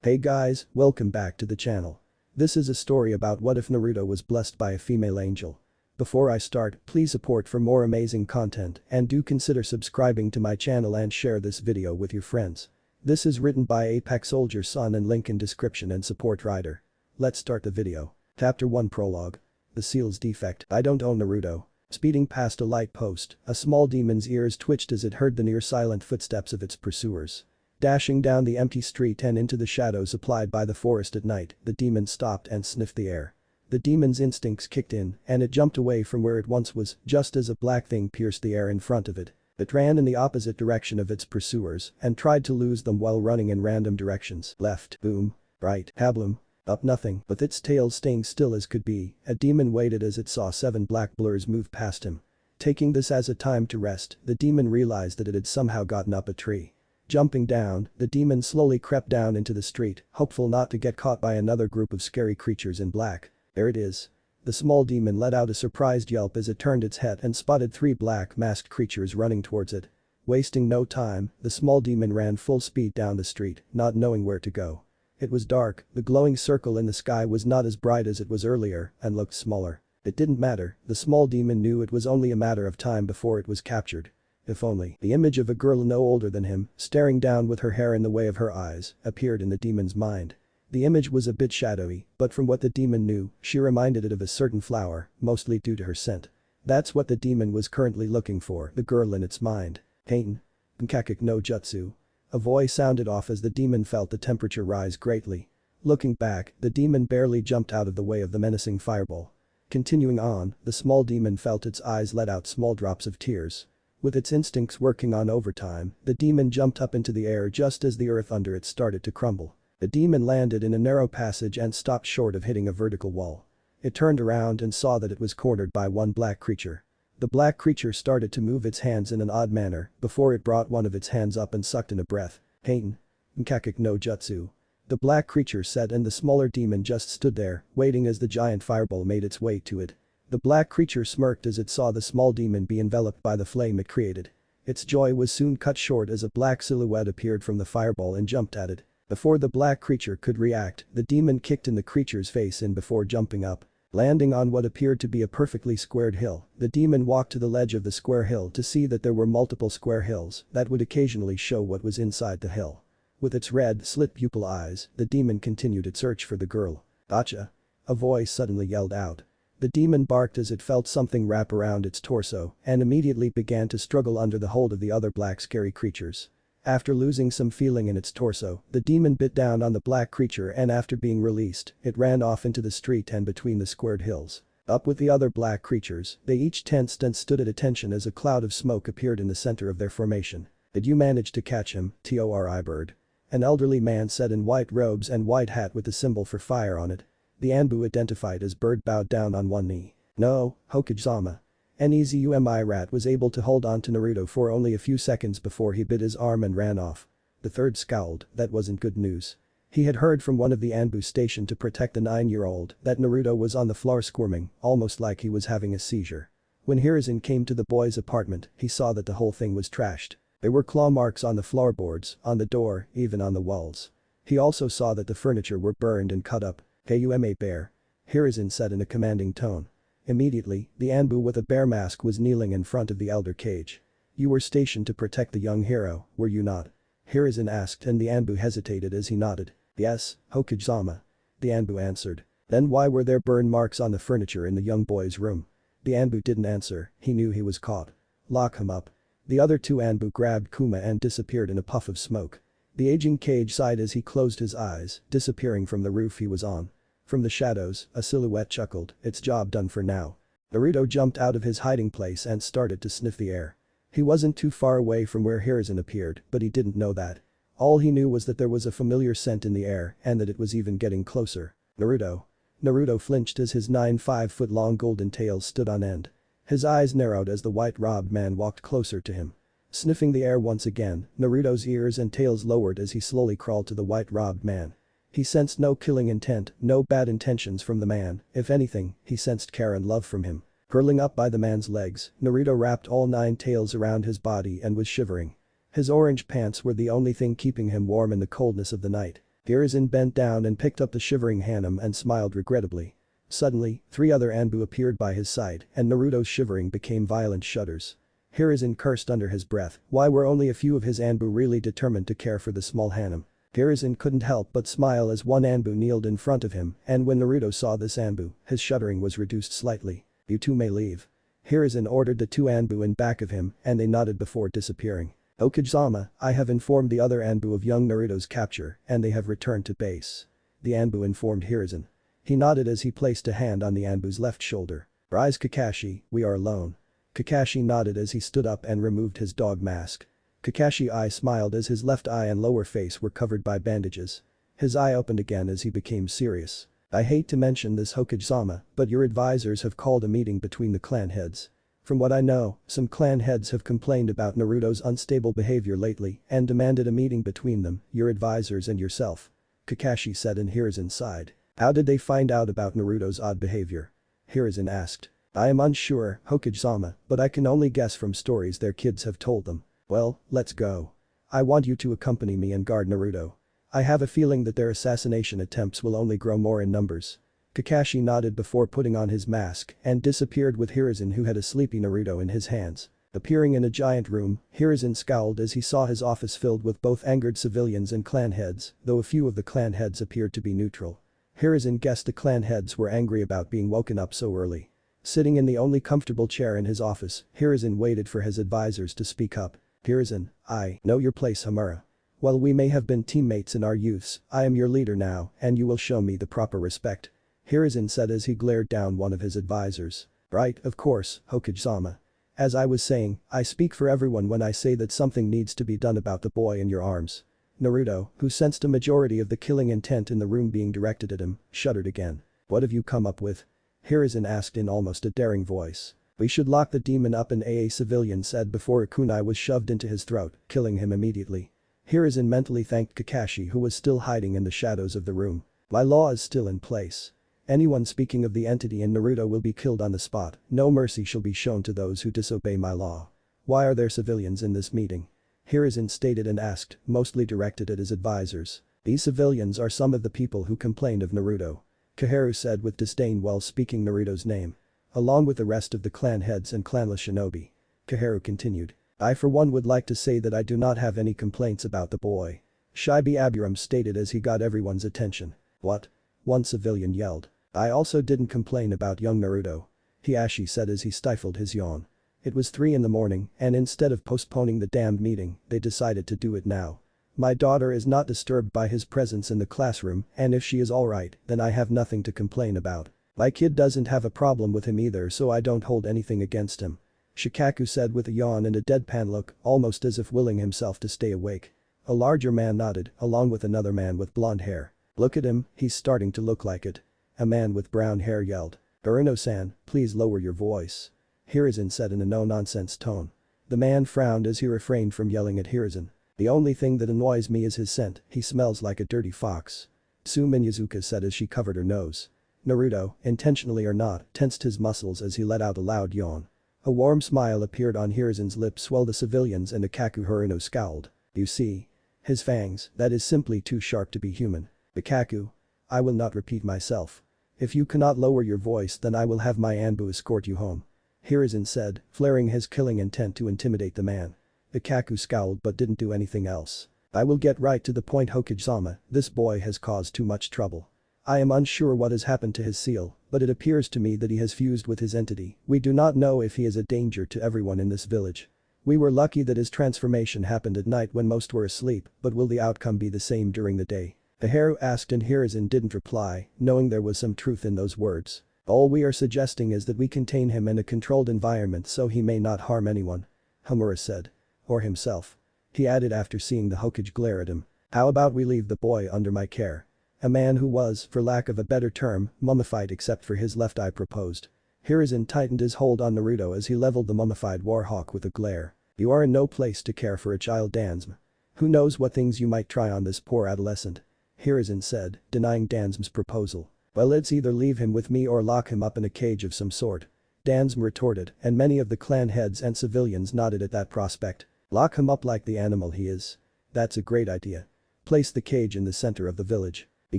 Hey guys, welcome back to the channel. This is a story about what if Naruto was blessed by a female angel. Before I start, please support for more amazing content and do consider subscribing to my channel and share this video with your friends. This is written by Apex Soldier Son and link in description and support writer. Let's start the video. Chapter 1 Prologue. The Seal's Defect. I don't own Naruto. Speeding past a light post, a small demon's ears twitched as it heard the near-silent footsteps of its pursuers. Dashing down the empty street and into the shadows applied by the forest at night, the demon stopped and sniffed the air. The demon's instincts kicked in, and it jumped away from where it once was, just as a black thing pierced the air in front of it. It ran in the opposite direction of its pursuers and tried to lose them while running in random directions. Left, boom, right, hablum. Up nothing, with its tail staying still as could be, a demon waited as it saw 7 black blurs move past him. Taking this as a time to rest, the demon realized that it had somehow gotten up a tree. Jumping down, the demon slowly crept down into the street, hopeful not to get caught by another group of scary creatures in black. There it is. The small demon let out a surprised yelp as it turned its head and spotted 3 black masked creatures running towards it. Wasting no time, the small demon ran full speed down the street, not knowing where to go. It was dark, the glowing circle in the sky was not as bright as it was earlier and looked smaller. It didn't matter, the small demon knew it was only a matter of time before it was captured. If only. The image of a girl no older than him, staring down with her hair in the way of her eyes, appeared in the demon's mind. The image was a bit shadowy, but from what the demon knew, she reminded it of a certain flower, mostly due to her scent. That's what the demon was currently looking for, the girl in its mind. Pain. Nkakik no jutsu. A voice sounded off as the demon felt the temperature rise greatly. Looking back, the demon barely jumped out of the way of the menacing fireball. Continuing on, the small demon felt its eyes let out small drops of tears. With its instincts working on overtime, the demon jumped up into the air just as the earth under it started to crumble. The demon landed in a narrow passage and stopped short of hitting a vertical wall. It turned around and saw that it was cornered by one black creature. The black creature started to move its hands in an odd manner before it brought one of its hands up and sucked in a breath. Hain. Nkakik no jutsu. The black creature said, and the smaller demon just stood there, waiting as the giant fireball made its way to it. The black creature smirked as it saw the small demon be enveloped by the flame it created. Its joy was soon cut short as a black silhouette appeared from the fireball and jumped at it. Before the black creature could react, the demon kicked in the creature's face in before jumping up. Landing on what appeared to be a perfectly squared hill, the demon walked to the ledge of the square hill to see that there were multiple square hills that would occasionally show what was inside the hill. With its red, slit-pupil eyes, the demon continued its search for the girl. Gotcha! A voice suddenly yelled out. The demon barked as it felt something wrap around its torso and immediately began to struggle under the hold of the other black scary creatures. After losing some feeling in its torso, the demon bit down on the black creature and after being released, it ran off into the street and between the squared hills. Up with the other black creatures, they each tensed and stood at attention as a cloud of smoke appeared in the center of their formation. Did you manage to catch him, Tori bird? An elderly man said in white robes and white hat with the symbol for fire on it. The Anbu identified as Bird bowed down on one knee. No, Hokage-sama. Nezumi rat was able to hold on to Naruto for only a few seconds before he bit his arm and ran off. The third scowled, that wasn't good news. He had heard from one of the Anbu stationed to protect the 9-year-old that Naruto was on the floor squirming, almost like he was having a seizure. When Hiruzen came to the boy's apartment, he saw that the whole thing was trashed. There were claw marks on the floorboards, on the door, even on the walls. He also saw that the furniture were burned and cut up. Kuma bear. Hiruzen said in a commanding tone. Immediately, the Anbu with a bear mask was kneeling in front of the elder cage. You were stationed to protect the young hero, were you not? Hiruzen asked and the Anbu hesitated as he nodded. Yes, Hokage-sama. The Anbu answered. Then why were there burn marks on the furniture in the young boy's room? The Anbu didn't answer, he knew he was caught. Lock him up. The other 2 Anbu grabbed Kuma and disappeared in a puff of smoke. The aging Cage sighed as he closed his eyes, disappearing from the roof he was on. From the shadows, a silhouette chuckled, it's job done for now. Naruto jumped out of his hiding place and started to sniff the air. He wasn't too far away from where Hiruzen appeared, but he didn't know that. All he knew was that there was a familiar scent in the air and that it was even getting closer. Naruto. Naruto flinched as his 5-foot-long golden tail stood on end. His eyes narrowed as the white-robed man walked closer to him. Sniffing the air once again, Naruto's ears and tails lowered as he slowly crawled to the white-robed man. He sensed no killing intent, no bad intentions from the man, if anything, he sensed care and love from him. Curling up by the man's legs, Naruto wrapped all 9 tails around his body and was shivering. His orange pants were the only thing keeping him warm in the coldness of the night. Hiruzen bent down and picked up the shivering Hanum and smiled regrettably. Suddenly, 3 other Anbu appeared by his side and Naruto's shivering became violent shudders. Hiruzen cursed under his breath, why were only a few of his Anbu really determined to care for the small Hanum? Hiruzen couldn't help but smile as one Anbu kneeled in front of him and when Naruto saw this Anbu, his shuddering was reduced slightly. You two may leave. Hiruzen ordered the 2 Anbu in back of him and they nodded before disappearing. Hokage-sama, I have informed the other Anbu of young Naruto's capture and they have returned to base. The Anbu informed Hiruzen. He nodded as he placed a hand on the Anbu's left shoulder. Rise Kakashi, we are alone. Kakashi nodded as he stood up and removed his dog mask. Kakashi's eye smiled as his left eye and lower face were covered by bandages. His eye opened again as he became serious. I hate to mention this Hokage-sama, but your advisors have called a meeting between the clan heads. From what I know, some clan heads have complained about Naruto's unstable behavior lately and demanded a meeting between them, your advisors and yourself. Kakashi said and Hiruzen sighed. How did they find out about Naruto's odd behavior? Hiruzen asked. I am unsure, Hokage-sama, but I can only guess from stories their kids have told them. Well, let's go. I want you to accompany me and guard Naruto. I have a feeling that their assassination attempts will only grow more in numbers. Kakashi nodded before putting on his mask and disappeared with Hiruzen who had a sleepy Naruto in his hands. Appearing in a giant room, Hiruzen scowled as he saw his office filled with both angered civilians and clan heads, though a few of the clan heads appeared to be neutral. Hiruzen guessed the clan heads were angry about being woken up so early. Sitting in the only comfortable chair in his office, Hiruzen waited for his advisors to speak up. Hiruzen, I know your place Hamura. While we may have been teammates in our youths, I am your leader now and you will show me the proper respect. Hiruzen said as he glared down one of his advisors. Right, of course, Hokage-sama. As I was saying, I speak for everyone when I say that something needs to be done about the boy in your arms. Naruto, who sensed a majority of the killing intent in the room being directed at him, shuddered again. What have you come up with? Hiruzen asked in almost a daring voice. We should lock the demon up in a civilian said before a kunai was shoved into his throat, killing him immediately. Hiruzen mentally thanked Kakashi who was still hiding in the shadows of the room. My law is still in place. Anyone speaking of the entity in Naruto will be killed on the spot, no mercy shall be shown to those who disobey my law. Why are there civilians in this meeting? Hiruzen stated and asked, mostly directed at his advisors. These civilians are some of the people who complained of Naruto. Kaharu said with disdain while speaking Naruto's name. Along with the rest of the clan heads and clanless shinobi. Kaharu continued. I for one would like to say that I do not have any complaints about the boy. Shibi Aburam stated as he got everyone's attention. What? One civilian yelled. I also didn't complain about young Naruto. Hiashi said as he stifled his yawn. It was 3 in the morning and instead of postponing the damned meeting, they decided to do it now. My daughter is not disturbed by his presence in the classroom and if she is alright, then I have nothing to complain about. My kid doesn't have a problem with him either so I don't hold anything against him. Shikaku said with a yawn and a deadpan look, almost as if willing himself to stay awake. A larger man nodded, along with another man with blonde hair. Look at him, he's starting to look like it. A man with brown hair yelled. Uruno-san, please lower your voice. Hiruzen said in a no-nonsense tone. The man frowned as he refrained from yelling at Hiruzen. The only thing that annoys me is his scent, he smells like a dirty fox. Tsu Minyazuka said as she covered her nose. Naruto, intentionally or not, tensed his muscles as he let out a loud yawn. A warm smile appeared on Hiruzen's lips while the civilians and Ikaku Haruno scowled. You see? His fangs, that is simply too sharp to be human. Ikaku. I will not repeat myself. If you cannot lower your voice then I will have my Anbu escort you home. Hiruzen said, flaring his killing intent to intimidate the man. Ikaku scowled but didn't do anything else. I will get right to the point Hokage-sama, this boy has caused too much trouble. I am unsure what has happened to his seal, but it appears to me that he has fused with his entity. We do not know if he is a danger to everyone in this village. We were lucky that his transformation happened at night when most were asleep, but will the outcome be the same during the day? Kaharu asked and Hiruzen didn't reply, knowing there was some truth in those words. All we are suggesting is that we contain him in a controlled environment so he may not harm anyone. Hamura said. Or himself. He added after seeing the Hokage glare at him. How about we leave the boy under my care? A man who was, for lack of a better term, mummified except for his left eye proposed. Hiruzen tightened his hold on Naruto as he leveled the mummified warhawk with a glare. You are in no place to care for a child Dansm. Who knows what things you might try on this poor adolescent? Hiruzen said, denying Dansm's proposal. Well, let's either leave him with me or lock him up in a cage of some sort. Dansm retorted and many of the clan heads and civilians nodded at that prospect. Lock him up like the animal he is. That's a great idea. Place the cage in the center of the village. Be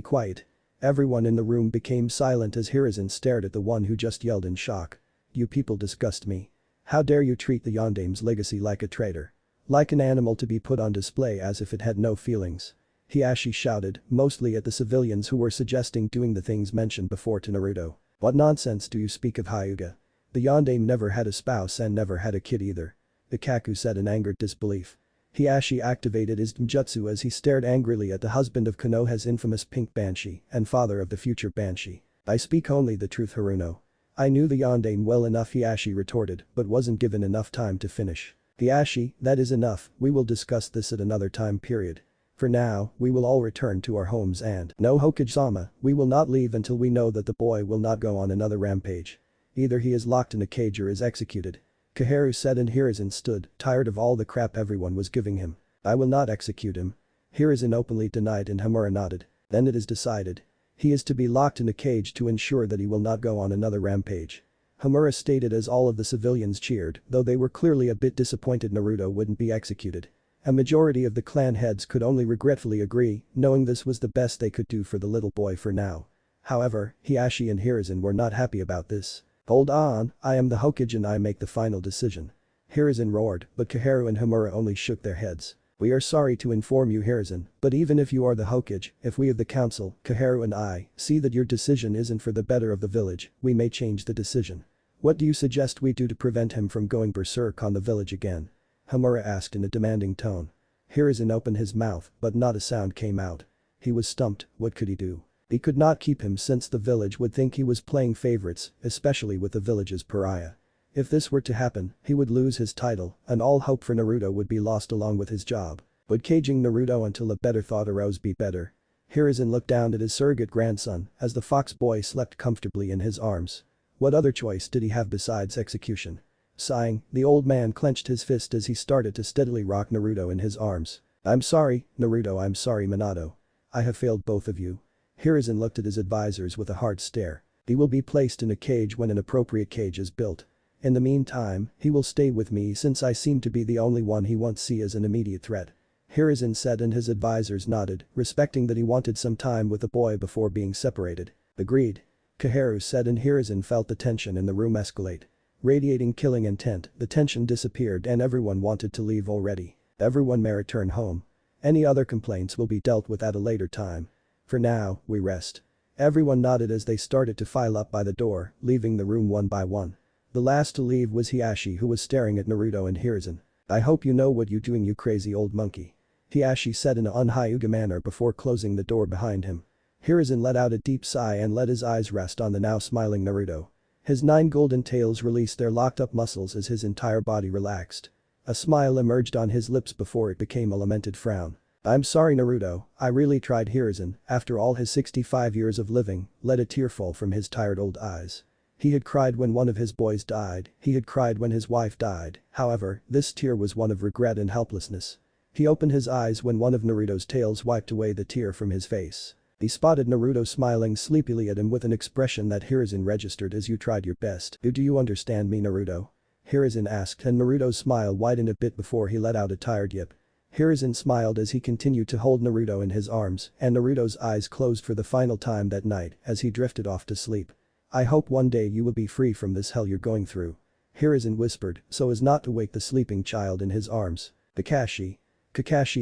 quiet. Everyone in the room became silent as Hiruzen stared at the one who just yelled in shock. You people disgust me. How dare you treat the Yondame's legacy like a traitor? Like an animal to be put on display as if it had no feelings. Hiashi shouted, mostly at the civilians who were suggesting doing the things mentioned before to Naruto. What nonsense do you speak of Hyuga? The Yondame never had a spouse and never had a kid either. The Kaku said in angered disbelief. Hiashi activated his Genjutsu as he stared angrily at the husband of Konoha's infamous pink banshee and father of the future banshee. I speak only the truth, Haruno. I knew the Yondame well enough, Hiashi retorted, but wasn't given enough time to finish. Hiashi, that is enough, we will discuss this at another time period. For now, we will all return to our homes and no Hokage-sama, we will not leave until we know that the boy will not go on another rampage. Either he is locked in a cage or is executed. Koharu said and Hiruzen stood, tired of all the crap everyone was giving him. I will not execute him. Hiruzen openly denied and Hamura nodded. Then it is decided. He is to be locked in a cage to ensure that he will not go on another rampage. Hamura stated as all of the civilians cheered, though they were clearly a bit disappointed Naruto wouldn't be executed. A majority of the clan heads could only regretfully agree, knowing this was the best they could do for the little boy for now. However, Hiashi and Hiruzen were not happy about this. Hold on, I am the Hokage and I make the final decision. Hiruzen roared, but Koharu and Hamura only shook their heads. We are sorry to inform you, Hiruzen, but even if you are the Hokage, if we of the council, Koharu and I, see that your decision isn't for the better of the village, we may change the decision. What do you suggest we do to prevent him from going berserk on the village again? Hamura asked in a demanding tone. Hiruzen opened his mouth, but not a sound came out. He was stumped, what could he do? He could not keep him since the village would think he was playing favorites, especially with the village's pariah. If this were to happen, he would lose his title, and all hope for Naruto would be lost along with his job. Would caging Naruto until a better thought arose be better? Hiruzen looked down at his surrogate grandson as the fox boy slept comfortably in his arms. What other choice did he have besides execution? Sighing, the old man clenched his fist as he started to steadily rock Naruto in his arms. I'm sorry, Naruto, I'm sorry, Minato. I have failed both of you. Hiruzen looked at his advisors with a hard stare. He will be placed in a cage when an appropriate cage is built. In the meantime, he will stay with me since I seem to be the only one he won't see as an immediate threat. Hiruzen said and his advisors nodded, respecting that he wanted some time with the boy before being separated. Agreed. Koharu said and Hiruzen felt the tension in the room escalate. Radiating killing intent, the tension disappeared and everyone wanted to leave already. Everyone may return home. Any other complaints will be dealt with at a later time. For now, we rest. Everyone nodded as they started to file up by the door, leaving the room one by one. The last to leave was Hiashi who was staring at Naruto and Hiruzen. I hope you know what you're doing, you crazy old monkey. Hiashi said in an un-Hyuga manner before closing the door behind him. Hiruzen let out a deep sigh and let his eyes rest on the now smiling Naruto. His 9 golden tails released their locked-up muscles as his entire body relaxed. A smile emerged on his lips before it became a lamented frown. I'm sorry, Naruto, I really tried. Hiruzen, after all his 65 years of living, let a tear fall from his tired old eyes. He had cried when one of his boys died, he had cried when his wife died, however, this tear was one of regret and helplessness. He opened his eyes when one of Naruto's tails wiped away the tear from his face. He spotted Naruto smiling sleepily at him with an expression that Hiruzen registered as you tried your best. Do you understand me, Naruto? Hiruzen asked and Naruto's smile widened a bit before he let out a tired yip. Hiruzen smiled as he continued to hold Naruto in his arms and Naruto's eyes closed for the final time that night as he drifted off to sleep. I hope one day you will be free from this hell you're going through. Hiruzen whispered so as not to wake the sleeping child in his arms. Kakashi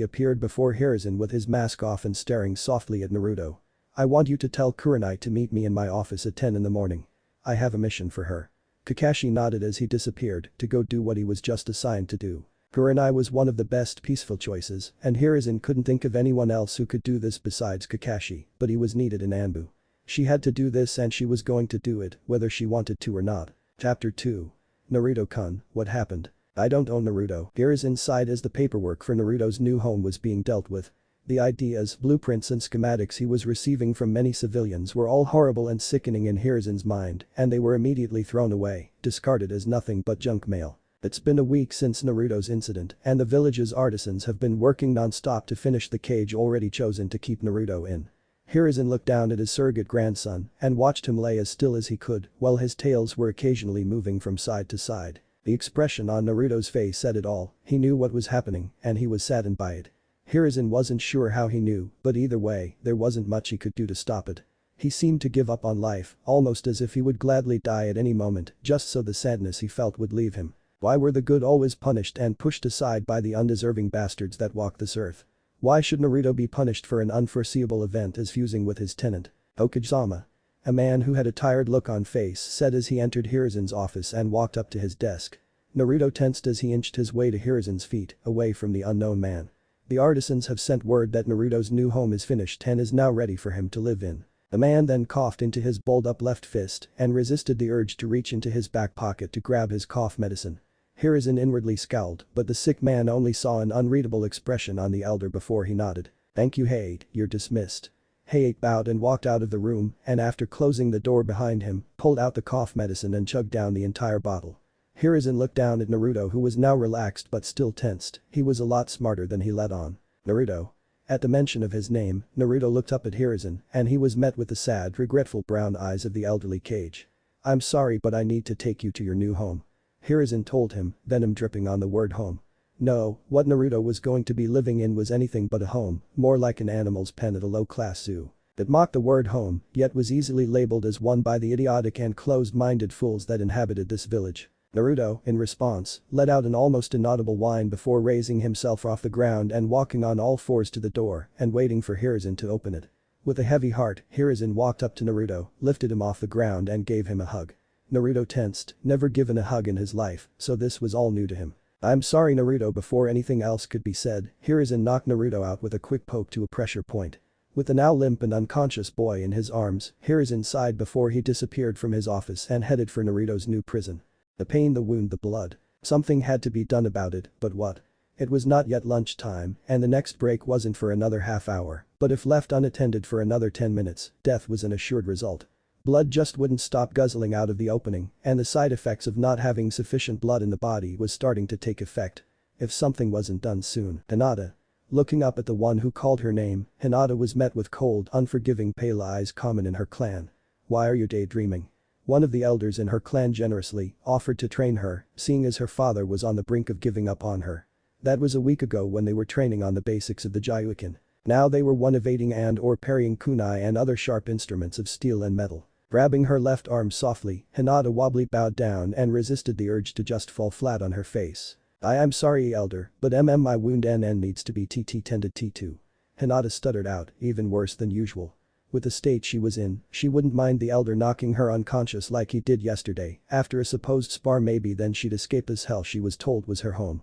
appeared before Hiruzen with his mask off and staring softly at Naruto. I want you to tell Kurenai to meet me in my office at 10 in the morning. I have a mission for her. Kakashi nodded as he disappeared to go do what he was just assigned to do. Kurenai was one of the best peaceful choices and Hiruzen couldn't think of anyone else who could do this besides Kakashi, but he was needed in Anbu. She had to do this and she was going to do it whether she wanted to or not. Chapter 2. Naruto-kun, what happened? I don't own Naruto. Hiruzen sighed as the paperwork for Naruto's new home was being dealt with. The ideas, blueprints and schematics he was receiving from many civilians were all horrible and sickening in Hiruzen's mind and they were immediately thrown away, discarded as nothing but junk mail. It's been a week since Naruto's incident and the village's artisans have been working non-stop to finish the cage already chosen to keep Naruto in. Hiruzen looked down at his surrogate grandson and watched him lay as still as he could while his tails were occasionally moving from side to side. The expression on Naruto's face said it all, he knew what was happening and he was saddened by it. Hiruzen wasn't sure how he knew, but either way, there wasn't much he could do to stop it. He seemed to give up on life, almost as if he would gladly die at any moment just so the sadness he felt would leave him. Why were the good always punished and pushed aside by the undeserving bastards that walk this earth? Why should Naruto be punished for an unforeseeable event as fusing with his tenant? Hokage-sama. A man who had a tired look on face said as he entered Hiruzen's office and walked up to his desk. Naruto tensed as he inched his way to Hiruzen's feet, away from the unknown man. The artisans have sent word that Naruto's new home is finished and is now ready for him to live in. The man then coughed into his balled-up left fist and resisted the urge to reach into his back pocket to grab his cough medicine. Hiruzen inwardly scowled, but the sick man only saw an unreadable expression on the elder before he nodded. "Thank you, Hayate, you're dismissed." Hayate bowed and walked out of the room and after closing the door behind him, pulled out the cough medicine and chugged down the entire bottle. Hiruzen looked down at Naruto who was now relaxed but still tensed. He was a lot smarter than he let on. Naruto. At the mention of his name, Naruto looked up at Hiruzen and he was met with the sad, regretful brown eyes of the elderly Kage. "I'm sorry but I need to take you to your new home." Hiruzen told him, venom dripping on the word home. No, what Naruto was going to be living in was anything but a home, more like an animal's pen at a low-class zoo. That mocked the word home, yet was easily labeled as one by the idiotic and closed-minded fools that inhabited this village. Naruto, in response, let out an almost inaudible whine before raising himself off the ground and walking on all fours to the door and waiting for Hiruzen to open it. With a heavy heart, Hiruzen walked up to Naruto, lifted him off the ground and gave him a hug. Naruto tensed, never given a hug in his life, so this was all new to him. "I'm sorry Naruto." Before anything else could be said, Hiruzen knocked Naruto out with a quick poke to a pressure point. With the now limp and unconscious boy in his arms, Hiruzen sighed before he disappeared from his office and headed for Naruto's new prison. The pain, the wound, the blood. Something had to be done about it, but what? It was not yet lunchtime, and the next break wasn't for another half hour, but if left unattended for another 10 minutes, death was an assured result. Blood just wouldn't stop guzzling out of the opening, and the side effects of not having sufficient blood in the body was starting to take effect. If something wasn't done soon. Hinata. Looking up at the one who called her name, Hinata was met with cold, unforgiving pale eyes common in her clan. "Why are you daydreaming?" One of the elders in her clan generously offered to train her, seeing as her father was on the brink of giving up on her. That was a week ago when they were training on the basics of the Jyuukin. Now they were one evading and/or parrying kunai and other sharp instruments of steel and metal. Grabbing her left arm softly, Hinata wobbly bowed down and resisted the urge to just fall flat on her face. I'm sorry elder, but my wound needs to be tended T2. Hinata stuttered out, even worse than usual. With the state she was in, she wouldn't mind the elder knocking her unconscious like he did yesterday, after a supposed spar maybe then she'd escape as hell she was told was her home.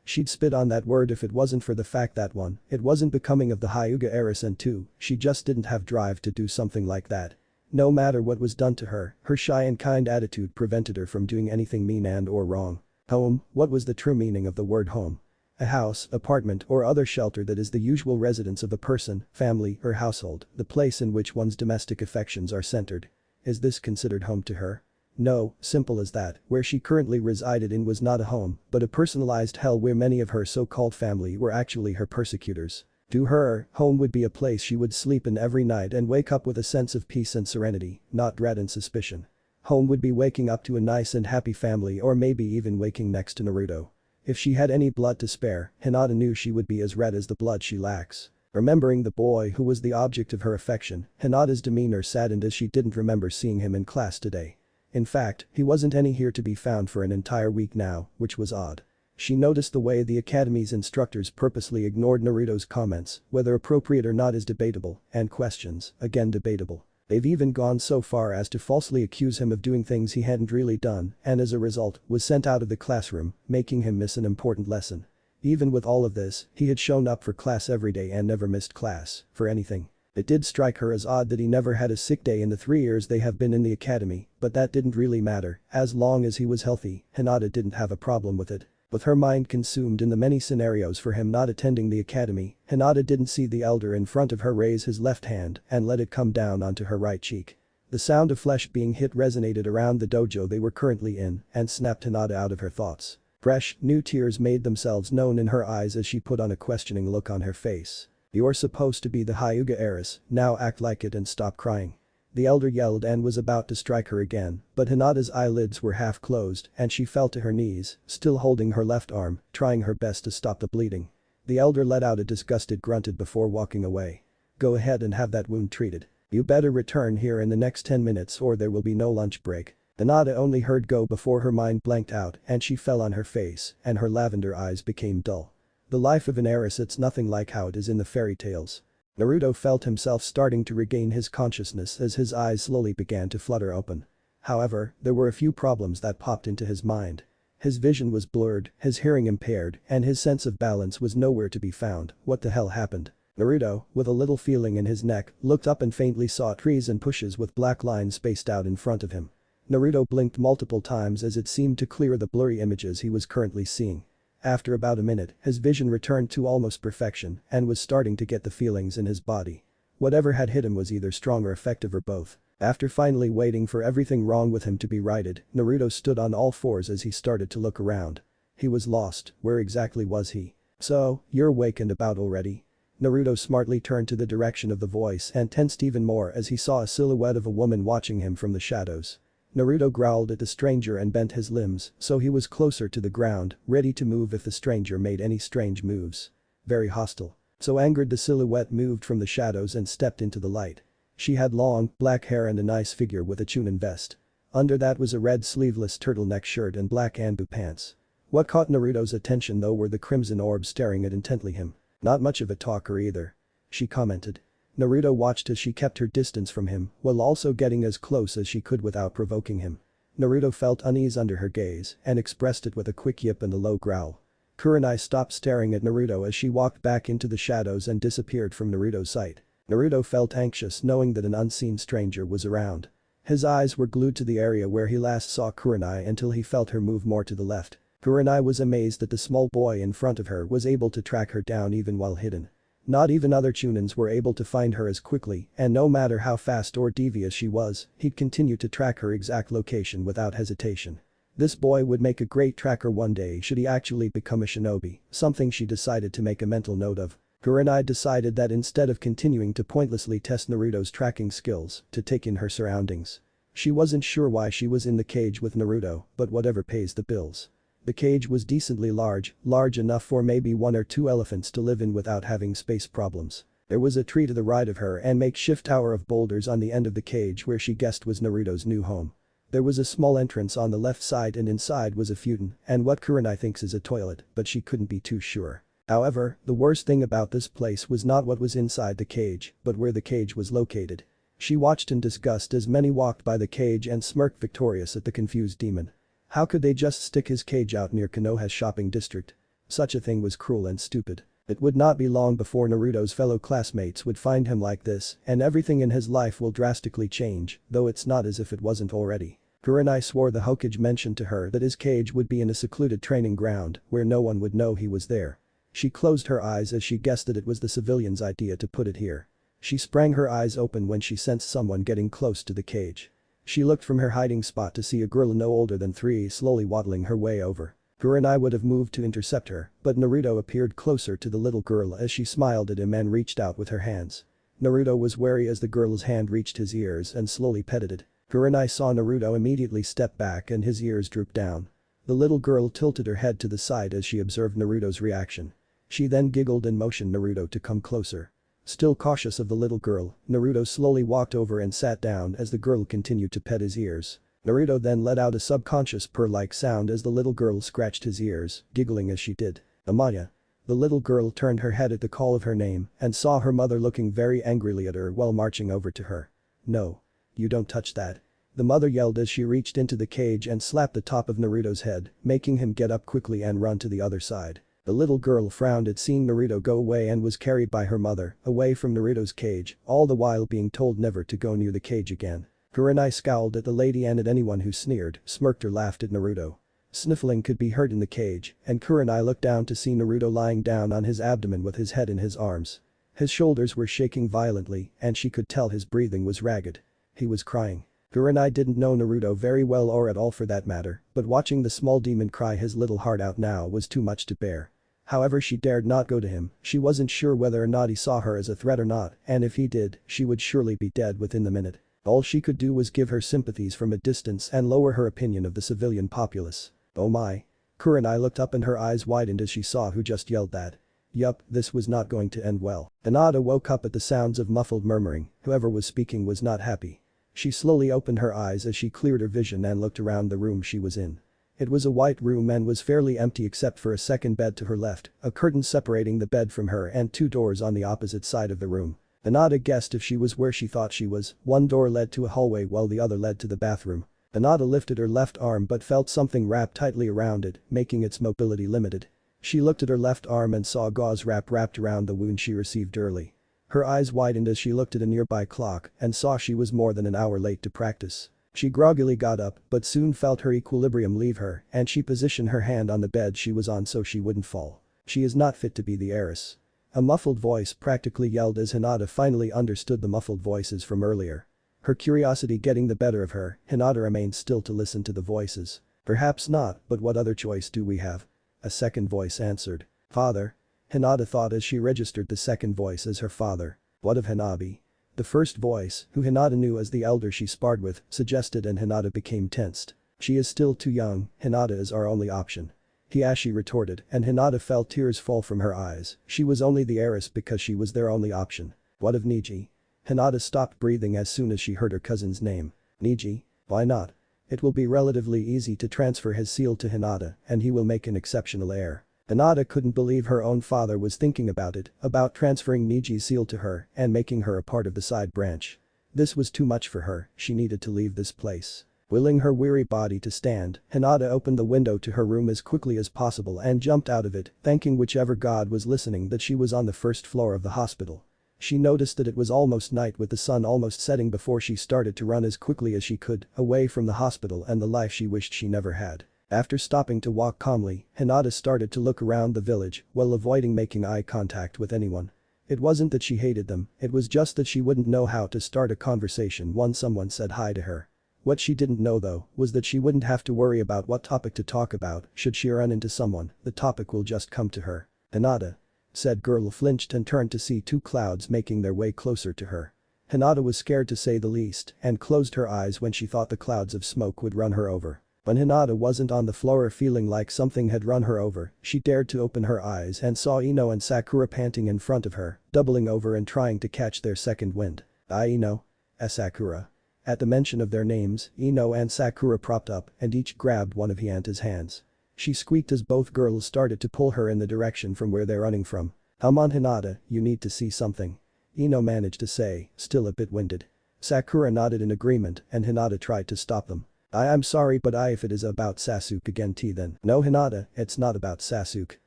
She'd spit on that word if it wasn't for the fact that 1, it wasn't becoming of the Hyuga heiress and 2, she just didn't have drive to do something like that. No matter what was done to her, her shy and kind attitude prevented her from doing anything mean and/or wrong. Home, what was the true meaning of the word home? A house, apartment or other shelter that is the usual residence of a person, family or household, the place in which one's domestic affections are centered. Is this considered home to her? No, simple as that, where she currently resided in was not a home, but a personalized hell where many of her so-called family were actually her persecutors. To her, home would be a place she would sleep in every night and wake up with a sense of peace and serenity, not dread and suspicion. Home would be waking up to a nice and happy family or maybe even waking next to Naruto. If she had any blood to spare, Hinata knew she would be as red as the blood she lacks. Remembering the boy who was the object of her affection, Hinata's demeanor saddened as she didn't remember seeing him in class today. In fact, he wasn't here to be found for an entire week now, which was odd. She noticed the way the academy's instructors purposely ignored Naruto's comments, whether appropriate or not is debatable, and questions, again debatable. They've even gone so far as to falsely accuse him of doing things he hadn't really done and as a result was sent out of the classroom, making him miss an important lesson. Even with all of this, he had shown up for class every day and never missed class, for anything. It did strike her as odd that he never had a sick day in the 3 years they have been in the academy, but that didn't really matter, as long as he was healthy, Hinata didn't have a problem with it. With her mind consumed in the many scenarios for him not attending the academy, Hinata didn't see the elder in front of her raise his left hand and let it come down onto her right cheek. The sound of flesh being hit resonated around the dojo they were currently in and snapped Hinata out of her thoughts. Fresh, new tears made themselves known in her eyes as she put on a questioning look on her face. "You're supposed to be the Hyuga heiress, now act like it and stop crying." The elder yelled and was about to strike her again, but Hinata's eyelids were half closed and she fell to her knees, still holding her left arm, trying her best to stop the bleeding. The elder let out a disgusted grunted before walking away. Go ahead and have that wound treated. You better return here in the next 10 minutes or there will be no lunch break. Hinata only heard go before her mind blanked out and she fell on her face and her lavender eyes became dull. The life of an heiress, it's nothing like how it is in the fairy tales. Naruto felt himself starting to regain his consciousness as his eyes slowly began to flutter open. However, there were a few problems that popped into his mind. His vision was blurred, his hearing impaired, and his sense of balance was nowhere to be found. What the hell happened? Naruto, with a little feeling in his neck, looked up and faintly saw trees and bushes with black lines spaced out in front of him. Naruto blinked multiple times as it seemed to clear the blurry images he was currently seeing. After about a minute, his vision returned to almost perfection and was starting to get the feelings in his body. Whatever had hit him was either strong or effective or both. After finally waiting for everything wrong with him to be righted, Naruto stood on all fours as he started to look around. He was lost. Where exactly was he? So, you're awake and about already? Naruto smartly turned to the direction of the voice and tensed even more as he saw a silhouette of a woman watching him from the shadows. Naruto growled at the stranger and bent his limbs so he was closer to the ground, ready to move if the stranger made any strange moves. Very hostile. So angered, the silhouette moved from the shadows and stepped into the light. She had long, black hair and a nice figure with a chunin vest. Under that was a red sleeveless turtleneck shirt and black anbu pants. What caught Naruto's attention though were the crimson orbs staring at intently him. Not much of a talker either. She commented. Naruto watched as she kept her distance from him while also getting as close as she could without provoking him. Naruto felt unease under her gaze and expressed it with a quick yip and a low growl. Kurenai stopped staring at Naruto as she walked back into the shadows and disappeared from Naruto's sight. Naruto felt anxious knowing that an unseen stranger was around. His eyes were glued to the area where he last saw Kurenai until he felt her move more to the left. Kurenai was amazed that the small boy in front of her was able to track her down even while hidden. Not even other chunins were able to find her as quickly, and no matter how fast or devious she was, he'd continue to track her exact location without hesitation. This boy would make a great tracker one day should he actually become a shinobi, something she decided to make a mental note of. Kurenai decided that instead of continuing to pointlessly test Naruto's tracking skills, to take in her surroundings. She wasn't sure why she was in the cage with Naruto, but whatever pays the bills. The cage was decently large enough for maybe 1 or 2 elephants to live in without having space problems. There was a tree to the right of her and makeshift tower of boulders on the end of the cage where she guessed was Naruto's new home. There was a small entrance on the left side and inside was a futon and what Kurenai thinks is a toilet, but she couldn't be too sure. However, the worst thing about this place was not what was inside the cage, but where the cage was located. She watched in disgust as many walked by the cage and smirked victorious at the confused demon. How could they just stick his cage out near Konoha's shopping district? Such a thing was cruel and stupid. It would not be long before Naruto's fellow classmates would find him like this and everything in his life will drastically change, though it's not as if it wasn't already. Kurenai swore the Hokage mentioned to her that his cage would be in a secluded training ground where no one would know he was there. She closed her eyes as she guessed that it was the civilian's idea to put it here. She sprang her eyes open when she sensed someone getting close to the cage. She looked from her hiding spot to see a girl no older than 3 slowly waddling her way over. Kurenai would have moved to intercept her, but Naruto appeared closer to the little girl as she smiled at him and reached out with her hands. Naruto was wary as the girl's hand reached his ears and slowly petted it. Kurenai saw Naruto immediately step back and his ears drooped down. The little girl tilted her head to the side as she observed Naruto's reaction. She then giggled and motioned Naruto to come closer. Still cautious of the little girl, Naruto slowly walked over and sat down as the girl continued to pet his ears. Naruto then let out a subconscious purr-like sound as the little girl scratched his ears, giggling as she did. Amaya. The little girl turned her head at the call of her name and saw her mother looking very angrily at her while marching over to her. No. You don't touch that. The mother yelled as she reached into the cage and slapped the top of Naruto's head, making him get up quickly and run to the other side. The little girl frowned at seeing Naruto go away and was carried by her mother, away from Naruto's cage, all the while being told never to go near the cage again. Kurenai scowled at the lady and at anyone who sneered, smirked or laughed at Naruto. Sniffling could be heard in the cage, and Kurenai looked down to see Naruto lying down on his abdomen with his head in his arms. His shoulders were shaking violently and she could tell his breathing was ragged. He was crying. Kurenai didn't know Naruto very well or at all for that matter, but watching the small demon cry his little heart out now was too much to bear. However, she dared not go to him, she wasn't sure whether or not he saw her as a threat or not, and if he did, she would surely be dead within the minute. All she could do was give her sympathies from a distance and lower her opinion of the civilian populace. Oh my. Kurenai looked up and her eyes widened as she saw who just yelled that. Yup, this was not going to end well. Hinata woke up at the sounds of muffled murmuring, whoever was speaking was not happy. She slowly opened her eyes as she cleared her vision and looked around the room she was in. It was a white room and was fairly empty except for a second bed to her left, a curtain separating the bed from her and two doors on the opposite side of the room. Hinata guessed if she was where she thought she was, one door led to a hallway while the other led to the bathroom. Hinata lifted her left arm but felt something wrapped tightly around it, making its mobility limited. She looked at her left arm and saw gauze wrapped around the wound she received early. Her eyes widened as she looked at a nearby clock and saw she was more than an hour late to practice. She groggily got up but soon felt her equilibrium leave her and she positioned her hand on the bed she was on so she wouldn't fall. She is not fit to be the heiress. A muffled voice practically yelled as Hinata finally understood the muffled voices from earlier. Her curiosity getting the better of her, Hinata remained still to listen to the voices. Perhaps not, but what other choice do we have? A second voice answered. Father. Hinata thought as she registered the second voice as her father. What of Hanabi? The first voice, who Hinata knew as the elder she sparred with, suggested and Hinata became tensed. She is still too young, Hinata is our only option. Hiashi retorted and Hinata felt tears fall from her eyes, she was only the heiress because she was their only option. What of Niji? Hinata stopped breathing as soon as she heard her cousin's name. Niji? Why not? It will be relatively easy to transfer his seal to Hinata and he will make an exceptional heir. Hinata couldn't believe her own father was thinking about it, about transferring Niji's seal to her and making her a part of the side branch. This was too much for her, she needed to leave this place. Willing her weary body to stand, Hinata opened the window to her room as quickly as possible and jumped out of it, thanking whichever god was listening that she was on the first floor of the hospital. She noticed that it was almost night with the sun almost setting before she started to run as quickly as she could, away from the hospital and the life she wished she never had. After stopping to walk calmly, Hinata started to look around the village while avoiding making eye contact with anyone. It wasn't that she hated them, it was just that she wouldn't know how to start a conversation once someone said hi to her. What she didn't know though was that she wouldn't have to worry about what topic to talk about, should she run into someone, the topic will just come to her. Hinata. Said girl flinched and turned to see two clouds making their way closer to her. Hinata was scared to say the least and closed her eyes when she thought the clouds of smoke would run her over. When Hinata wasn't on the floor feeling like something had run her over, she dared to open her eyes and saw Ino and Sakura panting in front of her, doubling over and trying to catch their second wind. Ino. Sakura. At the mention of their names, Ino and Sakura propped up and each grabbed one of Hinata's hands. She squeaked as both girls started to pull her in the direction from where they're running from. Come on Hinata, you need to see something. Ino managed to say, still a bit winded. Sakura nodded in agreement and Hinata tried to stop them. I'm sorry but if it is about Sasuke again then. No Hinata, it's not about Sasuke.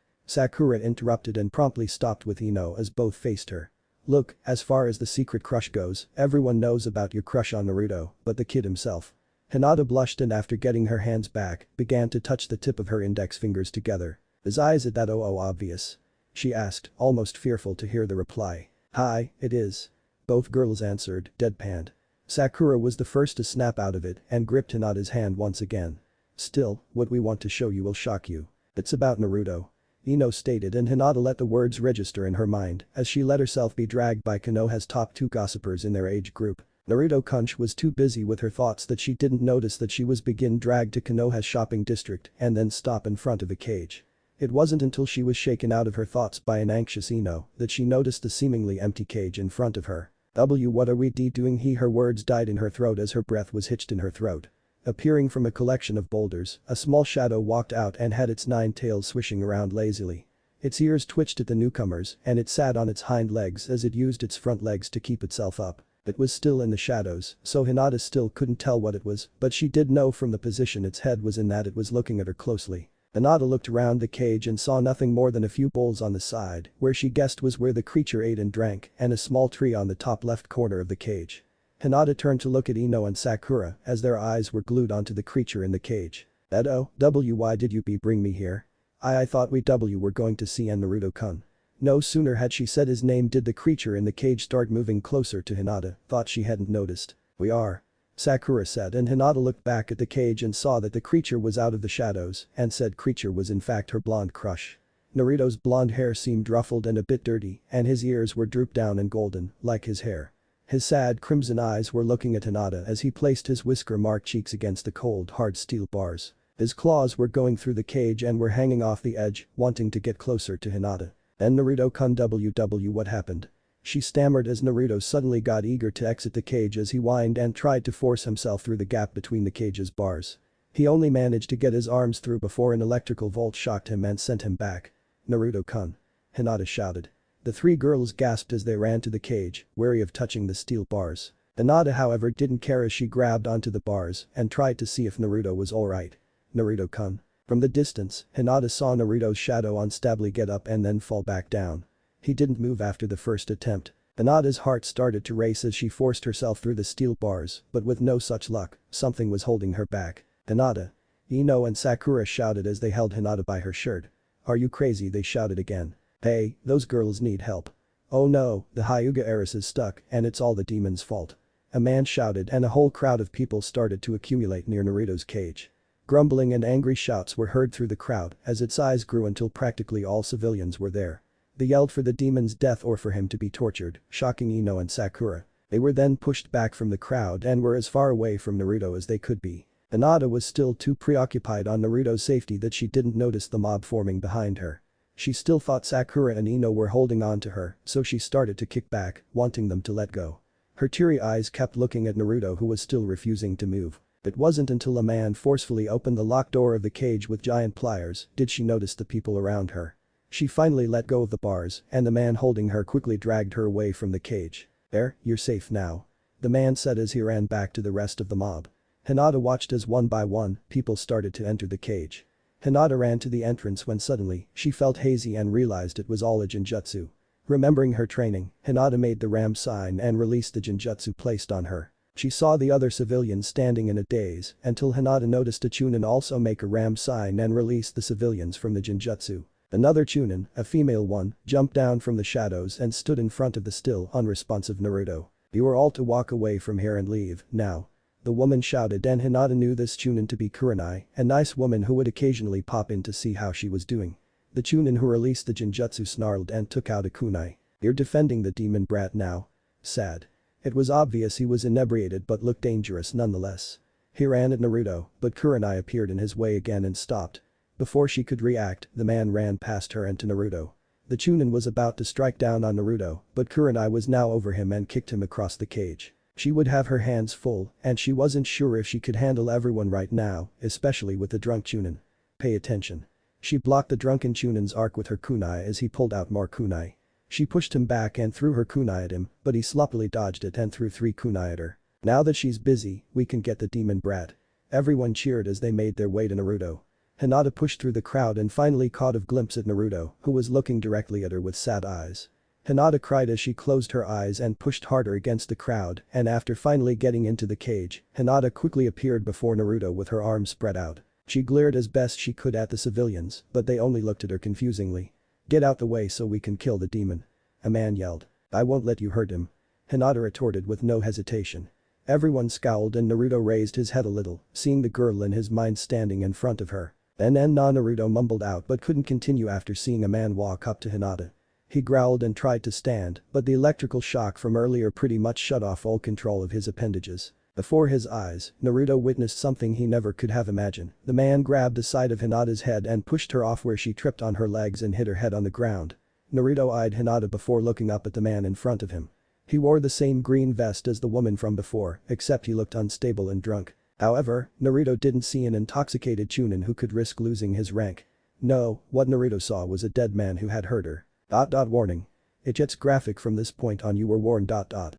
Sakura interrupted and promptly stopped with Ino as both faced her. Look, as far as the secret crush goes, everyone knows about your crush on Naruto, but the kid himself. Hinata blushed and after getting her hands back, began to touch the tip of her index fingers together. Is it that obvious? She asked, almost fearful to hear the reply. Hi, it is. Both girls answered, deadpanned. Sakura was the first to snap out of it and gripped Hinata's hand once again. Still, what we want to show you will shock you. It's about Naruto. Ino stated and Hinata let the words register in her mind as she let herself be dragged by Konoha's top two gossipers in their age group. Naruto Kunch was too busy with her thoughts that she didn't notice that she was being dragged to Konoha's shopping district and then stop in front of a cage. It wasn't until she was shaken out of her thoughts by an anxious Ino that she noticed the seemingly empty cage in front of her. What are we doing here? Her words died in her throat as her breath was hitched in her throat. Appearing from a collection of boulders, a small shadow walked out and had its 9 tails swishing around lazily. Its ears twitched at the newcomers and it sat on its hind legs as it used its front legs to keep itself up. It was still in the shadows, so Hinata still couldn't tell what it was, but she did know from the position its head was in that it was looking at her closely. Hinata looked around the cage and saw nothing more than a few bowls on the side, where she guessed was where the creature ate and drank, and a small tree on the top left corner of the cage. Hinata turned to look at Ino and Sakura as their eyes were glued onto the creature in the cage. Why did you bring me here? I thought we were going to see Naruto-kun. No sooner had she said his name did the creature in the cage start moving closer to Hinata, thought she hadn't noticed. We are. Sakura said and Hinata looked back at the cage and saw that the creature was out of the shadows and said creature was in fact her blonde crush. Naruto's blonde hair seemed ruffled and a bit dirty and his ears were drooped down and golden, like his hair. His sad crimson eyes were looking at Hinata as he placed his whisker-marked cheeks against the cold hard steel bars. His claws were going through the cage and were hanging off the edge, wanting to get closer to Hinata. Then Naruto-kun WW what happened? She stammered as Naruto suddenly got eager to exit the cage as he whined and tried to force himself through the gap between the cage's bars. He only managed to get his arms through before an electrical volt shocked him and sent him back. Naruto-kun. Hinata shouted. The three girls gasped as they ran to the cage, wary of touching the steel bars. Hinata however didn't care as she grabbed onto the bars and tried to see if Naruto was alright. Naruto-kun. From the distance, Hinata saw Naruto's shadow unstably get up and then fall back down. He didn't move after the first attempt. Hinata's heart started to race as she forced herself through the steel bars, but with no such luck, something was holding her back. Hinata. Ino and Sakura shouted as they held Hinata by her shirt. Are you crazy? They shouted again. Hey, those girls need help. Oh no, the Hyuga heiress is stuck and it's all the demon's fault. A man shouted and a whole crowd of people started to accumulate near Naruto's cage. Grumbling and angry shouts were heard through the crowd as its size grew until practically all civilians were there. They yelled for the demon's death or for him to be tortured, shocking Ino and Sakura. They were then pushed back from the crowd and were as far away from Naruto as they could be. Hinata was still too preoccupied on Naruto's safety that she didn't notice the mob forming behind her. She still thought Sakura and Ino were holding on to her, so she started to kick back, wanting them to let go. Her teary eyes kept looking at Naruto who was still refusing to move. It wasn't until a man forcefully opened the locked door of the cage with giant pliers did she notice the people around her. She finally let go of the bars and the man holding her quickly dragged her away from the cage. There, you're safe now. The man said as he ran back to the rest of the mob. Hinata watched as one by one, people started to enter the cage. Hinata ran to the entrance when suddenly, she felt hazy and realized it was all a genjutsu. Remembering her training, Hinata made the ram sign and released the genjutsu placed on her. She saw the other civilians standing in a daze until Hinata noticed a chunin also make a ram sign and release the civilians from the genjutsu. Another chunin, a female one, jumped down from the shadows and stood in front of the still unresponsive Naruto. You are all to walk away from here and leave, now. The woman shouted and Hinata knew this chunin to be Kurenai, a nice woman who would occasionally pop in to see how she was doing. The chunin who released the genjutsu snarled and took out a kunai. You're defending the demon brat now? Sad. It was obvious he was inebriated but looked dangerous nonetheless. He ran at Naruto, but Kurenai appeared in his way again and stopped. Before she could react, the man ran past her and to Naruto. The chunin was about to strike down on Naruto, but Kurenai was now over him and kicked him across the cage. She would have her hands full, and she wasn't sure if she could handle everyone right now, especially with the drunk chunin. Pay attention. She blocked the drunken chunin's arc with her kunai as he pulled out more kunai. She pushed him back and threw her kunai at him, but he sloppily dodged it and threw 3 kunai at her. Now that she's busy, we can get the demon brat. Everyone cheered as they made their way to Naruto. Hinata pushed through the crowd and finally caught a glimpse at Naruto, who was looking directly at her with sad eyes. Hinata cried as she closed her eyes and pushed harder against the crowd, and after finally getting into the cage, Hinata quickly appeared before Naruto with her arms spread out. She glared as best she could at the civilians, but they only looked at her confusingly. Get out the way so we can kill the demon. A man yelled. I won't let you hurt him. Hinata retorted with no hesitation. Everyone scowled and Naruto raised his head a little, seeing the girl in his mind standing in front of her. Naruto mumbled out but couldn't continue after seeing a man walk up to Hinata. He growled and tried to stand, but the electrical shock from earlier pretty much shut off all control of his appendages. Before his eyes, Naruto witnessed something he never could have imagined. The man grabbed the side of Hinata's head and pushed her off where she tripped on her legs and hit her head on the ground. Naruto eyed Hinata before looking up at the man in front of him. He wore the same green vest as the woman from before, except he looked unstable and drunk. However, Naruto didn't see an intoxicated chunin who could risk losing his rank. No, what Naruto saw was a dead man who had hurt her. Warning. It gets graphic from this point on, you were warned.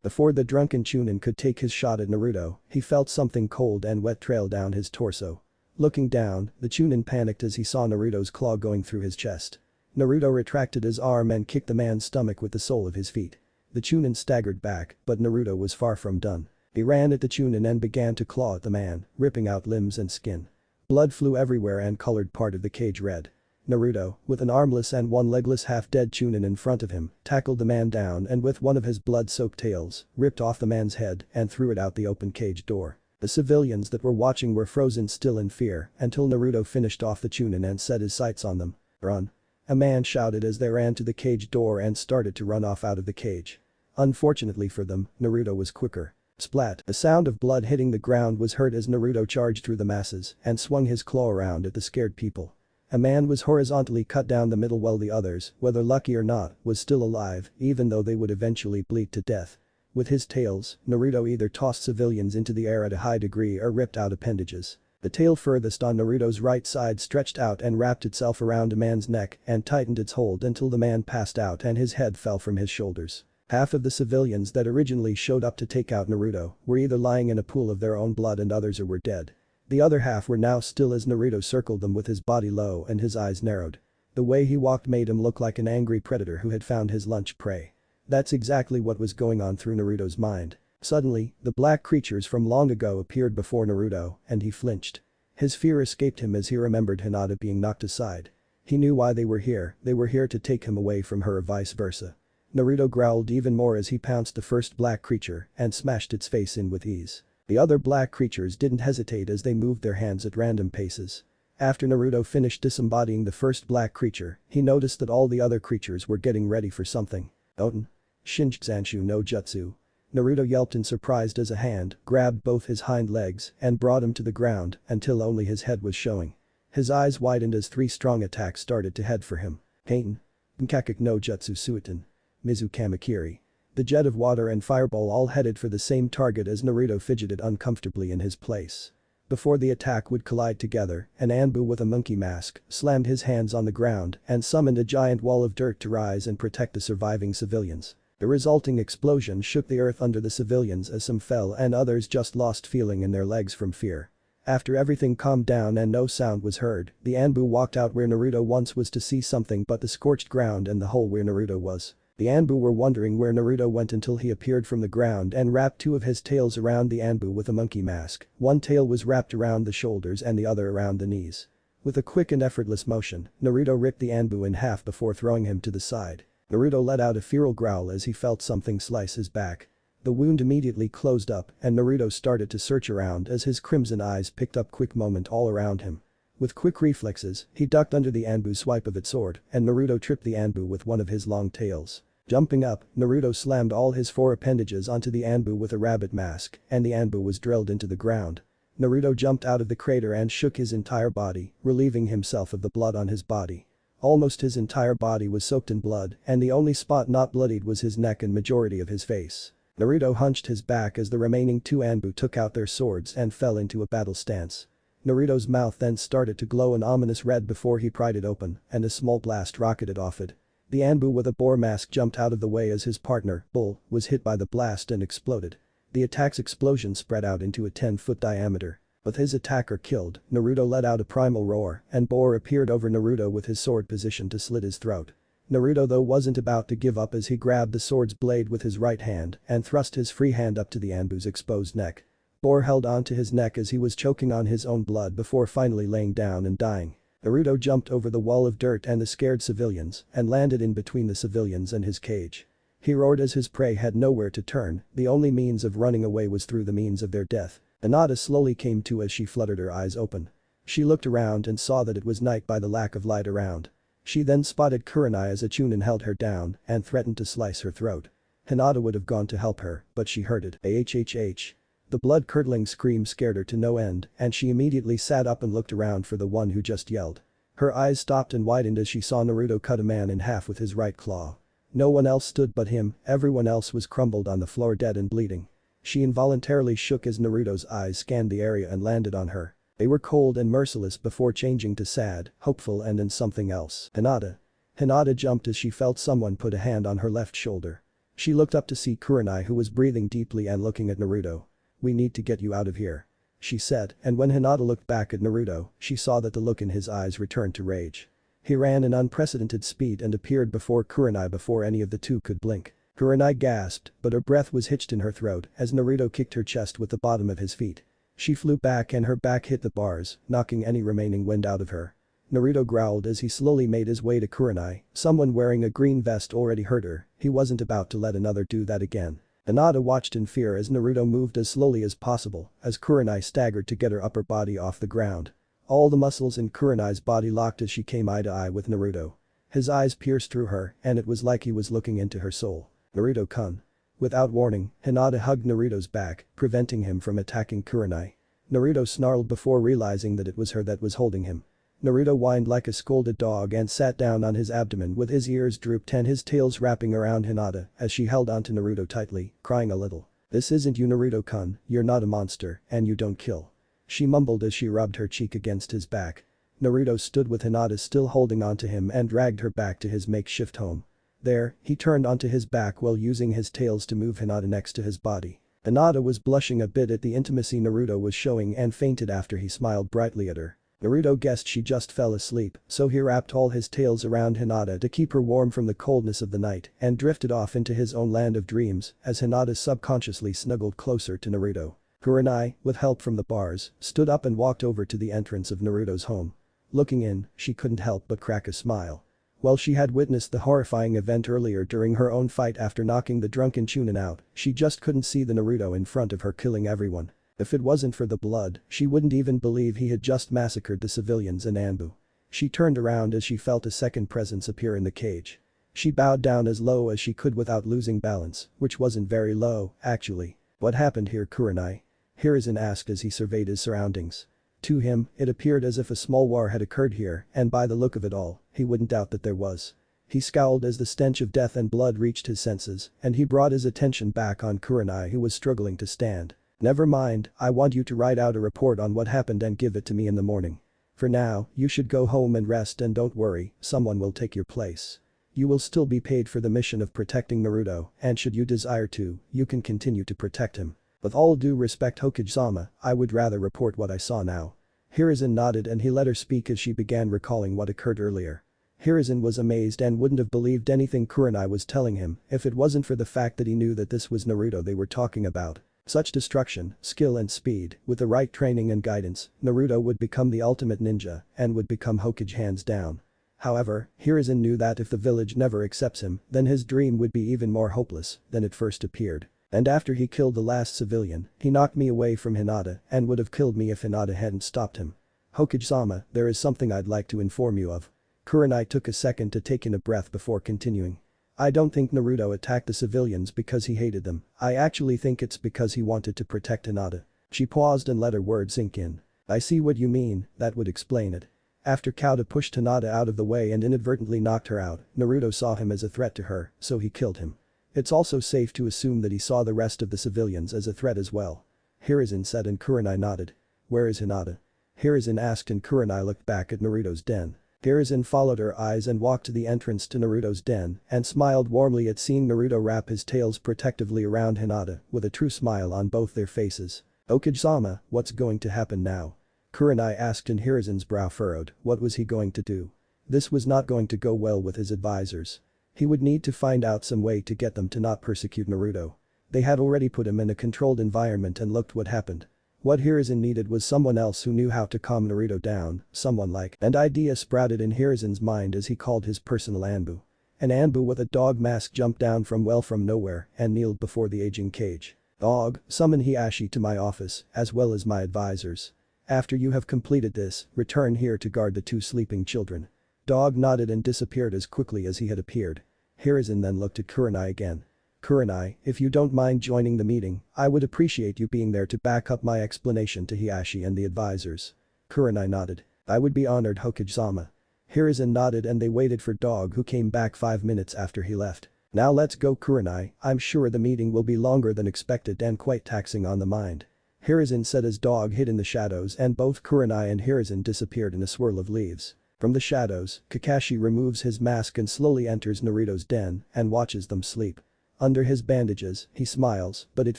Before the drunken chunin could take his shot at Naruto, he felt something cold and wet trail down his torso. Looking down, the chunin panicked as he saw Naruto's claw going through his chest. Naruto retracted his arm and kicked the man's stomach with the sole of his feet. The chunin staggered back, but Naruto was far from done. He ran at the chunin and began to claw at the man, ripping out limbs and skin. Blood flew everywhere and colored part of the cage red. Naruto, with an armless and one legless half-dead chunin in front of him, tackled the man down and with one of his blood-soaked tails, ripped off the man's head and threw it out the open cage door. The civilians that were watching were frozen still in fear until Naruto finished off the chunin and set his sights on them. Run. A man shouted as they ran to the cage door and started to run off out of the cage. Unfortunately for them, Naruto was quicker. Splat. The sound of blood hitting the ground was heard as Naruto charged through the masses and swung his claw around at the scared people. A man was horizontally cut down the middle while the others, whether lucky or not, was still alive, even though they would eventually bleed to death. With his tails, Naruto either tossed civilians into the air at a high degree or ripped out appendages. The tail furthest on Naruto's right side stretched out and wrapped itself around a man's neck and tightened its hold until the man passed out and his head fell from his shoulders. Half of the civilians that originally showed up to take out Naruto were either lying in a pool of their own blood and others or were dead. The other half were now still as Naruto circled them with his body low and his eyes narrowed. The way he walked made him look like an angry predator who had found his lunch prey. That's exactly what was going on through Naruto's mind. Suddenly, the black creatures from long ago appeared before Naruto, and he flinched. His fear escaped him as he remembered Hinata being knocked aside. He knew why they were here to take him away from her or vice versa. Naruto growled even more as he pounced the first black creature and smashed its face in with ease. The other black creatures didn't hesitate as they moved their hands at random paces. After Naruto finished disembodying the first black creature, he noticed that all the other creatures were getting ready for something. Oten. Shinjitsu no Jutsu. Naruto yelped in surprise as a hand grabbed both his hind legs and brought him to the ground until only his head was showing. His eyes widened as 3 strong attacks started to head for him. Pain. Nkakuk no Jutsu Suiton. Mizu Kamakiri. The jet of water and fireball all headed for the same target as Naruto fidgeted uncomfortably in his place. Before the attack would collide together, an Anbu with a monkey mask slammed his hands on the ground and summoned a giant wall of dirt to rise and protect the surviving civilians. The resulting explosion shook the earth under the civilians as some fell and others just lost feeling in their legs from fear. After everything calmed down and no sound was heard, the Anbu walked out where Naruto once was to see something but the scorched ground and the hole where Naruto was. The Anbu were wondering where Naruto went until he appeared from the ground and wrapped 2 of his tails around the Anbu with a monkey mask. One tail was wrapped around the shoulders and the other around the knees. With a quick and effortless motion, Naruto ripped the Anbu in half before throwing him to the side. Naruto let out a feral growl as he felt something slice his back. The wound immediately closed up and Naruto started to search around as his crimson eyes picked up quick movement all around him. With quick reflexes, he ducked under the Anbu's swipe of its sword and Naruto tripped the Anbu with one of his long tails. Jumping up, Naruto slammed all his 4 appendages onto the Anbu with a rabbit mask and the Anbu was drilled into the ground. Naruto jumped out of the crater and shook his entire body, relieving himself of the blood on his body. Almost his entire body was soaked in blood and the only spot not bloodied was his neck and majority of his face. Naruto hunched his back as the remaining 2 Anbu took out their swords and fell into a battle stance. Naruto's mouth then started to glow an ominous red before he pried it open and a small blast rocketed off it. The Anbu with a boar mask jumped out of the way as his partner, Bull, was hit by the blast and exploded. The attack's explosion spread out into a 10-foot diameter. With his attacker killed, Naruto let out a primal roar and Boar appeared over Naruto with his sword positioned to slit his throat. Naruto though wasn't about to give up as he grabbed the sword's blade with his right hand and thrust his free hand up to the Anbu's exposed neck. Boar held onto his neck as he was choking on his own blood before finally laying down and dying. Naruto jumped over the wall of dirt and the scared civilians and landed in between the civilians and his cage. He roared as his prey had nowhere to turn, the only means of running away was through the means of their death. Hinata slowly came to as she fluttered her eyes open. She looked around and saw that it was night by the lack of light around. She then spotted Kurenai as a Chunin held her down and threatened to slice her throat. Hinata would have gone to help her, but she heard it. AHHH. The blood-curdling scream scared her to no end and she immediately sat up and looked around for the one who just yelled. Her eyes stopped and widened as she saw Naruto cut a man in half with his right claw. No one else stood but him, everyone else was crumbled on the floor dead and bleeding. She involuntarily shook as Naruto's eyes scanned the area and landed on her. They were cold and merciless before changing to sad, hopeful and then something else. Hinata. Hinata jumped as she felt someone put a hand on her left shoulder. She looked up to see Kurenai who was breathing deeply and looking at Naruto. "We need to get you out of here," she said, and when Hinata looked back at Naruto, she saw that the look in his eyes returned to rage. He ran in unprecedented speed and appeared before Kurenai before any of the 2 could blink. Kurenai gasped, but her breath was hitched in her throat as Naruto kicked her chest with the bottom of his feet. She flew back and her back hit the bars, knocking any remaining wind out of her. Naruto growled as he slowly made his way to Kurenai, someone wearing a green vest already hurt her, he wasn't about to let another do that again. Hinata watched in fear as Naruto moved as slowly as possible as Kurenai staggered to get her upper body off the ground. All the muscles in Kurenai's body locked as she came eye to eye with Naruto. His eyes pierced through her and it was like he was looking into her soul. Naruto-kun. Without warning, Hinata hugged Naruto's back, preventing him from attacking Kurenai. Naruto snarled before realizing that it was her that was holding him. Naruto whined like a scolded dog and sat down on his abdomen with his ears drooped and his tails wrapping around Hinata as she held onto Naruto tightly, crying a little. "This isn't you, Naruto-kun, you're not a monster, and you don't kill." She mumbled as she rubbed her cheek against his back. Naruto stood with Hinata still holding onto him and dragged her back to his makeshift home. There, he turned onto his back while using his tails to move Hinata next to his body. Hinata was blushing a bit at the intimacy Naruto was showing and fainted after he smiled brightly at her. Naruto guessed she just fell asleep, so he wrapped all his tails around Hinata to keep her warm from the coldness of the night and drifted off into his own land of dreams as Hinata subconsciously snuggled closer to Naruto. Kurenai, with help from the bars, stood up and walked over to the entrance of Naruto's home. Looking in, she couldn't help but crack a smile. While she had witnessed the horrifying event earlier during her own fight after knocking the drunken Chunin out, she just couldn't see the Naruto in front of her killing everyone. If it wasn't for the blood, she wouldn't even believe he had just massacred the civilians in Anbu. She turned around as she felt a second presence appear in the cage. She bowed down as low as she could without losing balance, which wasn't very low, actually. "What happened here, Kurenai?" Hiruzen asked as he surveyed his surroundings. To him, it appeared as if a small war had occurred here, and by the look of it all, he wouldn't doubt that there was. He scowled as the stench of death and blood reached his senses, and he brought his attention back on Kurenai who was struggling to stand. "Never mind, I want you to write out a report on what happened and give it to me in the morning. For now, you should go home and rest and don't worry, someone will take your place. You will still be paid for the mission of protecting Naruto, and should you desire to, you can continue to protect him. With all due respect, Hokage-sama, I would rather report what I saw now." Hiruzen nodded and he let her speak as she began recalling what occurred earlier. Hiruzen was amazed and wouldn't have believed anything Kurenai was telling him if it wasn't for the fact that he knew that this was Naruto they were talking about. Such destruction, skill and speed, with the right training and guidance, Naruto would become the ultimate ninja and would become Hokage hands down. However, Hiruzen knew that if the village never accepts him, then his dream would be even more hopeless than it first appeared. "And after he killed the last civilian, he knocked me away from Hinata and would have killed me if Hinata hadn't stopped him. Hokage-sama, there is something I'd like to inform you of." Kurenai took a second to take in a breath before continuing. "I don't think Naruto attacked the civilians because he hated them, I actually think it's because he wanted to protect Hinata." She paused and let her words sink in. "I see what you mean, that would explain it." After Kauta pushed Hinata out of the way and inadvertently knocked her out, Naruto saw him as a threat to her, so he killed him. It's also safe to assume that he saw the rest of the civilians as a threat as well. Hiruzen said and Kurenai nodded. "Where is Hinata?" Hiruzen asked and Kurenai looked back at Naruto's den. Hiruzen followed her eyes and walked to the entrance to Naruto's den and smiled warmly at seeing Naruto wrap his tails protectively around Hinata with a true smile on both their faces. "Hokage-sama, what's going to happen now?" Kurenai asked and Hiruzen's brow furrowed. What was he going to do? This was not going to go well with his advisors. He would need to find out some way to get them to not persecute Naruto. They had already put him in a controlled environment and looked what happened. What Hiruzen needed was someone else who knew how to calm Naruto down, someone like. An idea sprouted in Hiruzen's mind as he called his personal Anbu. An Anbu with a dog mask jumped down from nowhere and kneeled before the aging cage. "Dog, summon Hiashi to my office, as well as my advisors. After you have completed this, return here to guard the two sleeping children." Dog nodded and disappeared as quickly as he had appeared. Hiruzen then looked at Kurenai again. "Kurenai, if you don't mind joining the meeting, I would appreciate you being there to back up my explanation to Hiashi and the advisors." Kurenai nodded. "I would be honored, Hokage-sama." Hiruzen nodded and they waited for Dog who came back 5 minutes after he left. "Now let's go, Kurenai, I'm sure the meeting will be longer than expected and quite taxing on the mind." Hiruzen said as Dog hid in the shadows and both Kurenai and Hiruzen disappeared in a swirl of leaves. From the shadows, Kakashi removes his mask and slowly enters Naruto's den and watches them sleep. Under his bandages, he smiles, but it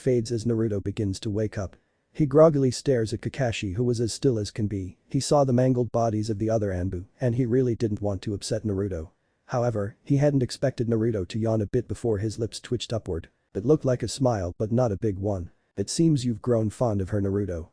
fades as Naruto begins to wake up. He groggily stares at Kakashi who was as still as can be. He saw the mangled bodies of the other Anbu, and he really didn't want to upset Naruto. However, he hadn't expected Naruto to yawn a bit before his lips twitched upward. It looked like a smile but not a big one. "It seems you've grown fond of her, Naruto."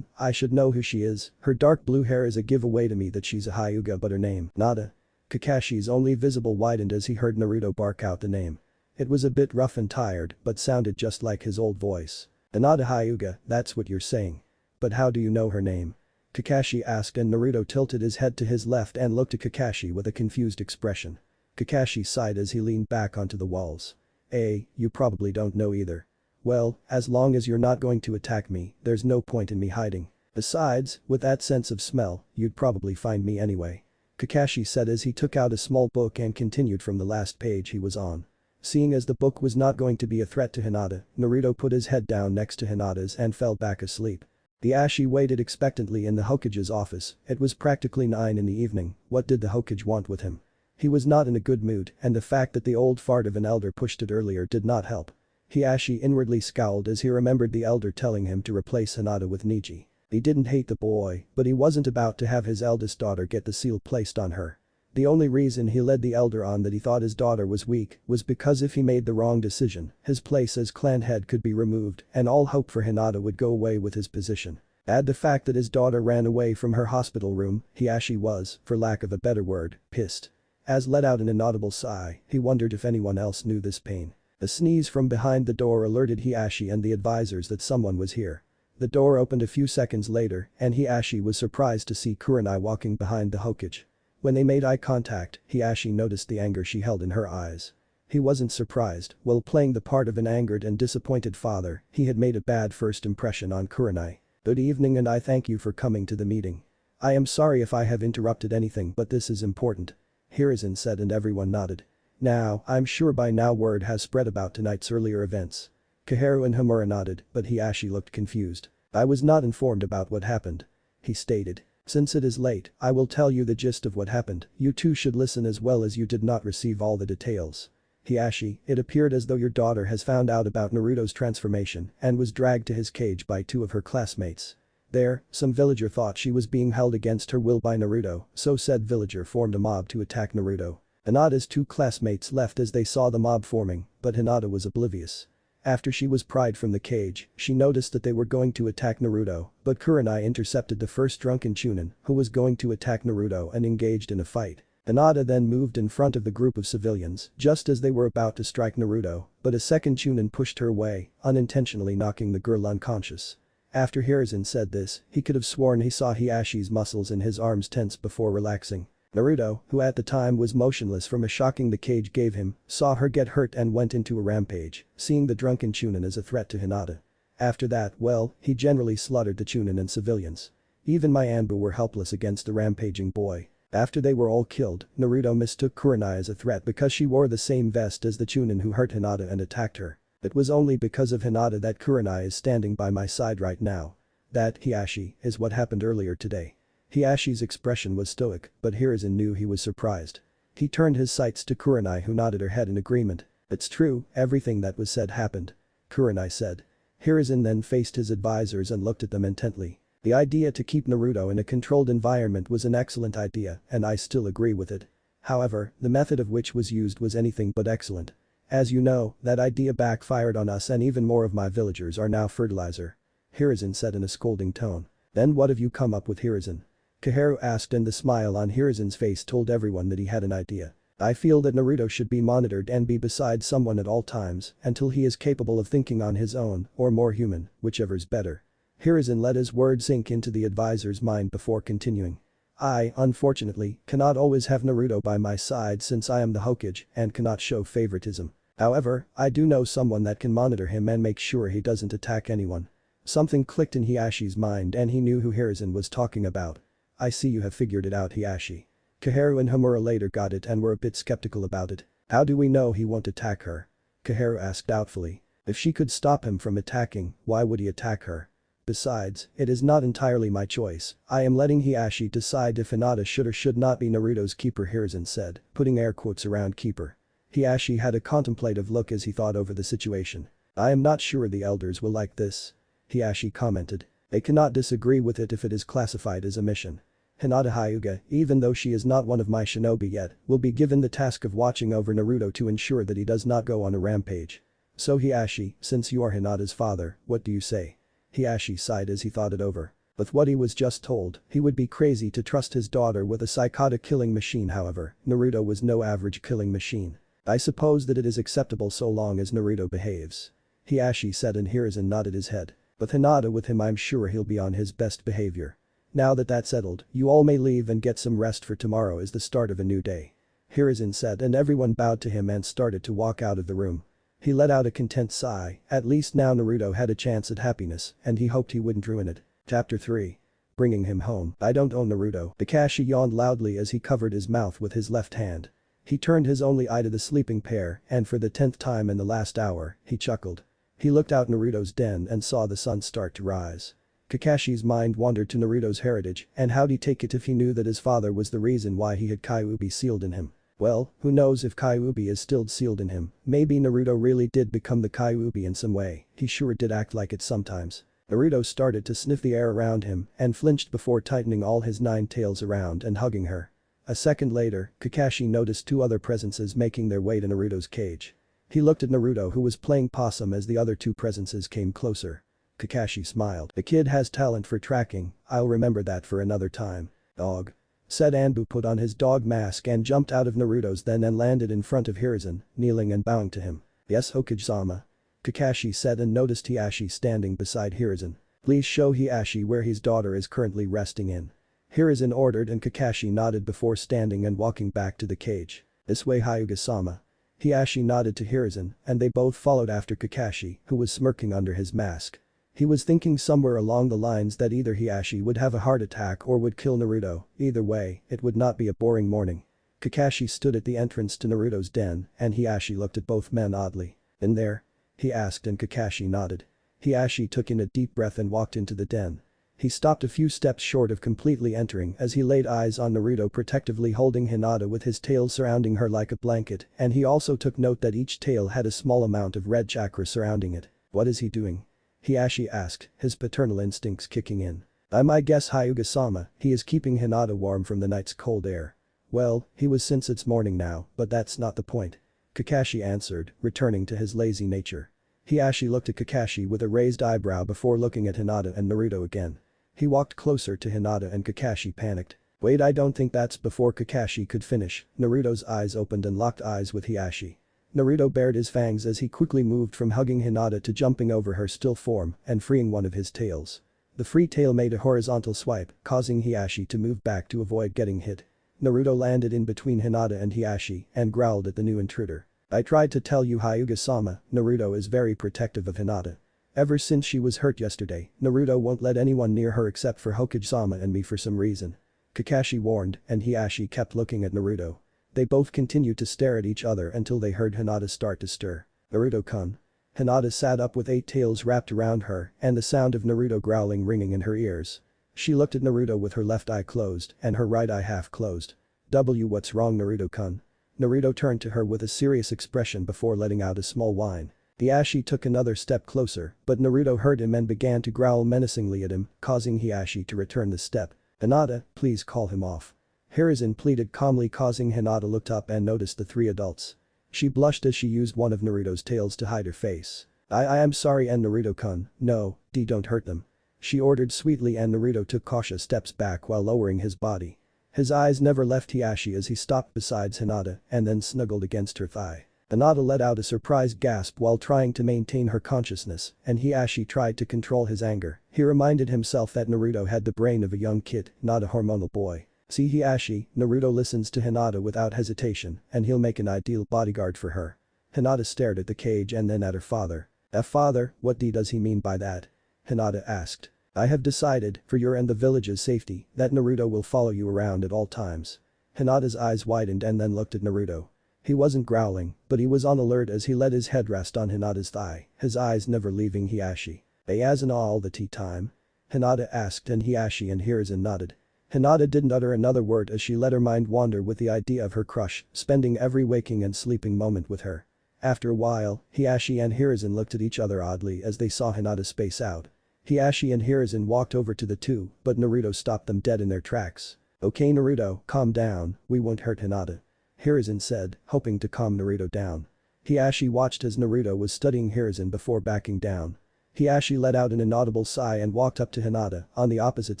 I should know who she is, her dark blue hair is a giveaway to me that she's a Hyuga but her name, Nada." Kakashi's only visible widened as he heard Naruto bark out the name. It was a bit rough and tired but sounded just like his old voice. "Nada Hyuga, that's what you're saying. But how do you know her name?" Kakashi asked and Naruto tilted his head to his left and looked at Kakashi with a confused expression. Kakashi sighed as he leaned back onto the walls. You probably don't know either. Well, as long as you're not going to attack me, there's no point in me hiding." Besides, with that sense of smell, you'd probably find me anyway. Kakashi said as he took out a small book and continued from the last page he was on. Seeing as the book was not going to be a threat to Hinata, Naruto put his head down next to Hinata's and fell back asleep. The Ashi waited expectantly in the Hokage's office. It was practically 9 in the evening. What did the Hokage want with him? He was not in a good mood, and the fact that the old fart of an elder pushed it earlier did not help. Hiashi inwardly scowled as he remembered the elder telling him to replace Hinata with Niji. He didn't hate the boy, but he wasn't about to have his eldest daughter get the seal placed on her. The only reason he led the elder on that he thought his daughter was weak was because if he made the wrong decision, his place as clan head could be removed and all hope for Hinata would go away with his position. Add the fact that his daughter ran away from her hospital room, Hiashi was, for lack of a better word, pissed. As let out an inaudible sigh, he wondered if anyone else knew this pain. A sneeze from behind the door alerted Hiashi and the advisors that someone was here. The door opened a few seconds later and Hiashi was surprised to see Kurenai walking behind the Hokage. When they made eye contact, Hiashi noticed the anger she held in her eyes. He wasn't surprised, while playing the part of an angered and disappointed father, he had made a bad first impression on Kurenai. Good evening and I thank you for coming to the meeting. I am sorry if I have interrupted anything but this is important. Hiruzen said and everyone nodded. Now, I'm sure by now word has spread about tonight's earlier events. Koharu and Homura nodded, but Hiashi looked confused. I was not informed about what happened. He stated. Since it is late, I will tell you the gist of what happened, you two should listen as well as you did not receive all the details. Hiashi, it appeared as though your daughter has found out about Naruto's transformation and was dragged to his cage by 2 of her classmates. There, some villager thought she was being held against her will by Naruto, so said villager formed a mob to attack Naruto. Hinata's 2 classmates left as they saw the mob forming, but Hinata was oblivious. After she was pried from the cage, she noticed that they were going to attack Naruto, but Kurenai intercepted the first drunken Chunin, who was going to attack Naruto and engaged in a fight. Hinata then moved in front of the group of civilians just as they were about to strike Naruto, but a second Chunin pushed her away, unintentionally knocking the girl unconscious. After Hiruzen said this, he could have sworn he saw Hiashi's muscles in his arms tense before relaxing. Naruto, who at the time was motionless from a shocking the cage gave him, saw her get hurt and went into a rampage, seeing the drunken Chunin as a threat to Hinata. After that, well, he generally slaughtered the Chunin and civilians. Even my Anbu were helpless against the rampaging boy. After they were all killed, Naruto mistook Kurenai as a threat because she wore the same vest as the Chunin who hurt Hinata and attacked her. It was only because of Hinata that Kurenai is standing by my side right now. That, Hiashi, is what happened earlier today. Hiashi's expression was stoic, but Hiruzen knew he was surprised. He turned his sights to Kurenai who nodded her head in agreement. It's true, everything that was said happened. Kurenai said. Hiruzen then faced his advisors and looked at them intently. The idea to keep Naruto in a controlled environment was an excellent idea and I still agree with it. However, the method of which was used was anything but excellent. As you know, that idea backfired on us and even more of my villagers are now fertilizer. Hiruzen said in a scolding tone. Then what have you come up with, Hiruzen? Koharu asked and the smile on Hiruzen's face told everyone that he had an idea. I feel that Naruto should be monitored and be beside someone at all times until he is capable of thinking on his own or more human, whichever's better. Hiruzen let his words sink into the advisor's mind before continuing. I, unfortunately, cannot always have Naruto by my side since I am the Hokage and cannot show favoritism. However, I do know someone that can monitor him and make sure he doesn't attack anyone. Something clicked in Hiashi's mind and he knew who Hiruzen was talking about. I see you have figured it out, Hiashi. Koharu and Homura later got it and were a bit skeptical about it. How do we know he won't attack her? Koharu asked doubtfully. If she could stop him from attacking, why would he attack her? Besides, it is not entirely my choice. I am letting Hiashi decide if Hinata should or should not be Naruto's keeper, Hiruzen said, putting air quotes around keeper. Hiashi had a contemplative look as he thought over the situation. I am not sure the elders will like this. Hiashi commented. They cannot disagree with it if it is classified as a mission. Hinata Hyuga, even though she is not one of my shinobi yet, will be given the task of watching over Naruto to ensure that he does not go on a rampage. So Hiashi, since you are Hinata's father, what do you say? Hiashi sighed as he thought it over. With what he was just told, he would be crazy to trust his daughter with a psychotic killing machine. However, Naruto was no average killing machine. I suppose that it is acceptable so long as Naruto behaves. Hiashi said and Hiruzen nodded his head. With Hinata with him I'm sure he'll be on his best behavior. Now that that's settled, you all may leave and get some rest for tomorrow is the start of a new day. Hiruzen said and everyone bowed to him and started to walk out of the room. He let out a content sigh, at least now Naruto had a chance at happiness and he hoped he wouldn't ruin it. Chapter 3. bringing him home. I don't own Naruto. Kakashi yawned loudly as he covered his mouth with his left hand. He turned his only eye to the sleeping pair and for the 10th time in the last hour, he chuckled. He looked out Naruto's den and saw the sun start to rise. Kakashi's mind wandered to Naruto's heritage and how'd he take it if he knew that his father was the reason why he had Kyuubi sealed in him. Well, who knows if Kyuubi is still sealed in him, maybe Naruto really did become the Kyuubi in some way, he sure did act like it sometimes. Naruto started to sniff the air around him and flinched before tightening all his 9 tails around and hugging her. A second later, Kakashi noticed 2 other presences making their way to Naruto's cage. He looked at Naruto who was playing possum as the other 2 presences came closer. Kakashi smiled. The kid has talent for tracking, I'll remember that for another time. Dog. Said Anbu put on his dog mask and jumped out of Naruto's den and landed in front of Hiruzen, kneeling and bowing to him. Yes Hokage-sama. Kakashi said and noticed Hiashi standing beside Hiruzen. Please show Hiashi where his daughter is currently resting in. Hiruzen ordered and Kakashi nodded before standing and walking back to the cage. This way Hyuga-sama. Hiashi nodded to Hiruzen and they both followed after Kakashi, who was smirking under his mask. He was thinking somewhere along the lines that either Hiashi would have a heart attack or would kill Naruto, either way, it would not be a boring morning. Kakashi stood at the entrance to Naruto's den and Hiashi looked at both men oddly. In there? He asked and Kakashi nodded. Hiashi took in a deep breath and walked into the den. He stopped a few steps short of completely entering as he laid eyes on Naruto protectively holding Hinata with his tail surrounding her like a blanket and he also took note that each tail had a small amount of red chakra surrounding it. What is he doing? Hiashi asked, his paternal instincts kicking in. I might guess Hyuga-sama, he is keeping Hinata warm from the night's cold air. Well, he was since it's morning now, but that's not the point. Kakashi answered, returning to his lazy nature. Hiashi looked at Kakashi with a raised eyebrow before looking at Hinata and Naruto again. He walked closer to Hinata and Kakashi panicked. Wait, I don't think that's before Kakashi could finish. Naruto's eyes opened and locked eyes with Hiashi. Naruto bared his fangs as he quickly moved from hugging Hinata to jumping over her still form and freeing one of his tails. The free tail made a horizontal swipe, causing Hiashi to move back to avoid getting hit. Naruto landed in between Hinata and Hiashi and growled at the new intruder. I tried to tell you Hyuga-sama, Naruto is very protective of Hinata. Ever since she was hurt yesterday, Naruto won't let anyone near her except for Hokage-sama and me for some reason. Kakashi warned and Hiashi kept looking at Naruto. They both continued to stare at each other until they heard Hinata start to stir. Naruto-kun. Hinata sat up with 8 tails wrapped around her and the sound of Naruto growling ringing in her ears. She looked at Naruto with her left eye closed and her right eye half closed. What's wrong Naruto-kun? Naruto turned to her with a serious expression before letting out a small whine. Hiashi took another step closer, but Naruto heard him and began to growl menacingly at him, causing Hiashi to return the step. Hinata, please call him off. Hiruzen pleaded calmly causing Hinata looked up and noticed the 3 adults. She blushed as she used one of Naruto's tails to hide her face. I am sorry and Naruto-kun, no, don't hurt them. She ordered sweetly and Naruto took cautious steps back while lowering his body. His eyes never left Hiashi as he stopped beside Hinata and then snuggled against her thigh. Hinata let out a surprised gasp while trying to maintain her consciousness and Hiashi tried to control his anger. He reminded himself that Naruto had the brain of a young kid, not a hormonal boy. See Hiashi, Naruto listens to Hinata without hesitation and he'll make an ideal bodyguard for her. Hinata stared at the cage and then at her father. Father, what does he mean by that? Hinata asked. I have decided, for your and the village's safety, that Naruto will follow you around at all times. Hinata's eyes widened and then looked at Naruto. He wasn't growling, but he was on alert as he let his head rest on Hinata's thigh, his eyes never leaving Hiashi. As in all the tea time? Hinata asked and Hiashi and Hiruzen nodded. Hinata didn't utter another word as she let her mind wander with the idea of her crush, spending every waking and sleeping moment with her. After a while, Hiashi and Hiruzen looked at each other oddly as they saw Hinata space out. Hiashi and Hiruzen walked over to the 2, but Naruto stopped them dead in their tracks. Okay Naruto, calm down, we won't hurt Hinata. Hiruzen said, hoping to calm Naruto down. Hiashi watched as Naruto was studying Hiruzen before backing down. Hiashi let out an inaudible sigh and walked up to Hinata, on the opposite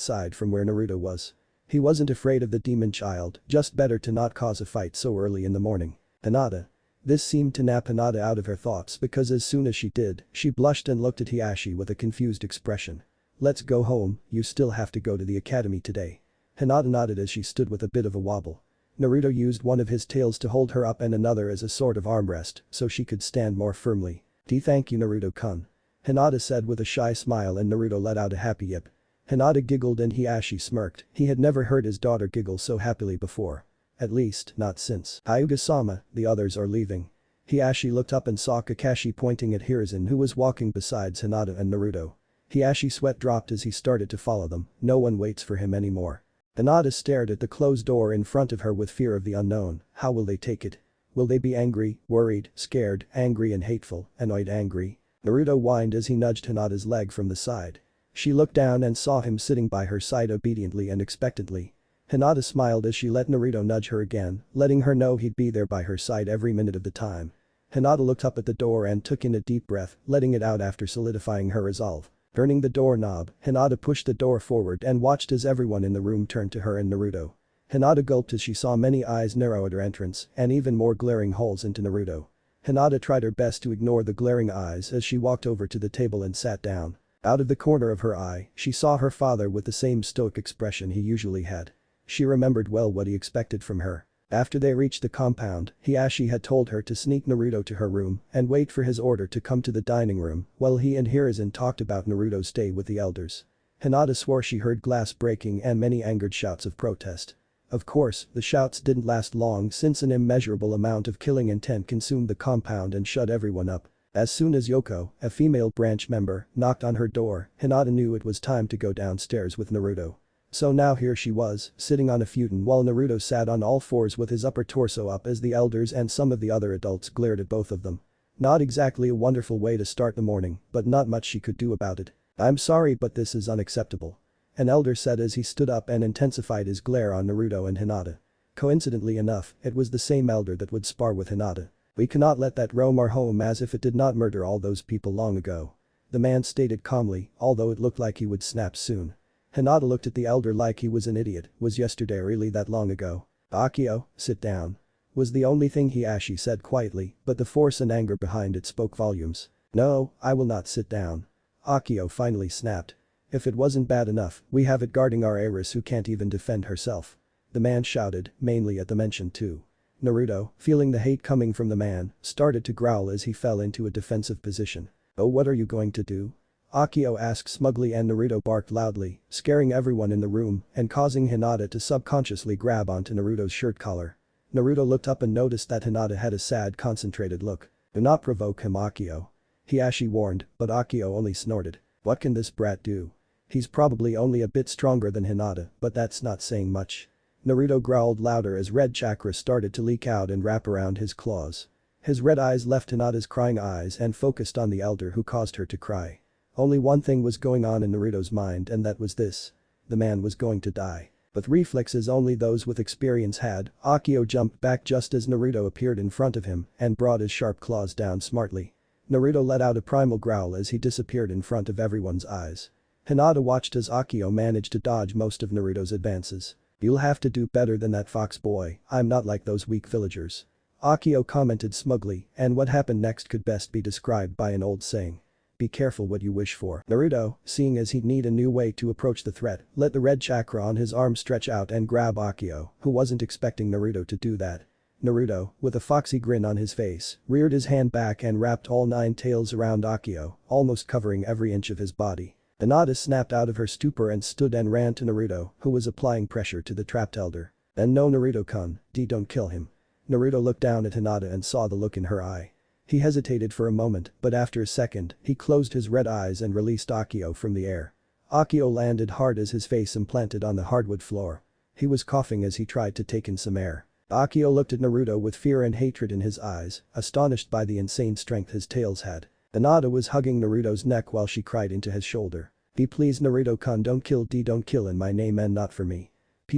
side from where Naruto was. He wasn't afraid of the demon child, just better to not cause a fight so early in the morning. Hinata. This seemed to nap Hinata out of her thoughts because as soon as she did, she blushed and looked at Hiashi with a confused expression. Let's go home, you still have to go to the academy today. Hinata nodded as she stood with a bit of a wobble. Naruto used one of his tails to hold her up and another as a sort of armrest so she could stand more firmly. Thank you Naruto-kun. Hinata said with a shy smile and Naruto let out a happy yip. Hinata giggled and Hiashi smirked, he had never heard his daughter giggle so happily before. At least, not since Hyuga-sama, the others are leaving. Hiashi looked up and saw Kakashi pointing at Hiruzen who was walking besides Hinata and Naruto. Hiashi's sweat dropped as he started to follow them, no one waits for him anymore. Hinata stared at the closed door in front of her with fear of the unknown, how will they take it? Will they be angry, worried, scared, angry and hateful, annoyed angry? Naruto whined as he nudged Hinata's leg from the side. She looked down and saw him sitting by her side obediently and expectantly. Hinata smiled as she let Naruto nudge her again, letting her know he'd be there by her side every minute of the time. Hinata looked up at the door and took in a deep breath, letting it out after solidifying her resolve. Turning the doorknob, Hinata pushed the door forward and watched as everyone in the room turned to her and Naruto. Hinata gulped as she saw many eyes narrow at her entrance and even more glaring holes into Naruto. Hinata tried her best to ignore the glaring eyes as she walked over to the table and sat down. Out of the corner of her eye, she saw her father with the same stoic expression he usually had. She remembered well what he expected from her. After they reached the compound, Hiashi had told her to sneak Naruto to her room and wait for his order to come to the dining room while he and Hiruzen talked about Naruto's stay with the elders. Hinata swore she heard glass breaking and many angered shouts of protest. Of course, the shouts didn't last long since an immeasurable amount of killing intent consumed the compound and shut everyone up. As soon as Yoko, a female branch member, knocked on her door, Hinata knew it was time to go downstairs with Naruto. So now here she was, sitting on a futon while Naruto sat on all fours with his upper torso up as the elders and some of the other adults glared at both of them. Not exactly a wonderful way to start the morning, but not much she could do about it. I'm sorry but this is unacceptable. An elder said as he stood up and intensified his glare on Naruto and Hinata. Coincidentally enough, it was the same elder that would spar with Hinata. We cannot let that roam our home as if it did not murder all those people long ago. The man stated calmly, although it looked like he would snap soon. Hinata looked at the elder like he was an idiot, was yesterday really that long ago? Akio, sit down. Was the only thing Hiashi said quietly, but the force and anger behind it spoke volumes. No, I will not sit down. Akio finally snapped. If it wasn't bad enough, we have it guarding our heiress who can't even defend herself. The man shouted, mainly at the mention too. Naruto, feeling the hate coming from the man, started to growl as he fell into a defensive position. Oh, what are you going to do? Akio asked smugly and Naruto barked loudly, scaring everyone in the room and causing Hinata to subconsciously grab onto Naruto's shirt collar. Naruto looked up and noticed that Hinata had a sad concentrated look. Do not provoke him, Akio. Hiashi warned, but Akio only snorted. What can this brat do? He's probably only a bit stronger than Hinata, but that's not saying much. Naruto growled louder as red chakra started to leak out and wrap around his claws. His red eyes left Hinata's crying eyes and focused on the elder who caused her to cry. Only one thing was going on in Naruto's mind and that was this. The man was going to die. With reflexes only those with experience had, Akio jumped back just as Naruto appeared in front of him and brought his sharp claws down smartly. Naruto let out a primal growl as he disappeared in front of everyone's eyes. Hinata watched as Akio managed to dodge most of Naruto's advances. You'll have to do better than that, fox boy, I'm not like those weak villagers. Akio commented smugly, and what happened next could best be described by an old saying. Be careful what you wish for. Naruto, seeing as he'd need a new way to approach the threat, let the red chakra on his arm stretch out and grab Akio, who wasn't expecting Naruto to do that. Naruto, with a foxy grin on his face, reared his hand back and wrapped all 9 tails around Akio, almost covering every inch of his body. Hinata snapped out of her stupor and stood and ran to Naruto, who was applying pressure to the trapped elder. And no, Naruto-kun, don't kill him. Naruto looked down at Hinata and saw the look in her eye. He hesitated for a moment, but after a second, he closed his red eyes and released Akio from the air. Akio landed hard as his face implanted on the hardwood floor. He was coughing as he tried to take in some air. Akio looked at Naruto with fear and hatred in his eyes, astonished by the insane strength his tails had. Hinata was hugging Naruto's neck while she cried into his shoulder. Please Naruto-kun, don't kill in my name and not for me.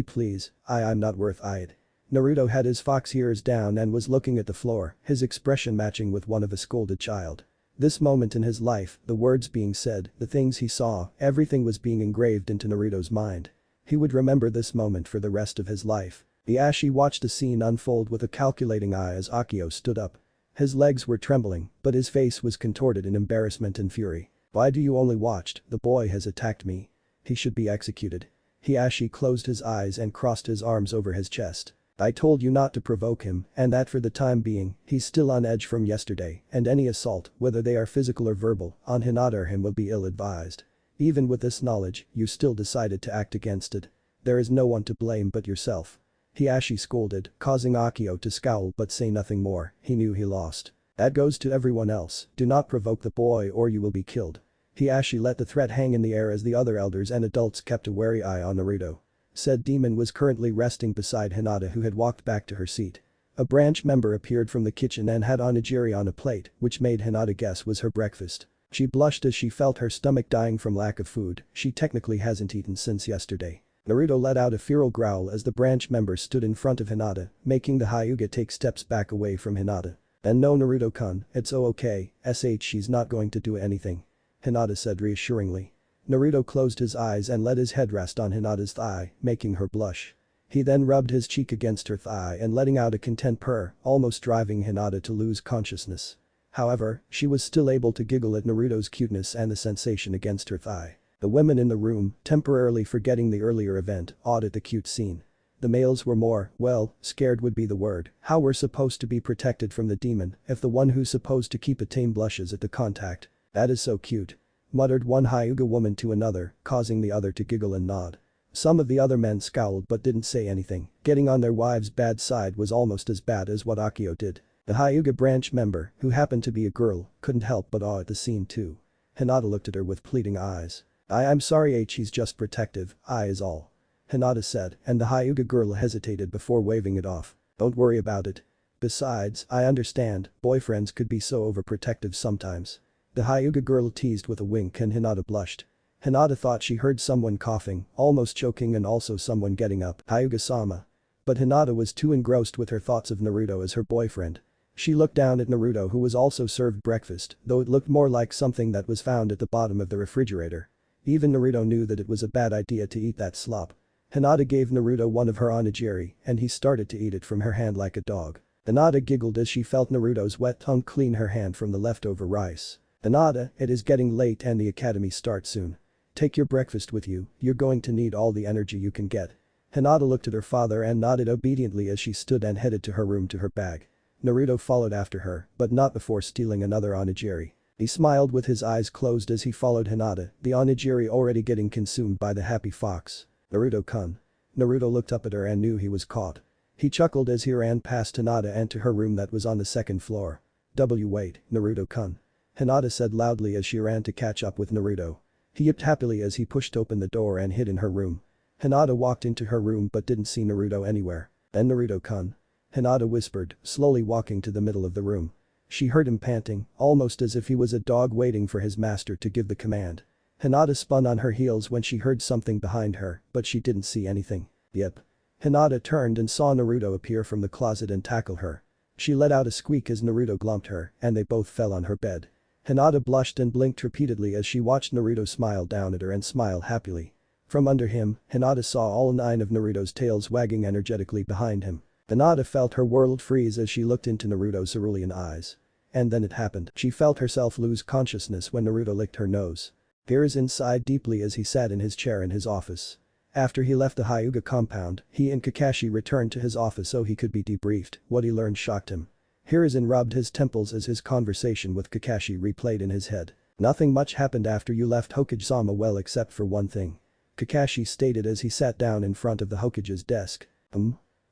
Please, I'm not worth it. Naruto had his fox ears down and was looking at the floor, his expression matching with one of a scolded child. This moment in his life, the words being said, the things he saw, everything was being engraved into Naruto's mind. He would remember this moment for the rest of his life. Hiashi watched the scene unfold with a calculating eye as Akio stood up. His legs were trembling, but his face was contorted in embarrassment and fury. Why do you only watched? The boy has attacked me. He should be executed. Hiashi closed his eyes and crossed his arms over his chest. I told you not to provoke him and that for the time being, he's still on edge from yesterday and any assault, whether they are physical or verbal, on Hinata or him will be ill-advised. Even with this knowledge, you still decided to act against it. There is no one to blame but yourself. Hiashi scolded, causing Akio to scowl but say nothing more. He knew he lost. That goes to everyone else, do not provoke the boy or you will be killed. Hiashi let the threat hang in the air as the other elders and adults kept a wary eye on Naruto. Said demon was currently resting beside Hinata, who had walked back to her seat. A branch member appeared from the kitchen and had onigiri on a plate, which made Hinata guess was her breakfast. She blushed as she felt her stomach dying from lack of food. She technically hasn't eaten since yesterday. Naruto let out a feral growl as the branch member stood in front of Hinata, making the Hyuga take steps back away from Hinata. And no, Naruto-kun, it's okay, she's not going to do anything. Hinata said reassuringly. Naruto closed his eyes and let his head rest on Hinata's thigh, making her blush. He then rubbed his cheek against her thigh and letting out a content purr, almost driving Hinata to lose consciousness. However, she was still able to giggle at Naruto's cuteness and the sensation against her thigh. The women in the room, temporarily forgetting the earlier event, awed at the cute scene. The males were more, well, scared would be the word. How we're supposed to be protected from the demon if the one who's supposed to keep it tame blushes at the contact. That is so cute. Muttered one Hyuga woman to another, causing the other to giggle and nod. Some of the other men scowled but didn't say anything. Getting on their wives' bad side was almost as bad as what Akio did. The Hyuga branch member, who happened to be a girl, couldn't help but awe at the scene too. Hinata looked at her with pleading eyes. I'm sorry he's just protective, is all. Hinata said, and the Hyuga girl hesitated before waving it off. Don't worry about it. Besides, I understand, boyfriends could be so overprotective sometimes. The Hyuga girl teased with a wink and Hinata blushed. Hinata thought she heard someone coughing, almost choking, and also someone getting up. Hyuga-sama. But Hinata was too engrossed with her thoughts of Naruto as her boyfriend. She looked down at Naruto, who was also served breakfast, though it looked more like something that was found at the bottom of the refrigerator. Even Naruto knew that it was a bad idea to eat that slop. Hinata gave Naruto one of her onigiri and he started to eat it from her hand like a dog. Hinata giggled as she felt Naruto's wet tongue clean her hand from the leftover rice. Hinata, it is getting late and the academy starts soon. Take your breakfast with you, you're going to need all the energy you can get. Hinata looked at her father and nodded obediently as she stood and headed to her room to her bag. Naruto followed after her, but not before stealing another onigiri. He smiled with his eyes closed as he followed Hinata, the onigiri already getting consumed by the happy fox. Naruto-kun. Naruto looked up at her and knew he was caught. He chuckled as he ran past Hinata and to her room that was on the second floor. Wait, Naruto-kun. Hinata said loudly as she ran to catch up with Naruto. He yipped happily as he pushed open the door and hid in her room. Hinata walked into her room but didn't see Naruto anywhere. Then Naruto-kun. Hinata whispered, slowly walking to the middle of the room. She heard him panting, almost as if he was a dog waiting for his master to give the command. Hinata spun on her heels when she heard something behind her, but she didn't see anything. Yep. Hinata turned and saw Naruto appear from the closet and tackle her. She let out a squeak as Naruto glumped her, and they both fell on her bed. Hinata blushed and blinked repeatedly as she watched Naruto smile down at her and smile happily. From under him, Hinata saw all 9 of Naruto's tails wagging energetically behind him. Hinata felt her world freeze as she looked into Naruto's cerulean eyes. And then it happened. She felt herself lose consciousness when Naruto licked her nose. Hiruzen sighed deeply as he sat in his chair in his office. After he left the Hyuga compound, he and Kakashi returned to his office so he could be debriefed. What he learned shocked him. Hiruzen rubbed his temples as his conversation with Kakashi replayed in his head. Nothing much happened after you left Hokage-sama, well, except for one thing. Kakashi stated as he sat down in front of the Hokage's desk.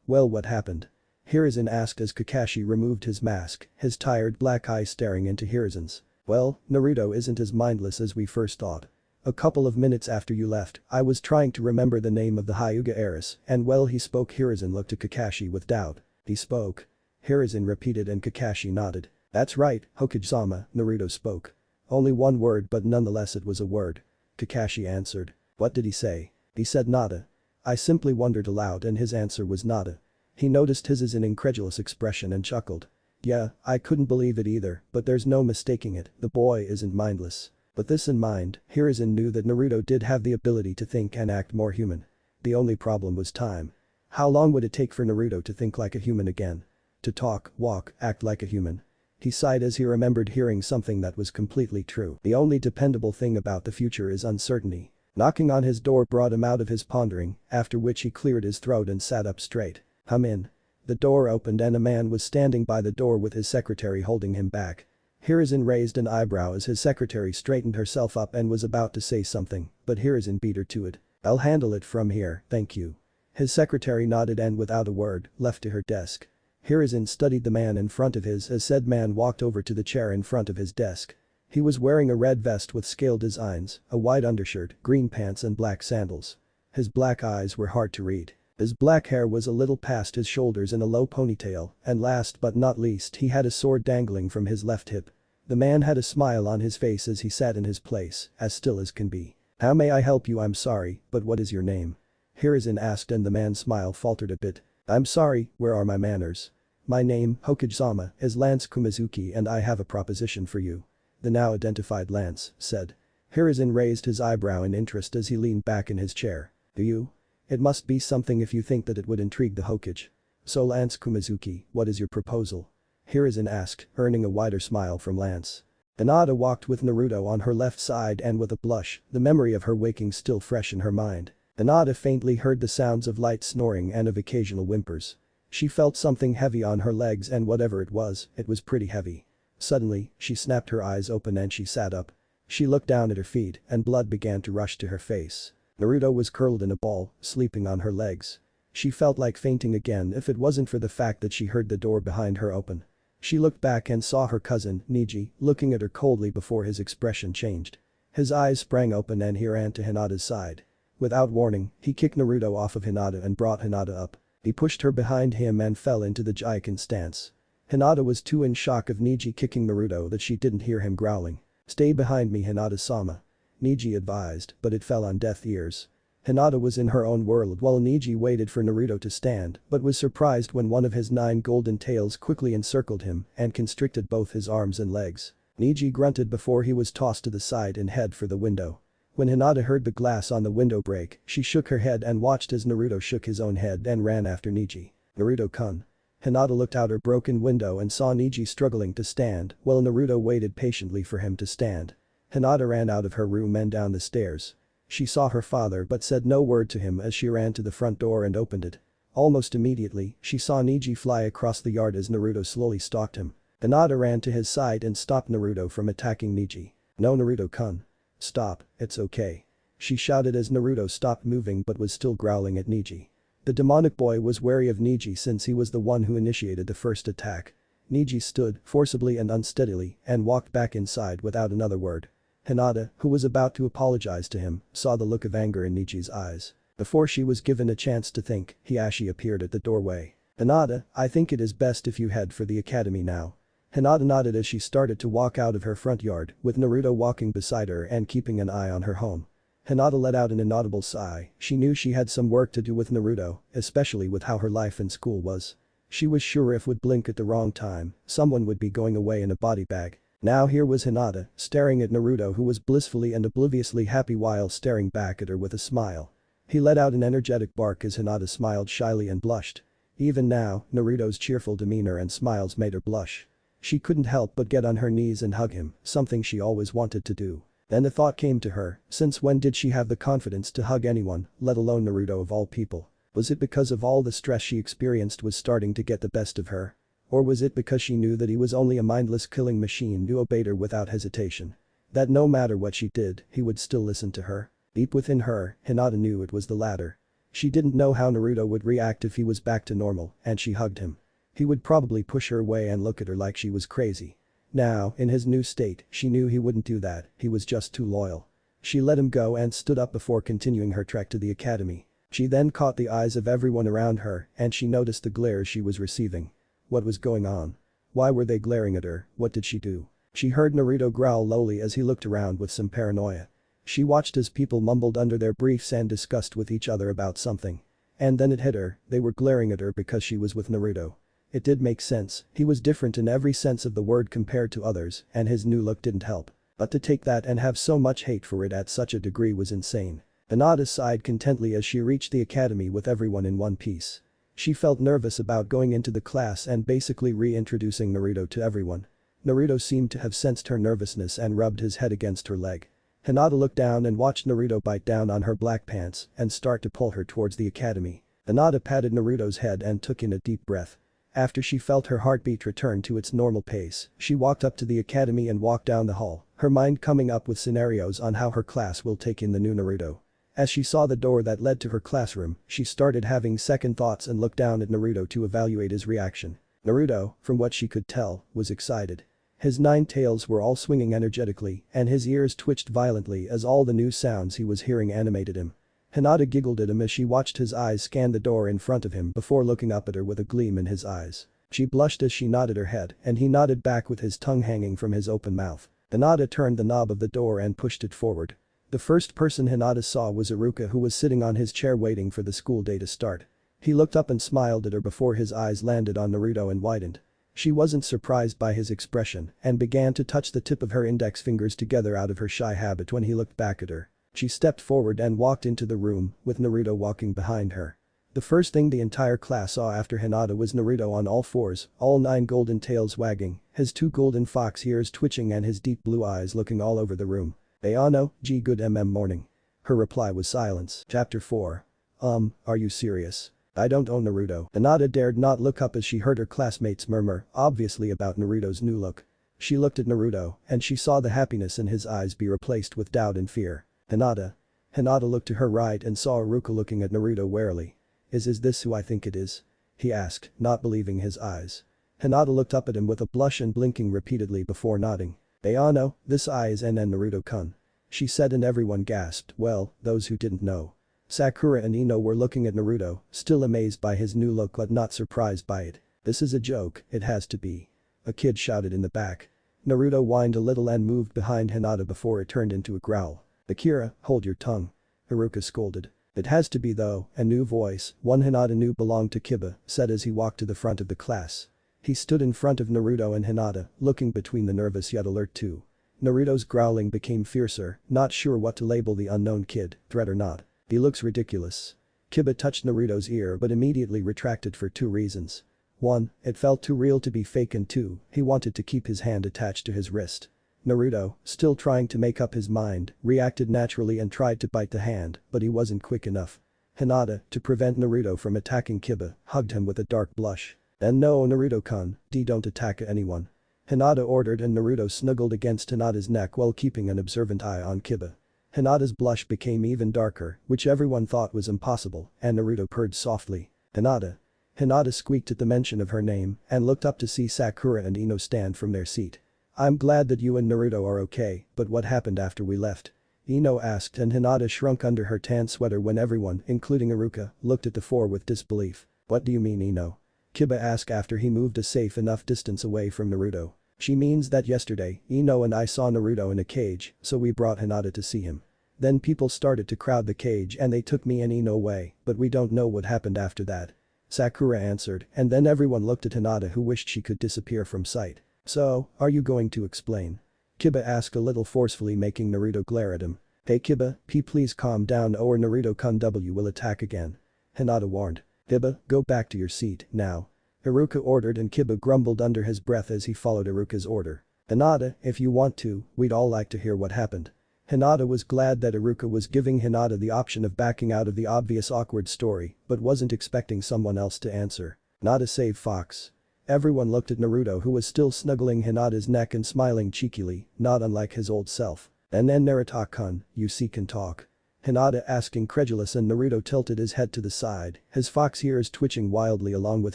Well, what happened? Hiruzen asked as Kakashi removed his mask, his tired black eyes staring into Hiruzen's. Well, Naruto isn't as mindless as we first thought. A couple of minutes after you left, I was trying to remember the name of the Hyuga heiress, and well, he spoke. Hiruzen looked at Kakashi with doubt. He spoke. Hiruzen repeated and Kakashi nodded. That's right, Hokage-sama, Naruto spoke. Only one word, but nonetheless it was a word. Kakashi answered. What did he say? He said nada. I simply wondered aloud and his answer was nada. He noticed his incredulous expression and chuckled. Yeah, I couldn't believe it either, but there's no mistaking it, the boy isn't mindless. With this in mind, Hiruzen knew that Naruto did have the ability to think and act more human. The only problem was time. How long would it take for Naruto to think like a human again? To talk, walk, act like a human. He sighed as he remembered hearing something that was completely true. The only dependable thing about the future is uncertainty. Knocking on his door brought him out of his pondering, after which he cleared his throat and sat up straight. Come in. The door opened and a man was standing by the door with his secretary holding him back. Hiruzen raised an eyebrow as his secretary straightened herself up and was about to say something, but Hiruzen beat her to it. "I'll handle it from here, thank you." His secretary nodded and without a word, left to her desk. Hiruzen studied the man in front of his as said man walked over to the chair in front of his desk. He was wearing a red vest with scale designs, a white undershirt, green pants and black sandals. His black eyes were hard to read. His black hair was a little past his shoulders in a low ponytail, and last but not least he had a sword dangling from his left hip. The man had a smile on his face as he sat in his place, as still as can be. "How may I help you? I'm sorry, but what is your name?" Hiruzen asked and the man's smile faltered a bit. "I'm sorry, where are my manners? My name, Hokage-sama, is Lance Kumizuki and I have a proposition for you." The now identified Lance said. Hiruzen raised his eyebrow in interest as he leaned back in his chair. "Do you? It must be something if you think that it would intrigue the Hokage. So Lance Kumizuki, what is your proposal?" Hiruzen asked, earning a wider smile from Lance. Hinata walked with Naruto on her left side and with a blush, the memory of her waking still fresh in her mind. Hinata faintly heard the sounds of light snoring and of occasional whimpers. She felt something heavy on her legs and whatever it was pretty heavy. Suddenly, she snapped her eyes open and she sat up. She looked down at her feet and blood began to rush to her face. Naruto was curled in a ball, sleeping on her legs. She felt like fainting again if it wasn't for the fact that she heard the door behind her open. She looked back and saw her cousin, Niji, looking at her coldly before his expression changed. His eyes sprang open and he ran to Hinata's side. Without warning, he kicked Naruto off of Hinata and brought Hinata up. He pushed her behind him and fell into the Jaiken stance. Hinata was too in shock of Niji kicking Naruto that she didn't hear him growling. "Stay behind me, Hinata-sama," Niji advised, but it fell on deaf ears. Hinata was in her own world while Niji waited for Naruto to stand but was surprised when one of his 9 golden tails quickly encircled him and constricted both his arms and legs. Niji grunted before he was tossed to the side and head for the window. When Hinata heard the glass on the window break, she shook her head and watched as Naruto shook his own head and ran after Niji. "Naruto-kun." Hinata looked out her broken window and saw Niji struggling to stand while Naruto waited patiently for him to stand. Hinata ran out of her room and down the stairs. She saw her father but said no word to him as she ran to the front door and opened it. Almost immediately, she saw Niji fly across the yard as Naruto slowly stalked him. Hinata ran to his side and stopped Naruto from attacking Niji. "No, Naruto-kun. Stop, it's okay." She shouted as Naruto stopped moving but was still growling at Niji. The demonic boy was wary of Niji since he was the one who initiated the first attack. Niji stood, forcibly and unsteadily, and walked back inside without another word. Hinata, who was about to apologize to him, saw the look of anger in Niji's eyes. Before she was given a chance to think, Hiashi appeared at the doorway. "Hinata, I think it is best if you head for the academy now." Hinata nodded as she started to walk out of her front yard, with Naruto walking beside her and keeping an eye on her home. Hinata let out an inaudible sigh, she knew she had some work to do with Naruto, especially with how her life in school was. She was sure if would blink at the wrong time, someone would be going away in a body bag. Now here was Hinata, staring at Naruto who was blissfully and obliviously happy while staring back at her with a smile. He let out an energetic bark as Hinata smiled shyly and blushed. Even now, Naruto's cheerful demeanor and smiles made her blush. She couldn't help but get on her knees and hug him, something she always wanted to do. Then the thought came to her, since when did she have the confidence to hug anyone, let alone Naruto of all people? Was it because of all the stress she experienced was starting to get the best of her? Or was it because she knew that he was only a mindless killing machine who obeyed her without hesitation? That no matter what she did, he would still listen to her? Deep within her, Hinata knew it was the latter. She didn't know how Naruto would react if he was back to normal and she hugged him. He would probably push her away and look at her like she was crazy. Now, in his new state, she knew he wouldn't do that, he was just too loyal. She let him go and stood up before continuing her trek to the academy. She then caught the eyes of everyone around her and she noticed the glares she was receiving. What was going on? Why were they glaring at her? What did she do? She heard Naruto growl lowly as he looked around with some paranoia. She watched as people mumbled under their briefs and discussed with each other about something. And then it hit her, they were glaring at her because she was with Naruto. It did make sense, he was different in every sense of the word compared to others and his new look didn't help. But to take that and have so much hate for it at such a degree was insane. Hinata sighed contentedly as she reached the academy with everyone in one piece. She felt nervous about going into the class and basically reintroducing Naruto to everyone. Naruto seemed to have sensed her nervousness and rubbed his head against her leg. Hinata looked down and watched Naruto bite down on her black pants and start to pull her towards the academy. Hinata patted Naruto's head and took in a deep breath. After she felt her heartbeat return to its normal pace, she walked up to the academy and walked down the hall, her mind coming up with scenarios on how her class will take in the new Naruto. As she saw the door that led to her classroom, she started having second thoughts and looked down at Naruto to evaluate his reaction. Naruto, from what she could tell, was excited. His 9 tails were all swinging energetically, and his ears twitched violently as all the new sounds he was hearing animated him. Hinata giggled at him as she watched his eyes scan the door in front of him before looking up at her with a gleam in his eyes. She blushed as she nodded her head, and he nodded back with his tongue hanging from his open mouth. Hinata turned the knob of the door and pushed it forward. The first person Hinata saw was Iruka, who was sitting on his chair waiting for the school day to start. He looked up and smiled at her before his eyes landed on Naruto and widened. She wasn't surprised by his expression and began to touch the tip of her index fingers together out of her shy habit when he looked back at her. She stepped forward and walked into the room, with Naruto walking behind her. The first thing the entire class saw after Hinata was Naruto on all fours, all 9 golden tails wagging, his 2 golden fox ears twitching and his deep blue eyes looking all over the room. Ayano, G good morning. Her reply was silence. Chapter 4. Are you serious? I don't own Naruto. Hinata dared not look up as she heard her classmates murmur, obviously about Naruto's new look. She looked at Naruto, and she saw the happiness in his eyes be replaced with doubt and fear. Hinata. Hinata looked to her right and saw Iruka looking at Naruto warily. Is this who I think it is? He asked, not believing his eyes. Hinata looked up at him with a blush and blinking repeatedly before nodding. Ayano, this eye is Naruto-kun. She said and everyone gasped, well, those who didn't know. Sakura and Ino were looking at Naruto, still amazed by his new look but not surprised by it. This is a joke, it has to be. A kid shouted in the back. Naruto whined a little and moved behind Hinata before it turned into a growl. Akira, hold your tongue. Iruka scolded. It has to be though, a new voice, one Hinata knew belonged to Kiba, said as he walked to the front of the class. He stood in front of Naruto and Hinata, looking between the nervous yet alert two. Naruto's growling became fiercer, not sure what to label the unknown kid, threat or not. He looks ridiculous. Kiba touched Naruto's ear but immediately retracted for 2 reasons. 1, it felt too real to be fake, and 2, he wanted to keep his hand attached to his wrist. Naruto, still trying to make up his mind, reacted naturally and tried to bite the hand, but he wasn't quick enough. Hinata, to prevent Naruto from attacking Kiba, hugged him with a dark blush. And no, Naruto-kun, don't attack anyone. Hinata ordered and Naruto snuggled against Hinata's neck while keeping an observant eye on Kiba. Hinata's blush became even darker, which everyone thought was impossible, and Naruto purred softly. Hinata. Hinata squeaked at the mention of her name and looked up to see Sakura and Ino stand from their seat. I'm glad that you and Naruto are okay, but what happened after we left? Ino asked and Hinata shrunk under her tan sweater when everyone, including Iruka, looked at the four with disbelief. What do you mean, Ino? Kiba asked after he moved a safe enough distance away from Naruto. She means that yesterday, Ino and I saw Naruto in a cage, so we brought Hinata to see him. Then people started to crowd the cage and they took me and Ino away, but we don't know what happened after that. Sakura answered, and then everyone looked at Hinata who wished she could disappear from sight. So, are you going to explain? Kiba asked a little forcefully, making Naruto glare at him. Hey Kiba, please calm down or Naruto-kun will attack again. Hinata warned. Kiba, go back to your seat, now. Iruka ordered and Kiba grumbled under his breath as he followed Iruka's order. Hinata, if you want to, we'd all like to hear what happened. Hinata was glad that Iruka was giving Hinata the option of backing out of the obvious awkward story, but wasn't expecting someone else to answer. Not a save fox. Everyone looked at Naruto, who was still snuggling Hinata's neck and smiling cheekily, not unlike his old self. And then Naruto-kun, you can talk. Hinata asked incredulous and Naruto tilted his head to the side, his fox ears twitching wildly along with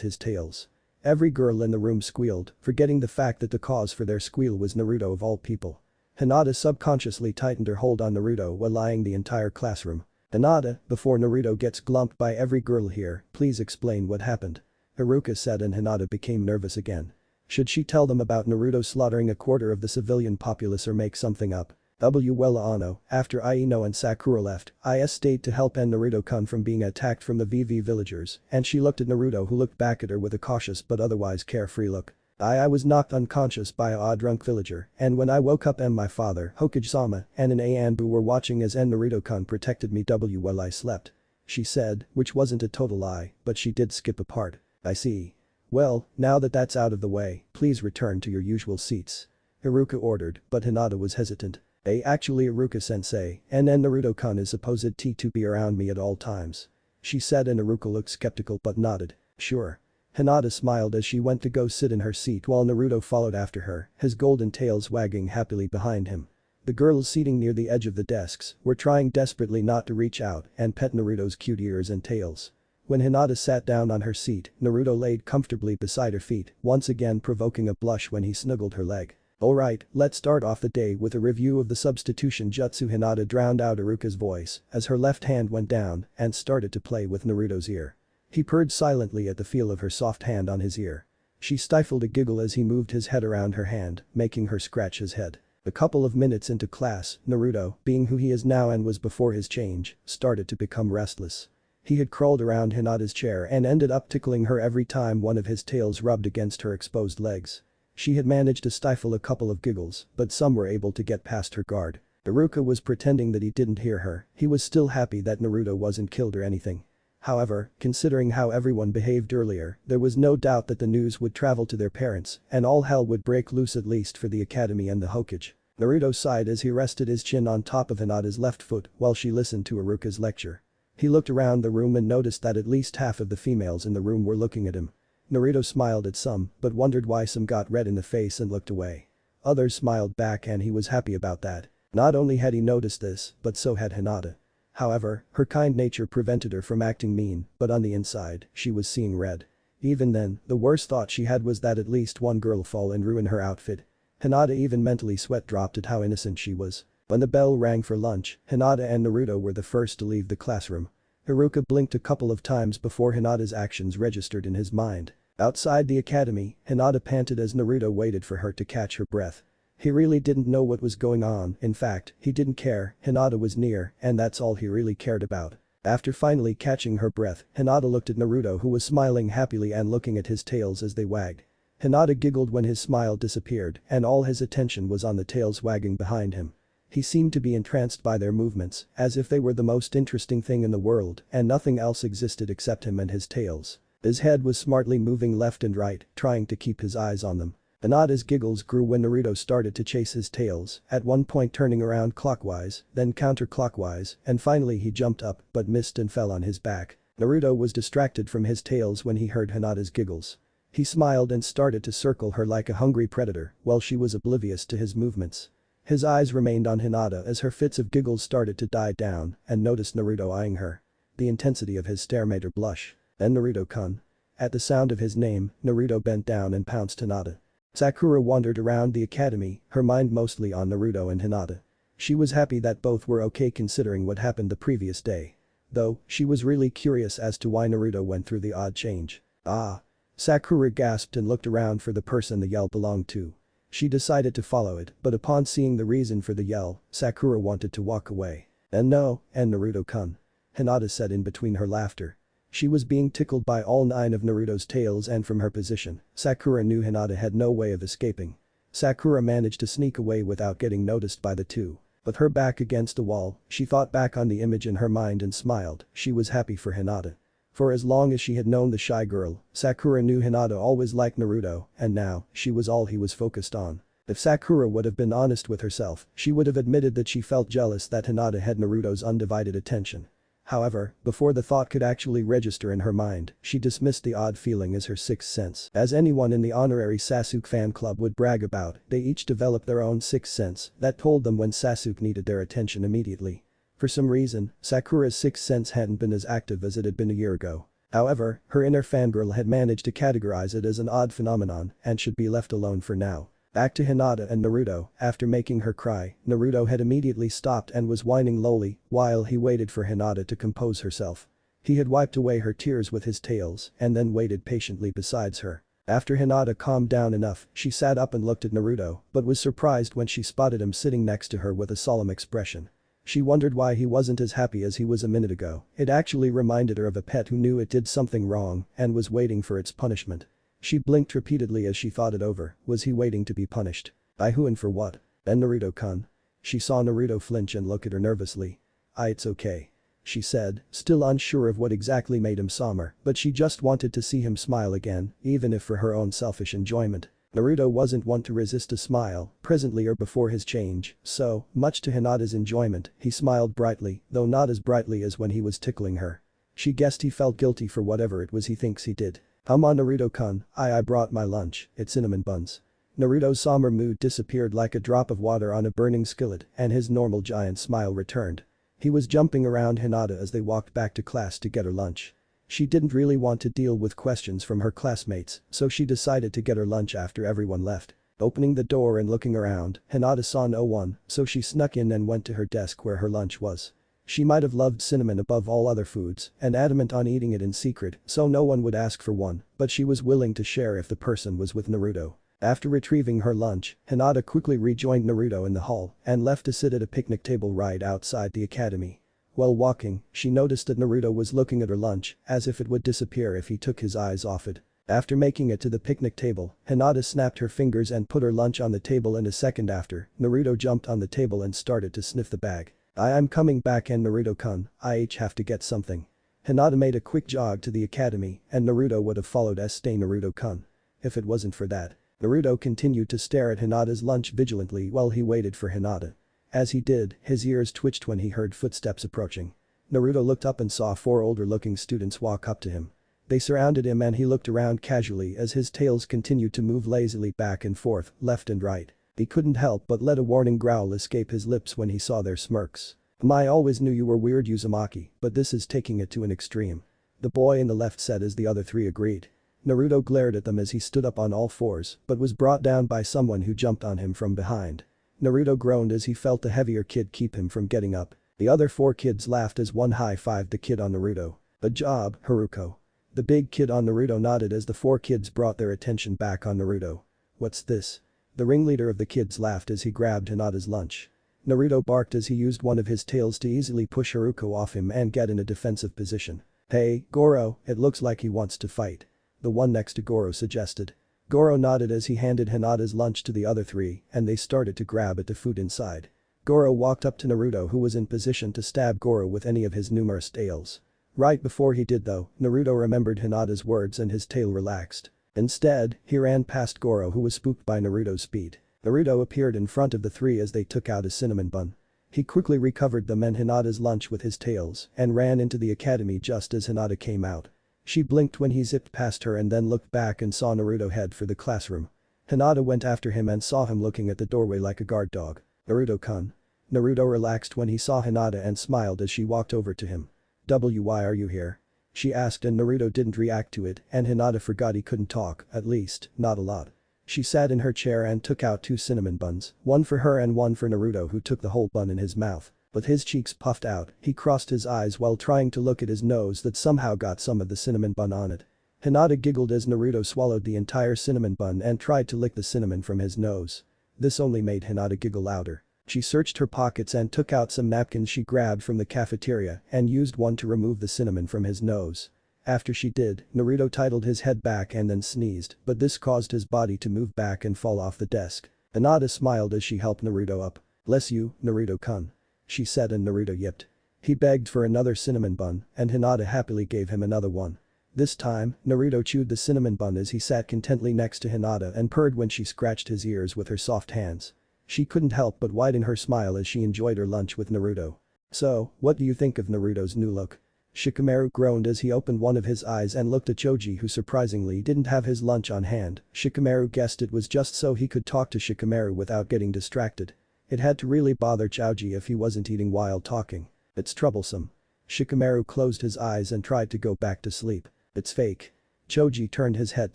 his tails. Every girl in the room squealed, forgetting the fact that the cause for their squeal was Naruto of all people. Hinata subconsciously tightened her hold on Naruto while eyeing the entire classroom. Hinata, before Naruto gets glumped by every girl here, please explain what happened. Iruka said and Hinata became nervous again. Should she tell them about Naruto slaughtering a quarter of the civilian populace or make something up? After Ino and Sakura left, I stayed to help end Naruto-kun from being attacked from the VV villagers, and she looked at Naruto, who looked back at her with a cautious but otherwise carefree look. I was knocked unconscious by a drunk villager, and when I woke up my father, Hokage-sama, and an Anbu were watching as Naruto-kun protected me while I slept. She said, which wasn't a total lie, but she did skip a part. I see. Well, now that that's out of the way, please return to your usual seats. Iruka ordered, but Hinata was hesitant. Actually Iruka-sensei, and Naruto-kun is supposed to be around me at all times. She said and Iruka looked skeptical but nodded. Sure. Hinata smiled as she went to go sit in her seat while Naruto followed after her, his golden tails wagging happily behind him. The girls seating near the edge of the desks were trying desperately not to reach out and pet Naruto's cute ears and tails. When Hinata sat down on her seat, Naruto laid comfortably beside her feet, once again provoking a blush when he snuggled her leg. Alright, let's start off the day with a review of the substitution jutsu. Hinata drowned out Iruka's voice as her left hand went down and started to play with Naruto's ear. He purred silently at the feel of her soft hand on his ear. She stifled a giggle as he moved his head around her hand, making her scratch his head. A couple of minutes into class, Naruto, being who he is now and was before his change, started to become restless. He had crawled around Hinata's chair and ended up tickling her every time one of his tails rubbed against her exposed legs. She had managed to stifle a couple of giggles, but some were able to get past her guard. Iruka was pretending that he didn't hear her, he was still happy that Naruto wasn't killed or anything. However, considering how everyone behaved earlier, there was no doubt that the news would travel to their parents and all hell would break loose at least for the academy and the Hokage. Naruto sighed as he rested his chin on top of Hinata's left foot while she listened to Iruka's lecture. He looked around the room and noticed that at least half of the females in the room were looking at him. Naruto smiled at some, but wondered why some got red in the face and looked away. Others smiled back and he was happy about that. Not only had he noticed this, but so had Hinata. However, her kind nature prevented her from acting mean, but on the inside, she was seeing red. Even then, the worst thought she had was that at least one girl fall and ruin her outfit. Hinata even mentally sweat dropped at how innocent she was. When the bell rang for lunch, Hinata and Naruto were the first to leave the classroom. Iruka blinked a couple of times before Hinata's actions registered in his mind. Outside the academy, Hinata panted as Naruto waited for her to catch her breath. He really didn't know what was going on, in fact, he didn't care, Hinata was near, and that's all he really cared about. After finally catching her breath, Hinata looked at Naruto who was smiling happily and looking at his tails as they wagged. Hinata giggled when his smile disappeared and all his attention was on the tails wagging behind him. He seemed to be entranced by their movements, as if they were the most interesting thing in the world and nothing else existed except him and his tails. His head was smartly moving left and right, trying to keep his eyes on them. Hinata's giggles grew when Naruto started to chase his tails, at one point turning around clockwise, then counterclockwise, and finally he jumped up but missed and fell on his back. Naruto was distracted from his tails when he heard Hinata's giggles. He smiled and started to circle her like a hungry predator while she was oblivious to his movements. His eyes remained on Hinata as her fits of giggles started to die down and noticed Naruto eyeing her. The intensity of his stare made her blush. Then Naruto-kun. At the sound of his name, Naruto bent down and pounced Hinata. Sakura wandered around the academy, her mind mostly on Naruto and Hinata. She was happy that both were okay considering what happened the previous day. Though, she was really curious as to why Naruto went through the odd change. Ah. Sakura gasped and looked around for the person the yell belonged to. She decided to follow it, but upon seeing the reason for the yell, Sakura wanted to walk away. And no, and Naruto-kun. Hinata said in between her laughter. She was being tickled by all 9 of Naruto's tails and from her position, Sakura knew Hinata had no way of escaping. Sakura managed to sneak away without getting noticed by the two. With her back against the wall, she thought back on the image in her mind and smiled, she was happy for Hinata. For as long as she had known the shy girl, Sakura knew Hinata always liked Naruto, and now, she was all he was focused on. If Sakura would have been honest with herself, she would have admitted that she felt jealous that Hinata had Naruto's undivided attention. However, before the thought could actually register in her mind, she dismissed the odd feeling as her sixth sense. As anyone in the honorary Sasuke fan club would brag about, they each developed their own sixth sense that told them when Sasuke needed their attention immediately. For some reason, Sakura's sixth sense hadn't been as active as it had been a year ago. However, her inner fangirl had managed to categorize it as an odd phenomenon and should be left alone for now. Back to Hinata and Naruto, after making her cry, Naruto had immediately stopped and was whining lowly while he waited for Hinata to compose herself. He had wiped away her tears with his tails and then waited patiently besides her. After Hinata calmed down enough, she sat up and looked at Naruto but was surprised when she spotted him sitting next to her with a solemn expression. She wondered why he wasn't as happy as he was a minute ago. It actually reminded her of a pet who knew it did something wrong and was waiting for its punishment. She blinked repeatedly as she thought it over, was he waiting to be punished? By who and for what? Then Naruto-kun. She saw Naruto flinch and look at her nervously. It's okay. She said, still unsure of what exactly made him somber, but she just wanted to see him smile again, even if for her own selfish enjoyment. Naruto wasn't one to resist a smile, presently or before his change, so, much to Hinata's enjoyment, he smiled brightly, though not as brightly as when he was tickling her. She guessed he felt guilty for whatever it was he thinks he did. Naruto-kun, I brought my lunch, it's cinnamon buns. Naruto's somber mood disappeared like a drop of water on a burning skillet and his normal giant smile returned. He was jumping around Hinata as they walked back to class to get her lunch. She didn't really want to deal with questions from her classmates, so she decided to get her lunch after everyone left. Opening the door and looking around, Hinata saw no one, so she snuck in and went to her desk where her lunch was. She might have loved cinnamon above all other foods and adamant on eating it in secret so no one would ask for one, but she was willing to share if the person was with Naruto. After retrieving her lunch, Hinata quickly rejoined Naruto in the hall and left to sit at a picnic table right outside the academy. While walking, she noticed that Naruto was looking at her lunch as if it would disappear if he took his eyes off it. After making it to the picnic table, Hinata snapped her fingers and put her lunch on the table, and a second after, Naruto jumped on the table and started to sniff the bag. I'm coming back, and Naruto-kun, I have to get something. Hinata made a quick jog to the academy and Naruto would have followed Naruto-kun. If it wasn't for that. Naruto continued to stare at Hinata's lunch vigilantly while he waited for Hinata. As he did, his ears twitched when he heard footsteps approaching. Naruto looked up and saw 4 older-looking students walk up to him. They surrounded him and he looked around casually as his tails continued to move lazily back and forth, left and right. He couldn't help but let a warning growl escape his lips when he saw their smirks. I always knew you were weird, Uzumaki, but this is taking it to an extreme. The boy in the left said as the other 3 agreed. Naruto glared at them as he stood up on all fours but was brought down by someone who jumped on him from behind. Naruto groaned as he felt the heavier kid keep him from getting up. The other 4 kids laughed as one high-fived the kid on Naruto. Good job, Haruko. The big kid on Naruto nodded as the 4 kids brought their attention back on Naruto. What's this? The ringleader of the kids laughed as he grabbed Hinata's lunch. Naruto barked as he used one of his tails to easily push Haruko off him and get in a defensive position. Hey, Goro, it looks like he wants to fight. The one next to Goro suggested. Goro nodded as he handed Hinata's lunch to the other 3 and they started to grab at the food inside. Goro walked up to Naruto who was in position to stab Goro with any of his numerous tails. Right before he did though, Naruto remembered Hinata's words and his tail relaxed. Instead, he ran past Goro who was spooked by Naruto's speed. Naruto appeared in front of the 3 as they took out a cinnamon bun. He quickly recovered them and Hinata's lunch with his tails and ran into the academy just as Hinata came out. She blinked when he zipped past her and then looked back and saw Naruto head for the classroom. Hinata went after him and saw him looking at the doorway like a guard dog. Naruto-kun. Naruto relaxed when he saw Hinata and smiled as she walked over to him. Why are you here? She asked and Naruto didn't react to it and Hinata forgot he couldn't talk, at least, not a lot. She sat in her chair and took out 2 cinnamon buns, one for her and one for Naruto who took the whole bun in his mouth. With his cheeks puffed out, he crossed his eyes while trying to look at his nose that somehow got some of the cinnamon bun on it. Hinata giggled as Naruto swallowed the entire cinnamon bun and tried to lick the cinnamon from his nose. This only made Hinata giggle louder. She searched her pockets and took out some napkins she grabbed from the cafeteria and used one to remove the cinnamon from his nose. After she did, Naruto tilted his head back and then sneezed, but this caused his body to move back and fall off the desk. Hinata smiled as she helped Naruto up. Bless you, Naruto-kun. She said and Naruto yipped. He begged for another cinnamon bun and Hinata happily gave him another one. This time, Naruto chewed the cinnamon bun as he sat contently next to Hinata and purred when she scratched his ears with her soft hands. She couldn't help but widen her smile as she enjoyed her lunch with Naruto. So, what do you think of Naruto's new look? Shikamaru groaned as he opened one of his eyes and looked at Choji who surprisingly didn't have his lunch on hand. Shikamaru guessed it was just so he could talk to Shikamaru without getting distracted. It had to really bother Choji if he wasn't eating while talking. It's troublesome. Shikamaru closed his eyes and tried to go back to sleep. It's fake. Choji turned his head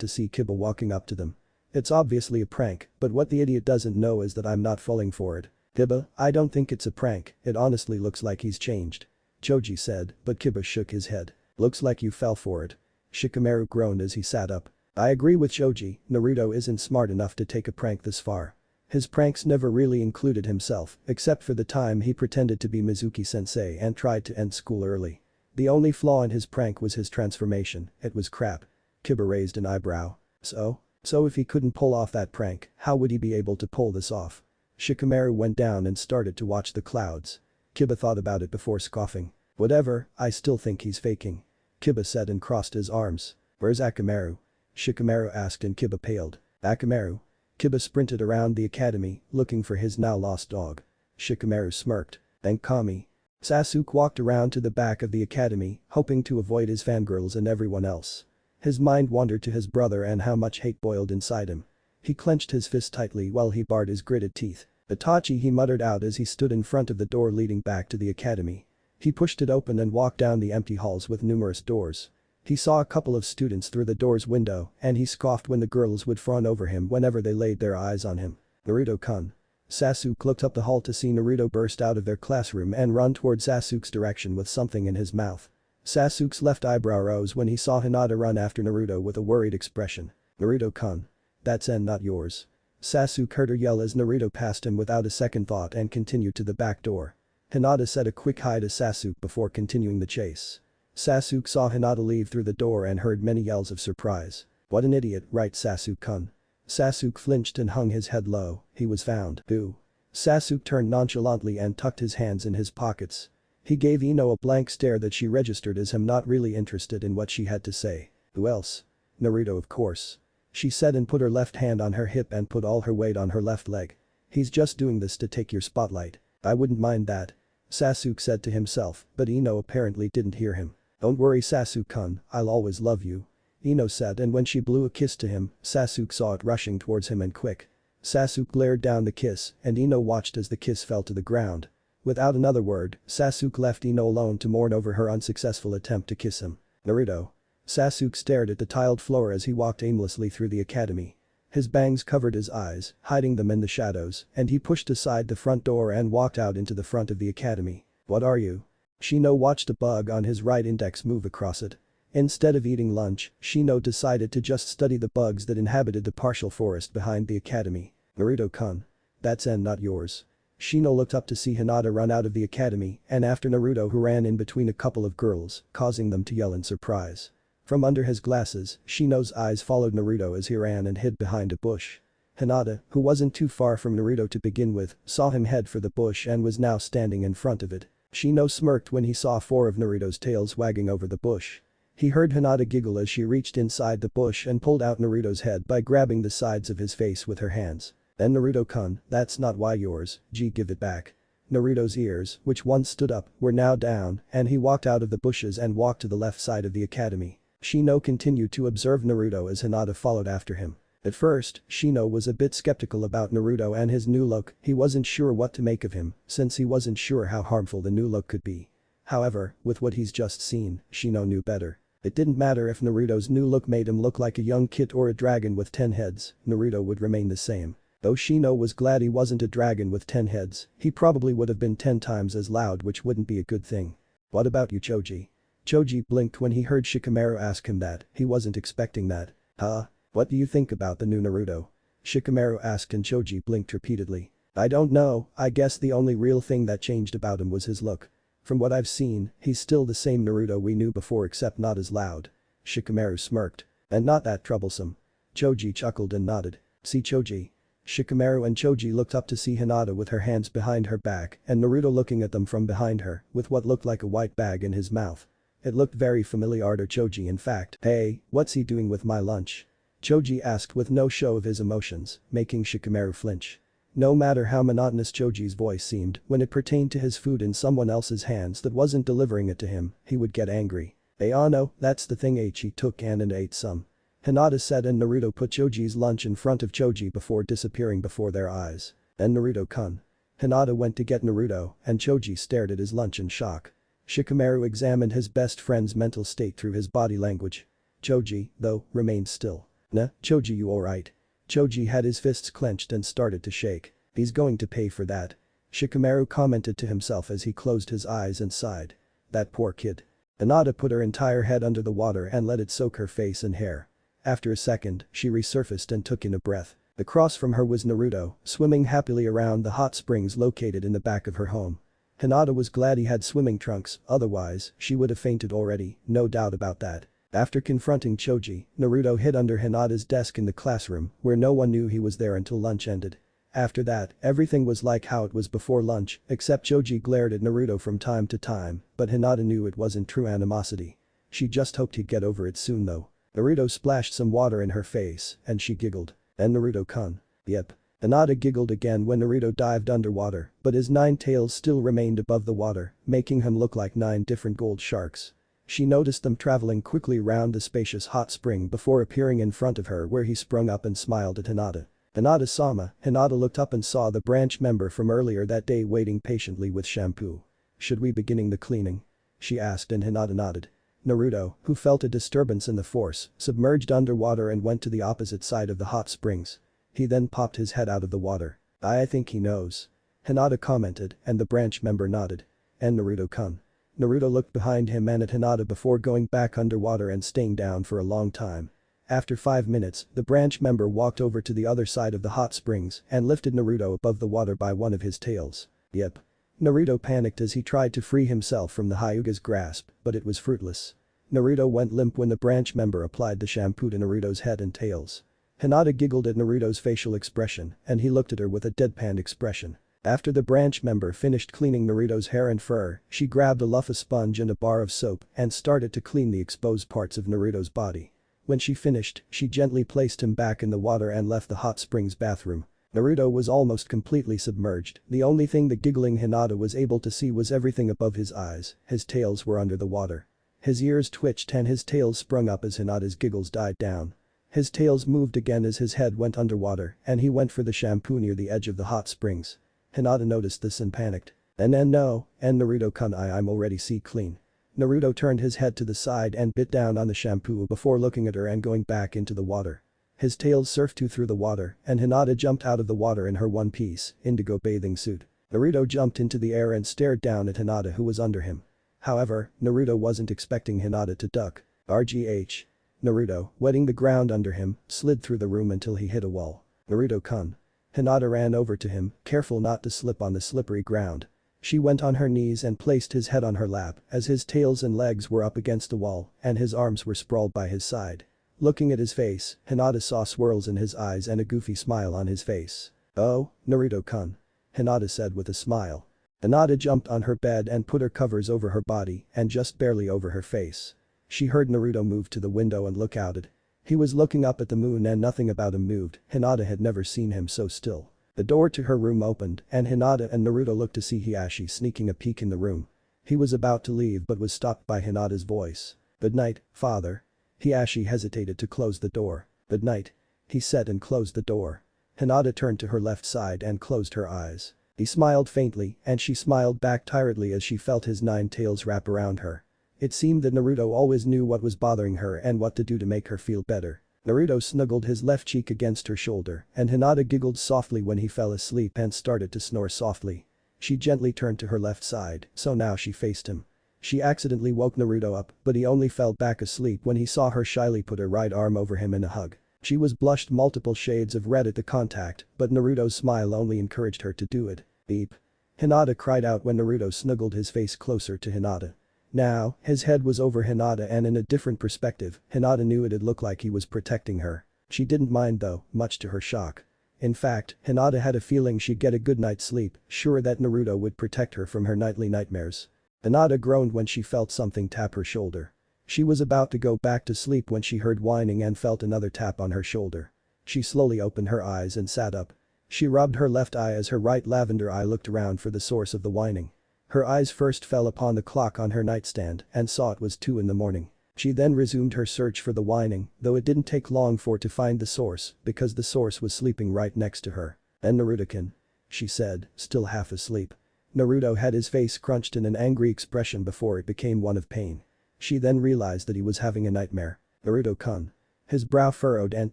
to see Kiba walking up to them. It's obviously a prank, but what the idiot doesn't know is that I'm not falling for it. Kiba, I don't think it's a prank, it honestly looks like he's changed. Choji said, but Kiba shook his head. Looks like you fell for it. Shikamaru groaned as he sat up. I agree with Choji, Naruto isn't smart enough to take a prank this far. His pranks never really included himself, except for the time he pretended to be Mizuki-sensei and tried to end school early. The only flaw in his prank was his transformation, it was crap. Kiba raised an eyebrow. So if he couldn't pull off that prank, how would he be able to pull this off? Shikamaru went down and started to watch the clouds. Kiba thought about it before scoffing. Whatever, I still think he's faking. Kiba said and crossed his arms. Where's Akamaru? Shikamaru asked and Kiba paled. Akamaru? Kiba sprinted around the academy, looking for his now lost dog. Shikamaru smirked. Thank Kami. Sasuke walked around to the back of the academy, hoping to avoid his fangirls and everyone else. His mind wandered to his brother and how much hate boiled inside him. He clenched his fist tightly while he bared his gritted teeth. "Itachi," he muttered out as he stood in front of the door leading back to the academy. He pushed it open and walked down the empty halls with numerous doors. He saw a couple of students through the door's window and he scoffed when the girls would fawn over him whenever they laid their eyes on him. "Naruto-kun." Sasuke looked up the hall to see Naruto burst out of their classroom and run toward Sasuke's direction with something in his mouth. Sasuke's left eyebrow rose when he saw Hinata run after Naruto with a worried expression. "Naruto-kun. That's not yours." Sasuke heard her yell as Naruto passed him without a second thought and continued to the back door. Hinata said a quick hi to Sasuke before continuing the chase. Sasuke saw Hinata leave through the door and heard many yells of surprise. "What an idiot, right, Sasuke-kun?" Sasuke flinched and hung his head low. He was found. Who? Sasuke turned nonchalantly and tucked his hands in his pockets. He gave Ino a blank stare that she registered as him not really interested in what she had to say. "Who else?" "Naruto, of course," she said and put her left hand on her hip and put all her weight on her left leg. "He's just doing this to take your spotlight. I wouldn't mind that," Sasuke said to himself, but Ino apparently didn't hear him. "Don't worry, Sasuke-kun, I'll always love you," Ino said, and when she blew a kiss to him, Sasuke saw it rushing towards him and quick. Sasuke glared down the kiss and Ino watched as the kiss fell to the ground. Without another word, Sasuke left Ino alone to mourn over her unsuccessful attempt to kiss him. "Naruto." Sasuke stared at the tiled floor as he walked aimlessly through the academy. His bangs covered his eyes, hiding them in the shadows, and he pushed aside the front door and walked out into the front of the academy. "What are you?" Shino watched a bug on his right index move across it. Instead of eating lunch, Shino decided to just study the bugs that inhabited the partial forest behind the academy. "Naruto-kun. That's not yours." Shino looked up to see Hinata run out of the academy and after Naruto, who ran in between a couple of girls, causing them to yell in surprise. From under his glasses, Shino's eyes followed Naruto as he ran and hid behind a bush. Hinata, who wasn't too far from Naruto to begin with, saw him head for the bush and was now standing in front of it. Shino smirked when he saw four of Naruto's tails wagging over the bush. He heard Hinata giggle as she reached inside the bush and pulled out Naruto's head by grabbing the sides of his face with her hands. "Then Naruto-kun, that's not why yours, give it back." Naruto's ears, which once stood up, were now down and he walked out of the bushes and walked to the left side of the academy. Shino continued to observe Naruto as Hinata followed after him. At first, Shino was a bit skeptical about Naruto and his new look. He wasn't sure what to make of him since he wasn't sure how harmful the new look could be. However, with what he's just seen, Shino knew better. It didn't matter if Naruto's new look made him look like a young kid or a dragon with 10 heads, Naruto would remain the same. Though Shino was glad he wasn't a dragon with 10 heads, he probably would have been 10 times as loud, which wouldn't be a good thing. "What about you, Choji?" Choji blinked when he heard Shikamaru ask him that. He wasn't expecting that. "Huh? What do you think about the new Naruto?" Shikamaru asked and Choji blinked repeatedly. "I don't know, I guess the only real thing that changed about him was his look. From what I've seen, he's still the same Naruto we knew before except not as loud." Shikamaru smirked. "And not that troublesome." Choji chuckled and nodded. "See, Choji?" Shikamaru and Choji looked up to see Hinata with her hands behind her back and Naruto looking at them from behind her with what looked like a white bag in his mouth. It looked very familiar to Choji, in fact. "Hey, what's he doing with my lunch?" Choji asked with no show of his emotions, making Shikamaru flinch. No matter how monotonous Choji's voice seemed, when it pertained to his food in someone else's hands that wasn't delivering it to him, he would get angry. "Hey, no, that's the thing." He took and ate some. Hinata said and Naruto put Choji's lunch in front of Choji before disappearing before their eyes. "Then Naruto-kun." Hinata went to get Naruto and Choji stared at his lunch in shock. Shikamaru examined his best friend's mental state through his body language. Choji, though, remained still. "Nah, Choji, you alright?" Choji had his fists clenched and started to shake. "He's going to pay for that," Shikamaru commented to himself as he closed his eyes and sighed. "That poor kid." Hinata put her entire head under the water and let it soak her face and hair. After a second, she resurfaced and took in a breath. Across from her was Naruto, swimming happily around the hot springs located in the back of her home. Hinata was glad he had swimming trunks, otherwise, she would have fainted already, no doubt about that. After confronting Choji, Naruto hid under Hinata's desk in the classroom, where no one knew he was there until lunch ended. After that, everything was like how it was before lunch, except Choji glared at Naruto from time to time, but Hinata knew it wasn't true animosity. She just hoped he'd get over it soon though. Naruto splashed some water in her face, and she giggled. "And Naruto-kun?" "Yep." Hinata giggled again when Naruto dived underwater, but his 9 tails still remained above the water, making him look like 9 different gold sharks. She noticed them traveling quickly round the spacious hot spring before appearing in front of her where he sprung up and smiled at Hinata. Hinata-sama. Hinata looked up and saw the branch member from earlier that day waiting patiently with shampoo. "Should we beginning the cleaning?" she asked and Hinata nodded. Naruto, who felt a disturbance in the force, submerged underwater and went to the opposite side of the hot springs. He then popped his head out of the water. "I think he knows," Hinata commented and the branch member nodded. "And Naruto-kun." Naruto looked behind him and at Hinata before going back underwater and staying down for a long time. After 5 minutes, the branch member walked over to the other side of the hot springs and lifted Naruto above the water by one of his tails. "Yep." Naruto panicked as he tried to free himself from the Hyuga's grasp, but it was fruitless. Naruto went limp when the branch member applied the shampoo to Naruto's head and tails. Hinata giggled at Naruto's facial expression and he looked at her with a deadpan expression. After the branch member finished cleaning Naruto's hair and fur, she grabbed a loofah sponge and a bar of soap and started to clean the exposed parts of Naruto's body. When she finished, she gently placed him back in the water and left the hot springs bathroom. Naruto was almost completely submerged, the only thing the giggling Hinata was able to see was everything above his eyes, his tails were under the water. His ears twitched and his tails sprung up as Hinata's giggles died down. His tails moved again as his head went underwater and he went for the shampoo near the edge of the hot springs. Hinata noticed this and panicked. And no, and Naruto-kun I'm already see clean." Naruto turned his head to the side and bit down on the shampoo before looking at her and going back into the water. His tails surfed through the water and Hinata jumped out of the water in her one-piece, indigo bathing suit. Naruto jumped into the air and stared down at Hinata who was under him. However, Naruto wasn't expecting Hinata to duck. RGH. Naruto, wetting the ground under him, slid through the room until he hit a wall. "Naruto-kun." Hinata ran over to him, careful not to slip on the slippery ground. She went on her knees and placed his head on her lap as his tails and legs were up against the wall and his arms were sprawled by his side. Looking at his face, Hinata saw swirls in his eyes and a goofy smile on his face. "Oh, Naruto-kun," Hinata said with a smile. Hinata jumped on her bed and put her covers over her body and just barely over her face. She heard Naruto move to the window and look out. He was looking up at the moon and nothing about him moved. Hinata had never seen him so still. The door to her room opened and Hinata and Naruto looked to see Hiashi sneaking a peek in the room. He was about to leave but was stopped by Hinata's voice. "Good night, father." Hiashi hesitated to close the door. "Good night," he said and closed the door. Hinata turned to her left side and closed her eyes. He smiled faintly and she smiled back tiredly as she felt his 9 tails wrap around her. It seemed that Naruto always knew what was bothering her and what to do to make her feel better. Naruto snuggled his left cheek against her shoulder and Hinata giggled softly when he fell asleep and started to snore softly. She gently turned to her left side, so now she faced him. She accidentally woke Naruto up but he only fell back asleep when he saw her shyly put her right arm over him in a hug. She was blushed multiple shades of red at the contact but Naruto's smile only encouraged her to do it. "Beep." Hinata cried out when Naruto snuggled his face closer to Hinata. Now, his head was over Hinata and in a different perspective, Hinata knew it'd look like he was protecting her. She didn't mind though, much to her shock. In fact, Hinata had a feeling she'd get a good night's sleep, sure that Naruto would protect her from her nightly nightmares. Hinata groaned when she felt something tap her shoulder. She was about to go back to sleep when she heard whining and felt another tap on her shoulder. She slowly opened her eyes and sat up. She rubbed her left eye as her right lavender eye looked around for the source of the whining. Her eyes first fell upon the clock on her nightstand and saw it was 2 in the morning. She then resumed her search for the whining, though it didn't take long for her to find the source because the source was sleeping right next to her. "And Naruto-kun," she said, still half asleep. Naruto had his face crunched in an angry expression before it became one of pain. She then realized that he was having a nightmare. "Naruto-kun." His brow furrowed and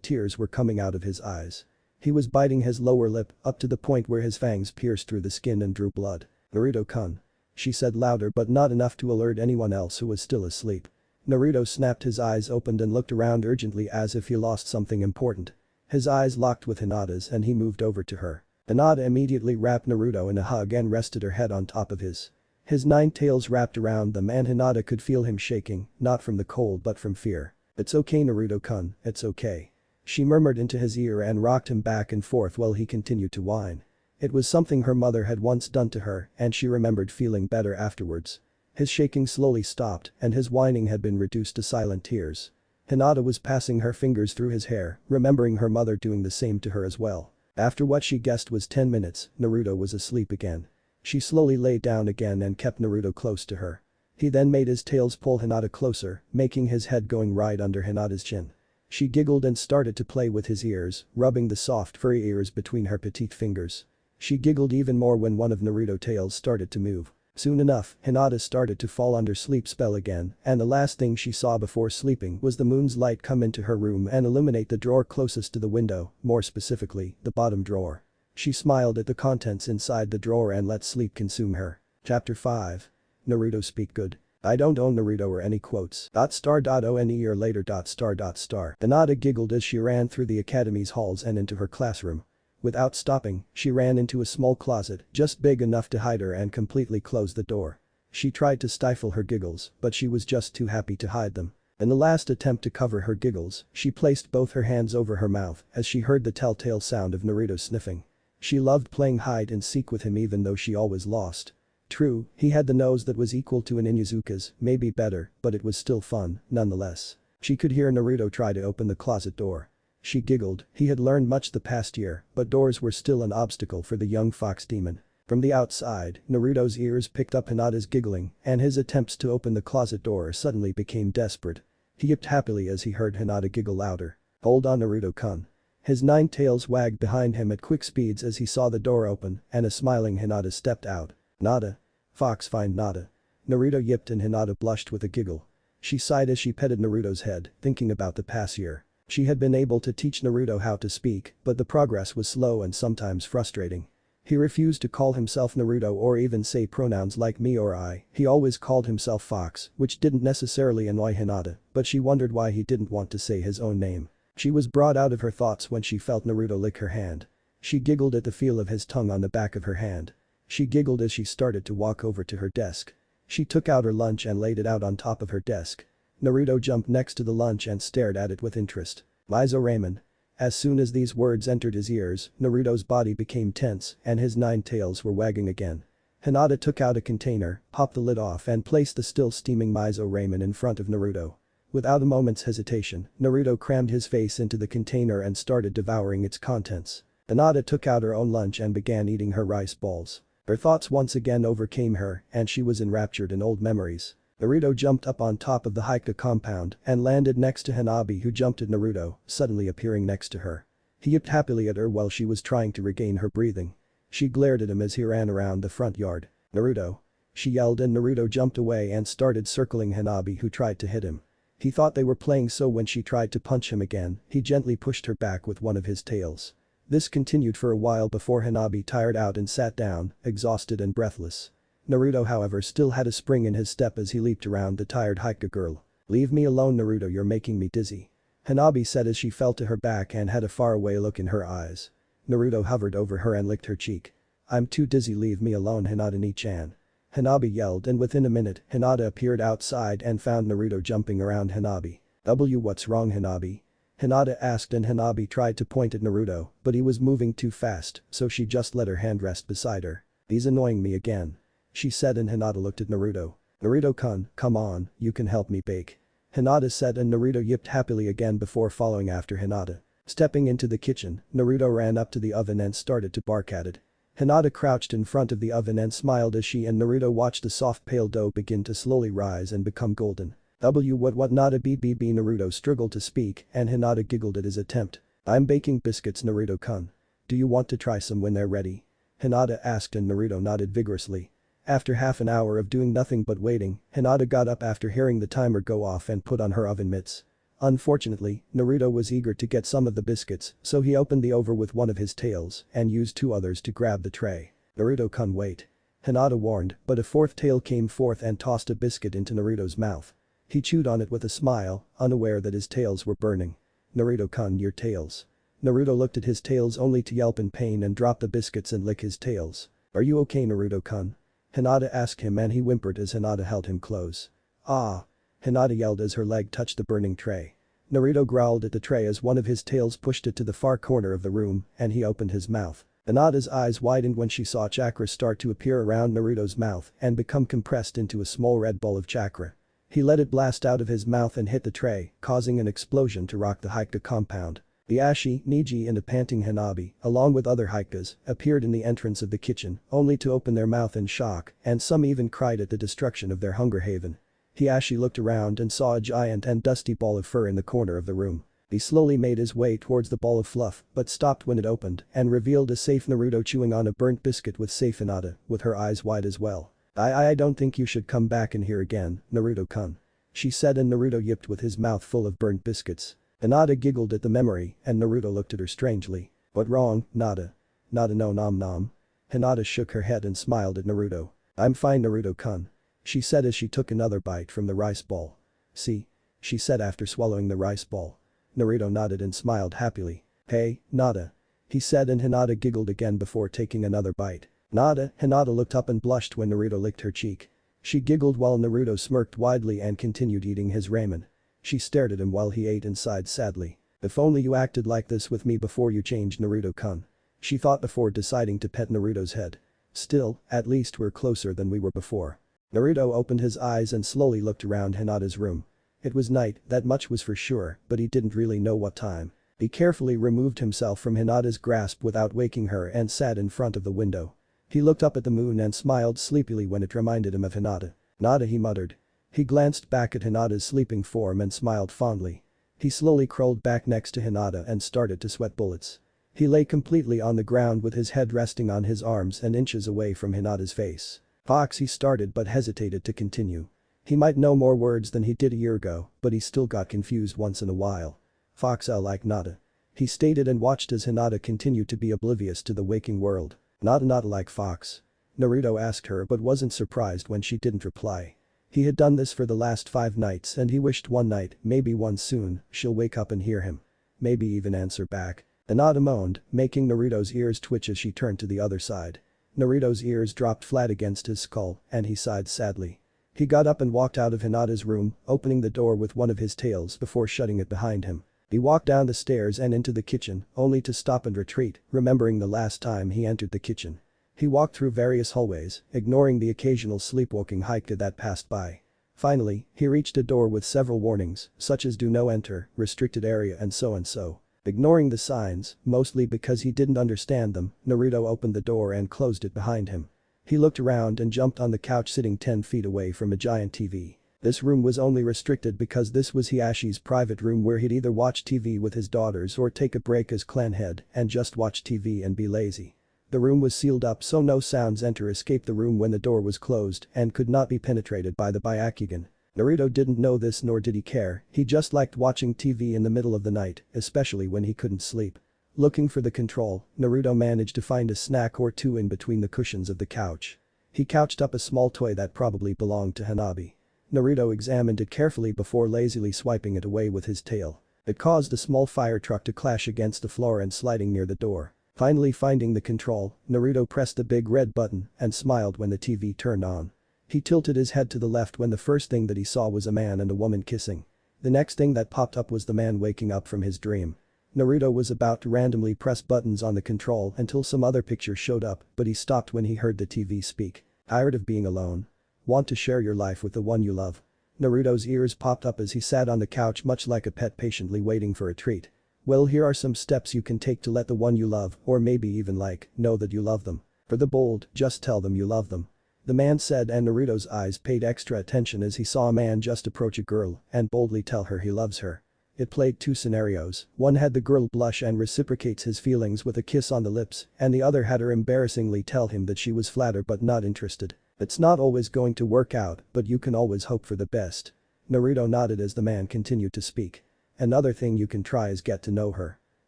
tears were coming out of his eyes. He was biting his lower lip up to the point where his fangs pierced through the skin and drew blood. "Naruto-kun," she said louder but not enough to alert anyone else who was still asleep. Naruto snapped his eyes opened and looked around urgently as if he lost something important. His eyes locked with Hinata's and he moved over to her. Hinata immediately wrapped Naruto in a hug and rested her head on top of his. His 9 tails wrapped around them and Hinata could feel him shaking, not from the cold but from fear. "It's okay Naruto-kun, it's okay." She murmured into his ear and rocked him back and forth while he continued to whine. It was something her mother had once done to her and she remembered feeling better afterwards. His shaking slowly stopped and his whining had been reduced to silent tears. Hinata was passing her fingers through his hair, remembering her mother doing the same to her as well. After what she guessed was 10 minutes, Naruto was asleep again. She slowly lay down again and kept Naruto close to her. He then made his tails pull Hinata closer, making his head going right under Hinata's chin. She giggled and started to play with his ears, rubbing the soft furry ears between her petite fingers. She giggled even more when one of Naruto's tails started to move. Soon enough, Hinata started to fall under sleep spell again, and the last thing she saw before sleeping was the moon's light come into her room and illuminate the drawer closest to the window, more specifically, the bottom drawer. She smiled at the contents inside the drawer and let sleep consume her. Chapter 5. Naruto speak good. I don't own Naruto or any quotes. .star.one year later. Hinata giggled as she ran through the academy's halls and into her classroom. Without stopping, she ran into a small closet just big enough to hide her and completely closed the door. She tried to stifle her giggles, but she was just too happy to hide them. In the last attempt to cover her giggles, she placed both her hands over her mouth as she heard the telltale sound of Naruto sniffing. She loved playing hide and seek with him even though she always lost. True, he had the nose that was equal to an Inuzuka's, maybe better, but it was still fun, nonetheless. She could hear Naruto try to open the closet door. She giggled, he had learned much the past year, but doors were still an obstacle for the young fox demon. From the outside, Naruto's ears picked up Hinata's giggling, and his attempts to open the closet door suddenly became desperate. He yipped happily as he heard Hinata giggle louder. Hold on Naruto-kun. His 9 tails wagged behind him at quick speeds as he saw the door open and a smiling Hinata stepped out. Nada. Fox find Nada. Naruto yipped and Hinata blushed with a giggle. She sighed as she petted Naruto's head, thinking about the past year. She had been able to teach Naruto how to speak, but the progress was slow and sometimes frustrating. He refused to call himself Naruto or even say pronouns like me or I, he always called himself Fox, which didn't necessarily annoy Hinata, but she wondered why he didn't want to say his own name. She was brought out of her thoughts when she felt Naruto lick her hand. She giggled at the feel of his tongue on the back of her hand. She giggled as she started to walk over to her desk. She took out her lunch and laid it out on top of her desk. Naruto jumped next to the lunch and stared at it with interest. Mizo Ramen. As soon as these words entered his ears, Naruto's body became tense and his 9 tails were wagging again. Hinata took out a container, popped the lid off and placed the still steaming miso ramen in front of Naruto. Without a moment's hesitation, Naruto crammed his face into the container and started devouring its contents. Hinata took out her own lunch and began eating her rice balls. Her thoughts once again overcame her and she was enraptured in old memories. Naruto jumped up on top of the Hokage compound and landed next to Hanabi who jumped at Naruto, suddenly appearing next to her. He yipped happily at her while she was trying to regain her breathing. She glared at him as he ran around the front yard. Naruto. She yelled and Naruto jumped away and started circling Hanabi who tried to hit him. He thought they were playing, so when she tried to punch him again, he gently pushed her back with one of his tails. This continued for a while before Hanabi tired out and sat down, exhausted and breathless. Naruto however still had a spring in his step as he leaped around the tired Hokage girl. Leave me alone Naruto, you're making me dizzy. Hanabi said as she fell to her back and had a faraway look in her eyes. Naruto hovered over her and licked her cheek. I'm too dizzy, leave me alone Hinata-ni-chan. Hanabi yelled and within a minute Hinata appeared outside and found Naruto jumping around Hanabi. What's wrong Hanabi? Hinata asked and Hanabi tried to point at Naruto, but he was moving too fast, so she just let her hand rest beside her. He's annoying me again. She said and Hinata looked at Naruto. Naruto-kun, come on, you can help me bake. Hinata said and Naruto yipped happily again before following after Hinata. Stepping into the kitchen, Naruto ran up to the oven and started to bark at it. Hinata crouched in front of the oven and smiled as she and Naruto watched the soft pale dough begin to slowly rise and become golden. What Nada BBB Naruto struggled to speak and Hinata giggled at his attempt. I'm baking biscuits Naruto-kun. Do you want to try some when they're ready? Hinata asked and Naruto nodded vigorously. After half an hour of doing nothing but waiting, Hinata got up after hearing the timer go off and put on her oven mitts. Unfortunately, Naruto was eager to get some of the biscuits, so he opened the oven with one of his tails and used 2 others to grab the tray. Naruto-kun wait. Hinata warned, but a 4th tail came forth and tossed a biscuit into Naruto's mouth. He chewed on it with a smile, unaware that his tails were burning. Naruto-kun, your tails. Naruto looked at his tails only to yelp in pain and drop the biscuits and lick his tails. Are you okay Naruto-kun? Hinata asked him and he whimpered as Hinata held him close. Ah! Hinata yelled as her leg touched the burning tray. Naruto growled at the tray as one of his tails pushed it to the far corner of the room and he opened his mouth. Hinata's eyes widened when she saw chakra start to appear around Naruto's mouth and become compressed into a small red ball of chakra. He let it blast out of his mouth and hit the tray, causing an explosion to rock the Hokage compound. Biashi, Niji and a panting Hanabi, along with other Haikas, appeared in the entrance of the kitchen, only to open their mouth in shock, and some even cried at the destruction of their hunger haven. Hiashi looked around and saw a giant and dusty ball of fur in the corner of the room. He slowly made his way towards the ball of fluff, but stopped when it opened and revealed a safe Naruto chewing on a burnt biscuit with safe Hinata, with her eyes wide as well. I don't think you should come back in here again, Naruto-kun. She said, and Naruto yipped with his mouth full of burnt biscuits. Hinata giggled at the memory and Naruto looked at her strangely. What wrong, Nada? Nada no nom nom. Hinata shook her head and smiled at Naruto. I'm fine, Naruto-kun. She said as she took another bite from the rice ball. See? She said after swallowing the rice ball. Naruto nodded and smiled happily. Hey, Nada. He said, and Hinata giggled again before taking another bite. Nada. Hinata looked up and blushed when Naruto licked her cheek. She giggled while Naruto smirked widely and continued eating his ramen. She stared at him while he ate and sighed sadly. If only you acted like this with me before you changed, Naruto-kun. She thought before deciding to pet Naruto's head. Still, at least we're closer than we were before. Naruto opened his eyes and slowly looked around Hinata's room. It was night, that much was for sure, but he didn't really know what time. He carefully removed himself from Hinata's grasp without waking her and sat in front of the window. He looked up at the moon and smiled sleepily when it reminded him of Hinata. Nada, he muttered. He glanced back at Hinata's sleeping form and smiled fondly. He slowly crawled back next to Hinata and started to sweat bullets. He lay completely on the ground with his head resting on his arms and inches away from Hinata's face. Fox, he started but hesitated to continue. He might know more words than he did a year ago, but he still got confused once in a while. Fox, I like Nada. He stated and watched as Hinata continued to be oblivious to the waking world. Nada like Fox. Naruto asked her but wasn't surprised when she didn't reply. He had done this for the last 5 nights and he wished one night, maybe one soon, she'll wake up and hear him. Maybe even answer back. Hinata moaned, making Naruto's ears twitch as she turned to the other side. Naruto's ears dropped flat against his skull and he sighed sadly. He got up and walked out of Hinata's room, opening the door with one of his tails before shutting it behind him. He walked down the stairs and into the kitchen, only to stop and retreat, remembering the last time he entered the kitchen. He walked through various hallways, ignoring the occasional sleepwalking Haiku that passed by. Finally, he reached a door with several warnings, such as do no enter, restricted area and so on so. Ignoring the signs, mostly because he didn't understand them, Naruto opened the door and closed it behind him. He looked around and jumped on the couch sitting 10 feet away from a giant TV. This room was only restricted because this was Hiashi's private room where he'd either watch TV with his daughters or take a break as clan head and just watch TV and be lazy. The room was sealed up so no sounds enter escape the room when the door was closed and could not be penetrated by the Byakugan. Naruto didn't know this nor did he care, he just liked watching TV in the middle of the night, especially when he couldn't sleep. Looking for the control, Naruto managed to find a snack or two in between the cushions of the couch. He couched up a small toy that probably belonged to Hanabi. Naruto examined it carefully before lazily swiping it away with his tail. It caused a small fire truck to clash against the floor and sliding near the door. Finally finding the control, Naruto pressed the big red button and smiled when the TV turned on. He tilted his head to the left when the first thing that he saw was a man and a woman kissing. The next thing that popped up was the man waking up from his dream. Naruto was about to randomly press buttons on the control until some other picture showed up, but he stopped when he heard the TV speak. Tired of being alone? Want to share your life with the one you love? Naruto's ears popped up as he sat on the couch much like a pet patiently waiting for a treat. Well, here are some steps you can take to let the one you love, or maybe even know that you love them. For the bold, just tell them you love them. The man said, and Naruto's eyes paid extra attention as he saw a man just approach a girl and boldly tell her he loves her. It played 2 scenarios, one had the girl blush and reciprocates his feelings with a kiss on the lips, and the other had her embarrassingly tell him that she was flattered but not interested. It's not always going to work out, but you can always hope for the best. Naruto nodded as the man continued to speak. Another thing you can try is get to know her.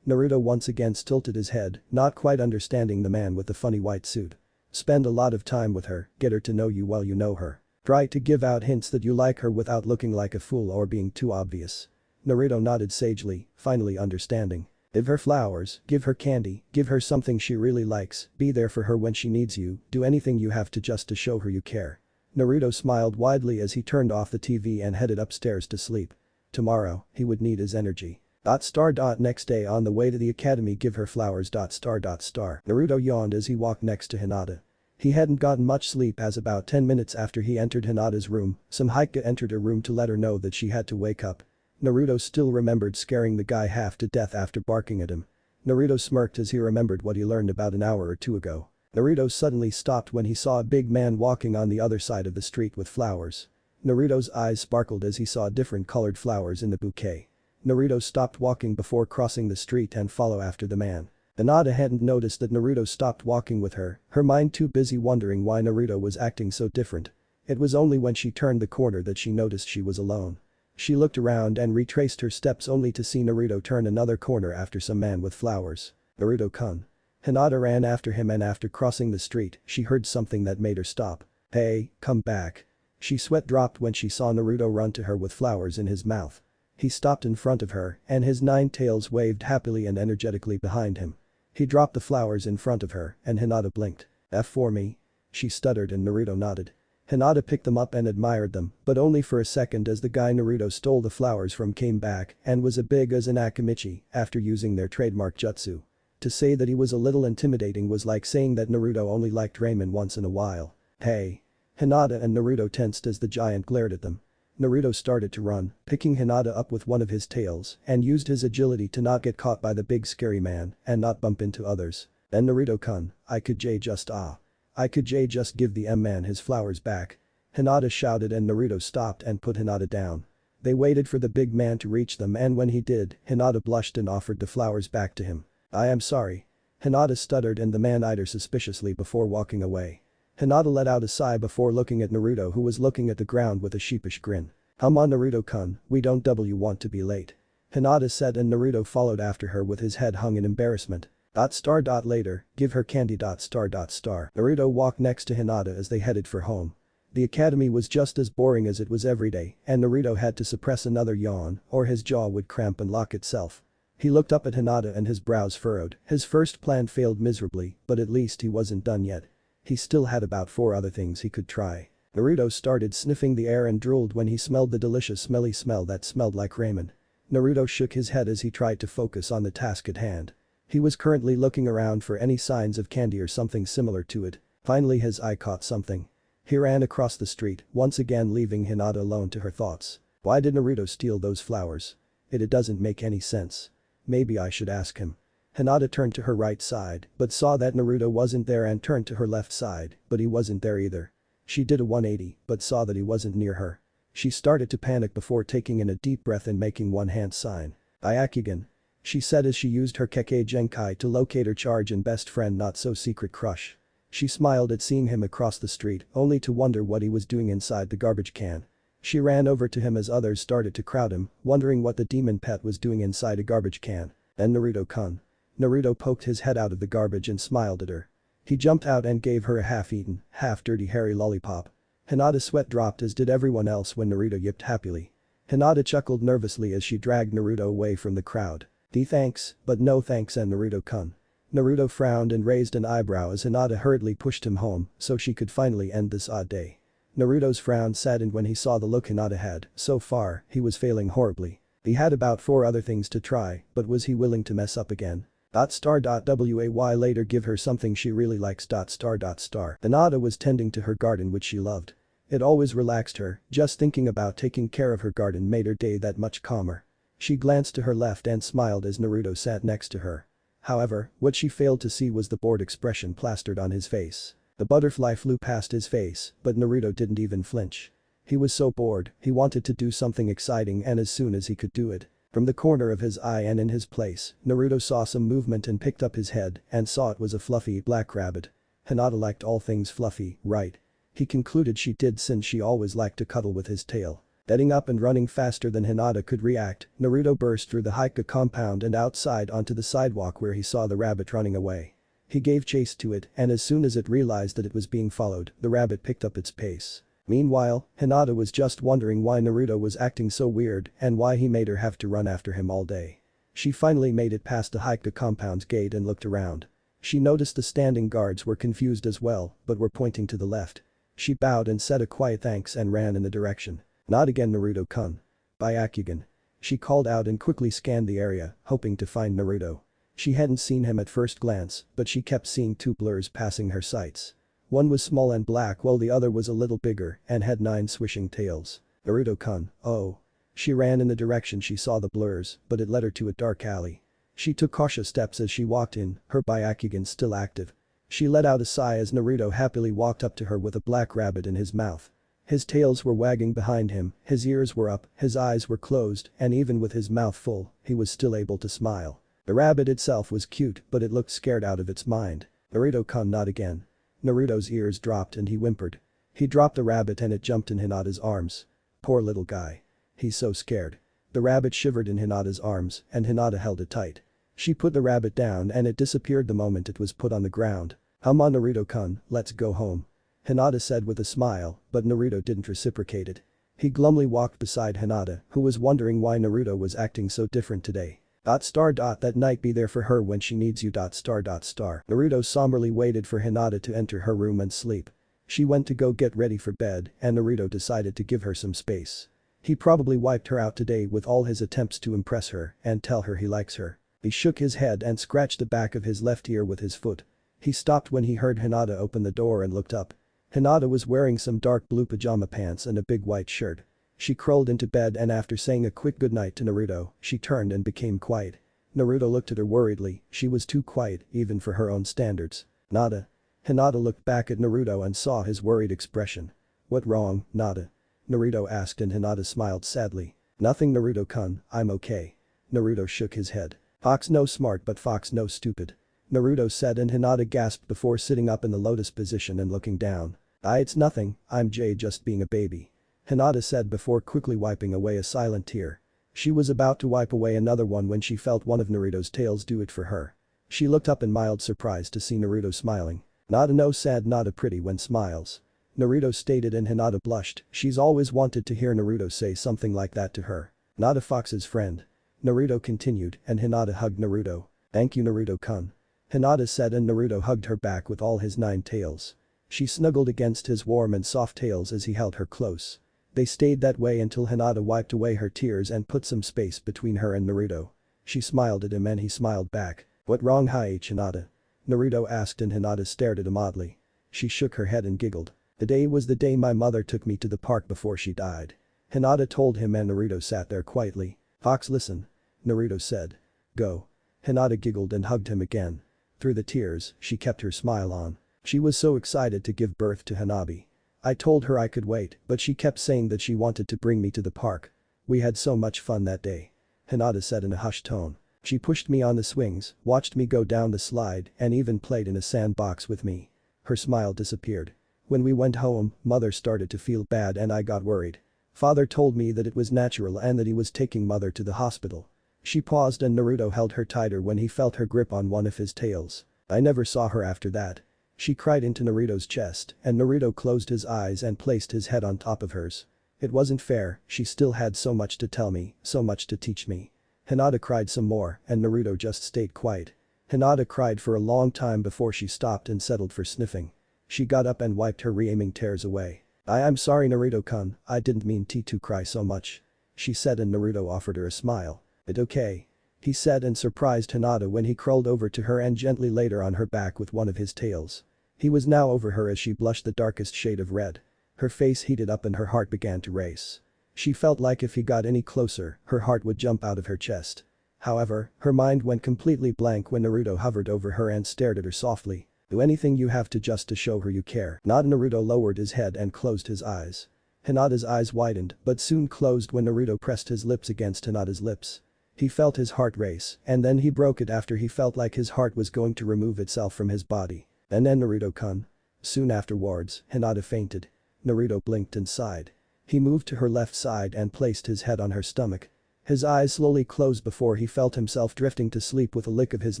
Naruto once again tilted his head, not quite understanding the man with the funny white suit. Spend a lot of time with her, get her to know you while you know her. Try to give out hints that you like her without looking like a fool or being too obvious. Naruto nodded sagely, finally understanding. Give her flowers, give her candy, give her something she really likes, be there for her when she needs you, do anything you have to just to show her you care. Naruto smiled widely as he turned off the TV and headed upstairs to sleep. Tomorrow, he would need his energy. Next day on the way to the academy, give her flowers. Naruto yawned as he walked next to Hinata. He hadn't gotten much sleep as about 10 minutes after he entered Hinata's room, some Haiku entered her room to let her know that she had to wake up. Naruto still remembered scaring the guy half to death after barking at him. Naruto smirked as he remembered what he learned about an hour or two ago. Naruto suddenly stopped when he saw a big man walking on the other side of the street with flowers. Naruto's eyes sparkled as he saw different colored flowers in the bouquet. Naruto stopped walking before crossing the street and followed after the man. Hinata hadn't noticed that Naruto stopped walking with her mind too busy wondering why Naruto was acting so different. It was only when she turned the corner that she noticed she was alone. She looked around and retraced her steps only to see Naruto turn another corner after some man with flowers. Naruto-kun. Hinata ran after him and after crossing the street, she heard something that made her stop. Hey, come back. She sweat dropped when she saw Naruto run to her with flowers in his mouth. He stopped in front of her and his 9 tails waved happily and energetically behind him. He dropped the flowers in front of her and Hinata blinked. F for me? She stuttered and Naruto nodded. Hinata picked them up and admired them, but only for a second as the guy Naruto stole the flowers from came back and was as big as an Akimichi after using their trademark jutsu. To say that he was a little intimidating was like saying that Naruto only liked ramen once in a while. Hey. Hinata and Naruto tensed as the giant glared at them. Naruto started to run, picking Hinata up with one of his tails and used his agility to not get caught by the big scary man and not bump into others. Then Naruto-kun, I could just give the M-man his flowers back. Hinata shouted and Naruto stopped and put Hinata down. They waited for the big man to reach them and when he did, Hinata blushed and offered the flowers back to him. I am sorry. Hinata stuttered and the man eyed her suspiciously before walking away. Hinata let out a sigh before looking at Naruto who was looking at the ground with a sheepish grin. Come on Naruto-kun, we don't want to be late. Hinata said and Naruto followed after her with his head hung in embarrassment. Later, give her candy. Naruto walked next to Hinata as they headed for home. The academy was just as boring as it was every day and Naruto had to suppress another yawn or his jaw would cramp and lock itself. He looked up at Hinata and his brows furrowed. His first plan failed miserably, but at least he wasn't done yet. He still had about 4 other things he could try. Naruto started sniffing the air and drooled when he smelled the delicious smelly smell that smelled like ramen. Naruto shook his head as he tried to focus on the task at hand. He was currently looking around for any signs of candy or something similar to it. Finally his eye caught something. He ran across the street, once again leaving Hinata alone to her thoughts. Why did Naruto steal those flowers? It doesn't make any sense. Maybe I should ask him. Hinata turned to her right side, but saw that Naruto wasn't there and turned to her left side, but he wasn't there either. She did a 180, but saw that he wasn't near her. She started to panic before taking in a deep breath and making one hand sign. Byakugan. She said as she used her Kekkei Genkai to locate her charge and best friend not so secret crush. She smiled at seeing him across the street, only to wonder what he was doing inside the garbage can. She ran over to him as others started to crowd him, wondering what the demon pet was doing inside a garbage can. Then Naruto-kun. Naruto poked his head out of the garbage and smiled at her. He jumped out and gave her a half-eaten, half-dirty hairy lollipop. Hinata's sweat dropped as did everyone else when Naruto yipped happily. Hinata chuckled nervously as she dragged Naruto away from the crowd. Thanks, but no thanks and Naruto-kun. Naruto frowned and raised an eyebrow as Hinata hurriedly pushed him home so she could finally end this odd day. Naruto's frown saddened when he saw the look Hinata had. So far, he was failing horribly. He had about 4 other things to try, but was he willing to mess up again? Why later give her something she really likes. Hinata was tending to her garden which she loved. It always relaxed her, just thinking about taking care of her garden made her day that much calmer. She glanced to her left and smiled as Naruto sat next to her. However, what she failed to see was the bored expression plastered on his face. The butterfly flew past his face, but Naruto didn't even flinch. He was so bored, he wanted to do something exciting and as soon as he could do it. From the corner of his eye and in his place, Naruto saw some movement and picked up his head and saw it was a fluffy black rabbit. Hinata liked all things fluffy, right? He concluded she did since she always liked to cuddle with his tail. Getting up and running faster than Hinata could react, Naruto burst through the Hokage compound and outside onto the sidewalk where he saw the rabbit running away. He gave chase to it and as soon as it realized that it was being followed, the rabbit picked up its pace. Meanwhile, Hinata was just wondering why Naruto was acting so weird and why he made her have to run after him all day. She finally made it past the Hokage compound's gate and looked around. She noticed the standing guards were confused as well, but were pointing to the left. She bowed and said a quiet thanks and ran in the direction. Not again Naruto-kun. Byakugan. She called out and quickly scanned the area, hoping to find Naruto. She hadn't seen him at first glance, but she kept seeing 2 blurs passing her sights. One was small and black while the other was a little bigger and had 9 swishing tails. Naruto-kun, oh. She ran in the direction she saw the blurs, but it led her to a dark alley. She took cautious steps as she walked in, her Byakugan still active. She let out a sigh as Naruto happily walked up to her with a black rabbit in his mouth. His tails were wagging behind him, his ears were up, his eyes were closed, and even with his mouth full, he was still able to smile. The rabbit itself was cute, but it looked scared out of its mind. Naruto-kun, not again. Naruto's ears dropped and he whimpered. He dropped the rabbit and it jumped in Hinata's arms. Poor little guy. He's so scared. The rabbit shivered in Hinata's arms and Hinata held it tight. She put the rabbit down and it disappeared the moment it was put on the ground. "Come on Naruto-kun, let's go home," Hinata said with a smile, but Naruto didn't reciprocate it. He glumly walked beside Hinata, who was wondering why Naruto was acting so different today. That night be there for her when she needs you. Naruto somberly waited for Hinata to enter her room and sleep. She went to go get ready for bed and Naruto decided to give her some space. He probably wiped her out today with all his attempts to impress her and tell her he likes her. He shook his head and scratched the back of his left ear with his foot. He stopped when he heard Hinata open the door and looked up. Hinata was wearing some dark blue pajama pants and a big white shirt. She crawled into bed and after saying a quick goodnight to Naruto, she turned and became quiet. Naruto looked at her worriedly, she was too quiet even for her own standards. "Nada?" Hinata looked back at Naruto and saw his worried expression. "What wrong, Nada?" Naruto asked and Hinata smiled sadly. "Nothing Naruto-kun, I'm okay." Naruto shook his head. "Fox no smart but Fox no stupid," Naruto said and Hinata gasped before sitting up in the lotus position and looking down. It's nothing, I'm just being a baby," Hinata said before quickly wiping away a silent tear. She was about to wipe away another one when she felt one of Naruto's tails do it for her. She looked up in mild surprise to see Naruto smiling. "Nada no sad, Nada pretty when smiles," Naruto stated and Hinata blushed, she's always wanted to hear Naruto say something like that to her. "Nada Fox's friend," Naruto continued and Hinata hugged Naruto. "Thank you Naruto-kun," Hinata said and Naruto hugged her back with all his 9 tails. She snuggled against his warm and soft tails as he held her close. They stayed that way until Hinata wiped away her tears and put some space between her and Naruto. She smiled at him and he smiled back. "What wrong Hinata?" Naruto asked and Hinata stared at him oddly. She shook her head and giggled. "The day was the day my mother took me to the park before she died," Hinata told him and Naruto sat there quietly. "Fox listen," Naruto said. "Go." Hinata giggled and hugged him again. Through the tears, she kept her smile on. She was so excited to give birth to Hanabi. "I told her I could wait, but she kept saying that she wanted to bring me to the park. We had so much fun that day," Hinata said in a hushed tone. "She pushed me on the swings, watched me go down the slide, and even played in a sandbox with me." Her smile disappeared. "When we went home, mother started to feel bad and I got worried. Father told me that it was natural and that he was taking mother to the hospital." She paused and Naruto held her tighter when he felt her grip on one of his tails. "I never saw her after that." She cried into Naruto's chest and Naruto closed his eyes and placed his head on top of hers. "It wasn't fair, she still had so much to tell me, so much to teach me." Hinata cried some more and Naruto just stayed quiet. Hinata cried for a long time before she stopped and settled for sniffing. She got up and wiped her re-aiming tears away. I'm sorry Naruto-kun, I didn't mean to cry so much," she said and Naruto offered her a smile. "It's okay," he said and surprised Hinata when he crawled over to her and gently laid her on her back with one of his tails. He was now over her as she blushed the darkest shade of red. Her face heated up and her heart began to race. She felt like if he got any closer, her heart would jump out of her chest. However, her mind went completely blank when Naruto hovered over her and stared at her softly. "Do anything you have to just to show her you care." Naruto lowered his head and closed his eyes. Hinata's eyes widened but soon closed when Naruto pressed his lips against Hinata's lips. He felt his heart race and then he broke it after he felt like his heart was going to remove itself from his body. And then Naruto-kun. Soon afterwards, Hinata fainted. Naruto blinked and sighed. He moved to her left side and placed his head on her stomach. His eyes slowly closed before he felt himself drifting to sleep with a lick of his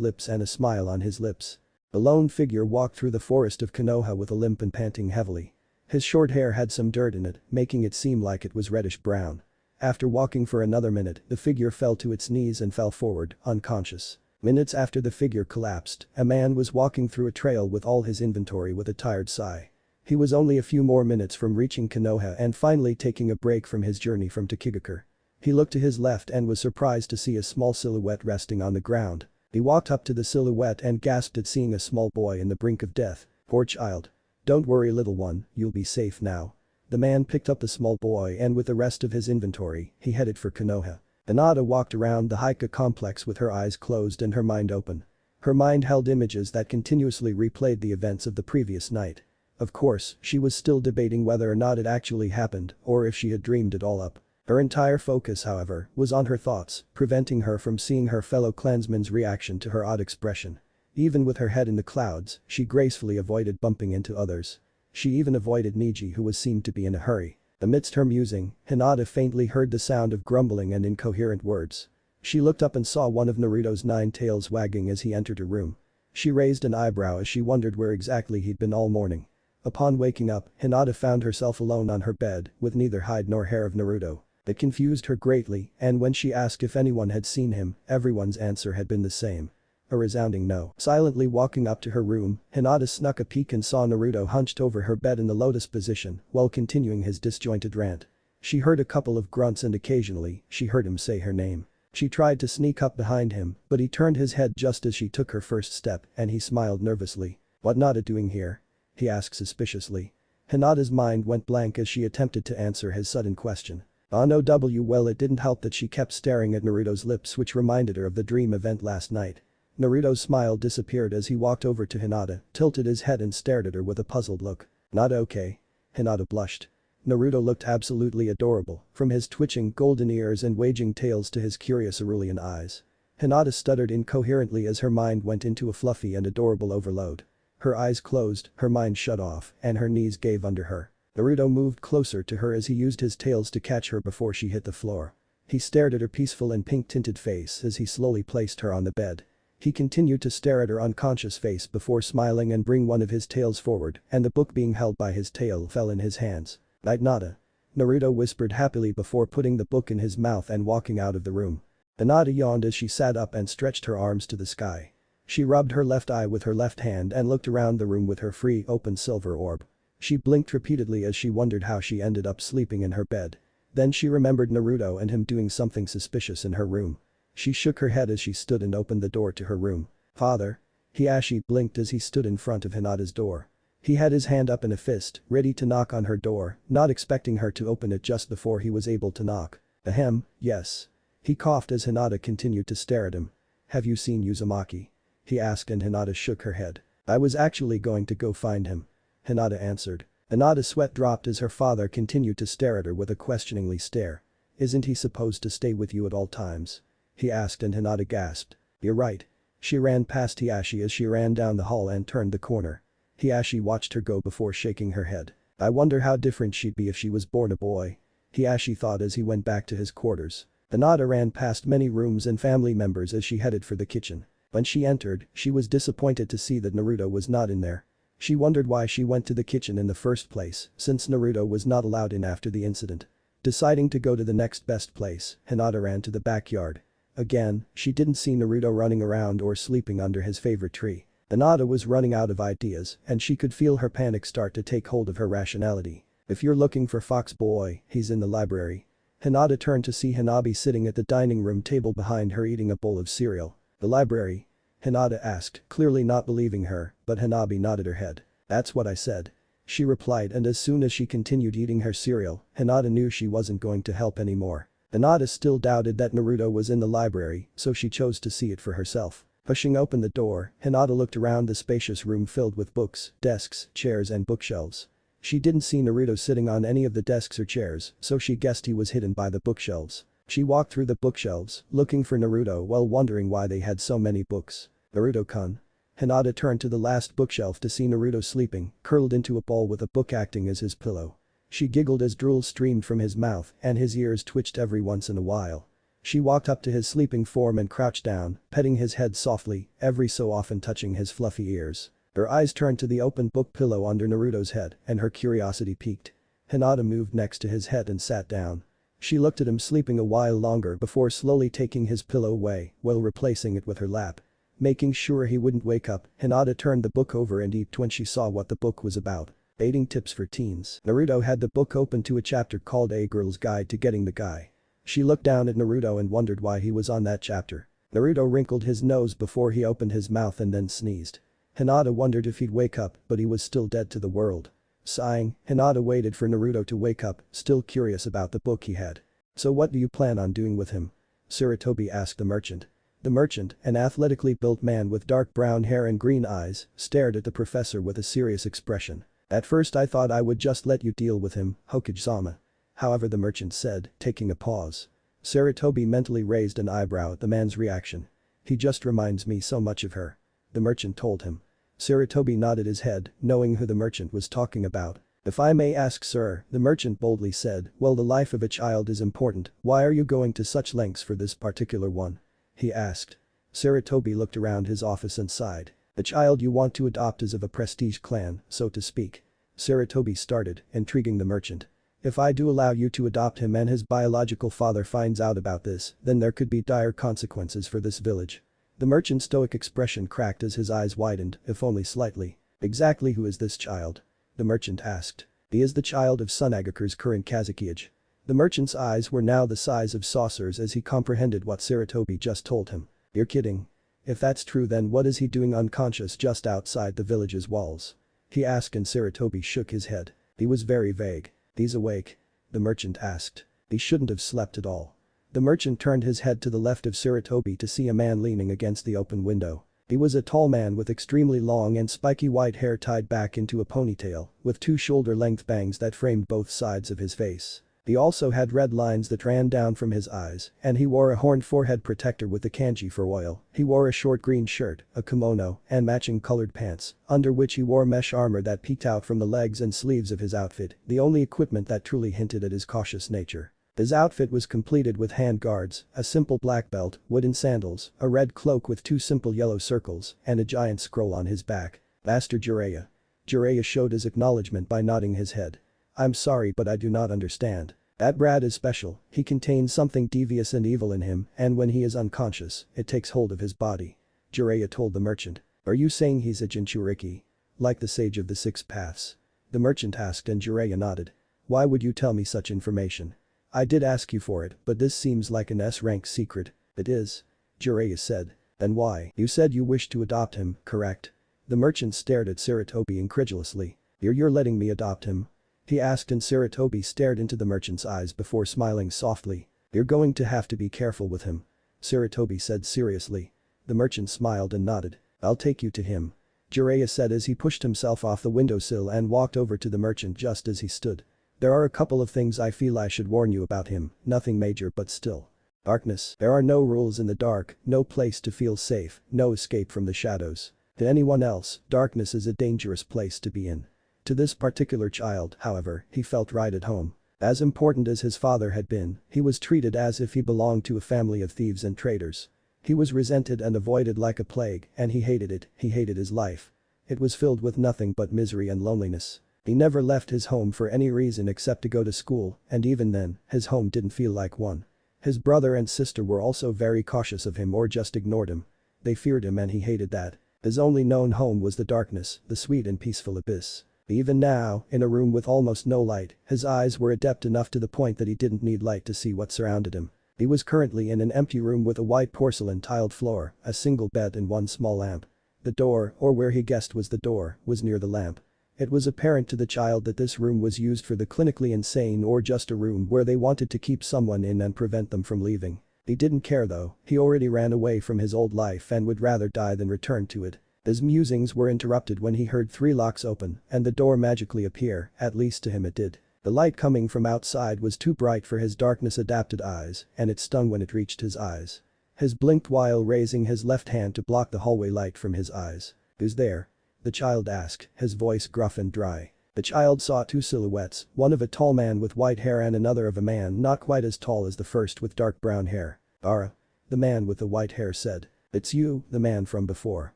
lips and a smile on his lips. The lone figure walked through the forest of Konoha with a limp and panting heavily. His short hair had some dirt in it, making it seem like it was reddish brown. After walking for another minute, the figure fell to its knees and fell forward, unconscious. Minutes after the figure collapsed, a man was walking through a trail with all his inventory with a tired sigh. He was only a few more minutes from reaching Konoha and finally taking a break from his journey from Tokigakure. He looked to his left and was surprised to see a small silhouette resting on the ground. He walked up to the silhouette and gasped at seeing a small boy in the brink of death. "Poor child. Don't worry little one, you'll be safe now," The man picked up the small boy and with the rest of his inventory, he headed for Konoha. Hinata walked around the Hokage complex with her eyes closed and her mind open. Her mind held images that continuously replayed the events of the previous night. Of course, she was still debating whether or not it actually happened or if she had dreamed it all up. Her entire focus, however, was on her thoughts, preventing her from seeing her fellow clansmen's reaction to her odd expression. Even with her head in the clouds, she gracefully avoided bumping into others. She even avoided Niji, who seemed to be in a hurry. Amidst her musing, Hinata faintly heard the sound of grumbling and incoherent words. She looked up and saw one of Naruto's 9 tails wagging as he entered her room. She raised an eyebrow as she wondered where exactly he'd been all morning. Upon waking up, Hinata found herself alone on her bed with neither hide nor hair of Naruto. It confused her greatly, and when she asked if anyone had seen him, everyone's answer had been the same. A resounding no. Silently walking up to her room, Hinata snuck a peek and saw Naruto hunched over her bed in the lotus position while continuing his disjointed rant. She heard a couple of grunts and occasionally, she heard him say her name. She tried to sneak up behind him, but he turned his head just as she took her first step and he smiled nervously. "What Nata doing here?" he asked suspiciously. Hinata's mind went blank as she attempted to answer his sudden question. Well, it didn't help that she kept staring at Naruto's lips, which reminded her of the dream event last night. Naruto's smile disappeared as he walked over to Hinata, tilted his head and stared at her with a puzzled look. "Not okay?" Hinata blushed. Naruto looked absolutely adorable, from his twitching golden ears and waging tails to his curious cerulean eyes. Hinata stuttered incoherently as her mind went into a fluffy and adorable overload. Her eyes closed, her mind shut off, and her knees gave under her. Naruto moved closer to her as he used his tails to catch her before she hit the floor. He stared at her peaceful and pink-tinted face as he slowly placed her on the bed. He continued to stare at her unconscious face before smiling and bring one of his tails forward, and the book being held by his tail fell in his hands. "Night Nata." Naruto whispered happily before putting the book in his mouth and walking out of the room. Hinata yawned as she sat up and stretched her arms to the sky. She rubbed her left eye with her left hand and looked around the room with her free, open silver orb. She blinked repeatedly as she wondered how she ended up sleeping in her bed. Then she remembered Naruto and him doing something suspicious in her room. She shook her head as she stood and opened the door to her room. "Father?" Hiashi blinked as he stood in front of Hinata's door. He had his hand up in a fist, ready to knock on her door, not expecting her to open it just before he was able to knock. "Ahem, yes." He coughed as Hinata continued to stare at him. "Have you seen Uzumaki?" he asked and Hinata shook her head. "I was actually going to go find him," Hinata answered. Hinata's sweat dropped as her father continued to stare at her with a questioningly stare. "Isn't he supposed to stay with you at all times?" he asked and Hinata gasped. "You're right." She ran past Hiashi as she ran down the hall and turned the corner. Hiashi watched her go before shaking her head. "I wonder how different she'd be if she was born a boy," Hiashi thought as he went back to his quarters. Hinata ran past many rooms and family members as she headed for the kitchen. When she entered, she was disappointed to see that Naruto was not in there. She wondered why she went to the kitchen in the first place, since Naruto was not allowed in after the incident. Deciding to go to the next best place, Hinata ran to the backyard. Again, she didn't see Naruto running around or sleeping under his favorite tree. Hinata was running out of ideas, and she could feel her panic start to take hold of her rationality. "If you're looking for Fox Boy, he's in the library." Hinata turned to see Hanabi sitting at the dining room table behind her eating a bowl of cereal. "The library?" Hinata asked, clearly not believing her, but Hanabi nodded her head. "That's what I said," she replied, and as soon as she continued eating her cereal, Hinata knew she wasn't going to help anymore. Hinata still doubted that Naruto was in the library, so she chose to see it for herself. Pushing open the door, Hinata looked around the spacious room filled with books, desks, chairs and bookshelves. She didn't see Naruto sitting on any of the desks or chairs, so she guessed he was hidden by the bookshelves. She walked through the bookshelves, looking for Naruto while wondering why they had so many books. "Naruto-kun." Hinata turned to the last bookshelf to see Naruto sleeping, curled into a ball with a book acting as his pillow. She giggled as drool streamed from his mouth and his ears twitched every once in a while. She walked up to his sleeping form and crouched down, petting his head softly, every so often touching his fluffy ears. Her eyes turned to the open book pillow under Naruto's head and her curiosity piqued. Hinata moved next to his head and sat down. She looked at him sleeping a while longer before slowly taking his pillow away while replacing it with her lap. Making sure he wouldn't wake up, Hinata turned the book over and eeped when she saw what the book was about. Dating tips for teens. Naruto had the book open to a chapter called A Girl's Guide to Getting the Guy. She looked down at Naruto and wondered why he was on that chapter. Naruto wrinkled his nose before he opened his mouth and then sneezed. Hinata wondered if he'd wake up, but he was still dead to the world. Sighing, Hinata waited for Naruto to wake up, still curious about the book he had. "So what do you plan on doing with him?" Sarutobi asked the merchant. The merchant, an athletically built man with dark brown hair and green eyes, stared at the professor with a serious expression. "At first I thought I would just let you deal with him, Hokage-sama." However, the merchant said, taking a pause. Sarutobi mentally raised an eyebrow at the man's reaction. "He just reminds me so much of her," the merchant told him. Sarutobi nodded his head, knowing who the merchant was talking about. "If I may ask, sir," the merchant boldly said, "well, the life of a child is important, why are you going to such lengths for this particular one?" he asked. Sarutobi looked around his office and sighed. "The child you want to adopt is of a prestige clan, so to speak." Sarutobi started, intriguing the merchant. "If I do allow you to adopt him and his biological father finds out about this, then there could be dire consequences for this village." The merchant's stoic expression cracked as his eyes widened, if only slightly. "Exactly who is this child?" the merchant asked. "He is the child of Sunagaku's current Kazekage." The merchant's eyes were now the size of saucers as he comprehended what Sarutobi just told him. "You're kidding. If that's true, then what is he doing unconscious just outside the village's walls?" he asked, and Sarutobi shook his head. He was very vague. "He's awake?" the merchant asked. "He shouldn't have slept at all." The merchant turned his head to the left of Sarutobi to see a man leaning against the open window. He was a tall man with extremely long and spiky white hair tied back into a ponytail, with two shoulder-length bangs that framed both sides of his face. He also had red lines that ran down from his eyes, and he wore a horned forehead protector with the kanji for oil. He wore a short green shirt, a kimono, and matching colored pants, under which he wore mesh armor that peeked out from the legs and sleeves of his outfit, the only equipment that truly hinted at his cautious nature. His outfit was completed with hand guards, a simple black belt, wooden sandals, a red cloak with two simple yellow circles, and a giant scroll on his back. "Master Jiraiya." Jiraiya showed his acknowledgement by nodding his head. "I'm sorry, but I do not understand. That brat is special, he contains something devious and evil in him, and when he is unconscious, it takes hold of his body." Jiraiya told the merchant. "Are you saying he's a Jinchuriki? Like the sage of the six paths?" the merchant asked, and Jiraiya nodded. "Why would you tell me such information?" "I did ask you for it, but this seems like an S-rank secret." "It is," Jiraiya said. "Then why? You said you wished to adopt him, correct?" The merchant stared at Sarutobi incredulously. You're letting me adopt him?" he asked, and Sarutobi stared into the merchant's eyes before smiling softly. "You're going to have to be careful with him," Sarutobi said seriously. The merchant smiled and nodded. "I'll take you to him," Jiraiya said as he pushed himself off the windowsill and walked over to the merchant just as he stood. "There are a couple of things I feel I should warn you about him, nothing major but still. Darkness. There are no rules in the dark, no place to feel safe, no escape from the shadows. To anyone else, darkness is a dangerous place to be in. To this particular child, however, he felt right at home. As important as his father had been, he was treated as if he belonged to a family of thieves and traitors. He was resented and avoided like a plague, and he hated it, he hated his life. It was filled with nothing but misery and loneliness. He never left his home for any reason except to go to school, and even then, his home didn't feel like one. His brother and sister were also very cautious of him or just ignored him. They feared him and he hated that. His only known home was the darkness, the sweet and peaceful abyss. Even now, in a room with almost no light, his eyes were adept enough to the point that he didn't need light to see what surrounded him. He was currently in an empty room with a white porcelain tiled floor, a single bed and one small lamp. The door, or where he guessed was the door, was near the lamp. It was apparent to the child that this room was used for the clinically insane or just a room where they wanted to keep someone in and prevent them from leaving. He didn't care though, he already ran away from his old life and would rather die than return to it. His musings were interrupted when he heard 3 locks open and the door magically appear, at least to him it did. The light coming from outside was too bright for his darkness-adapted eyes, and it stung when it reached his eyes. His blinked while raising his left hand to block the hallway light from his eyes. "Who's there?" the child asked, his voice gruff and dry. The child saw 2 silhouettes, one of a tall man with white hair and another of a man not quite as tall as the first with dark brown hair. "Gaara," the man with the white hair said. "It's you, the man from before,"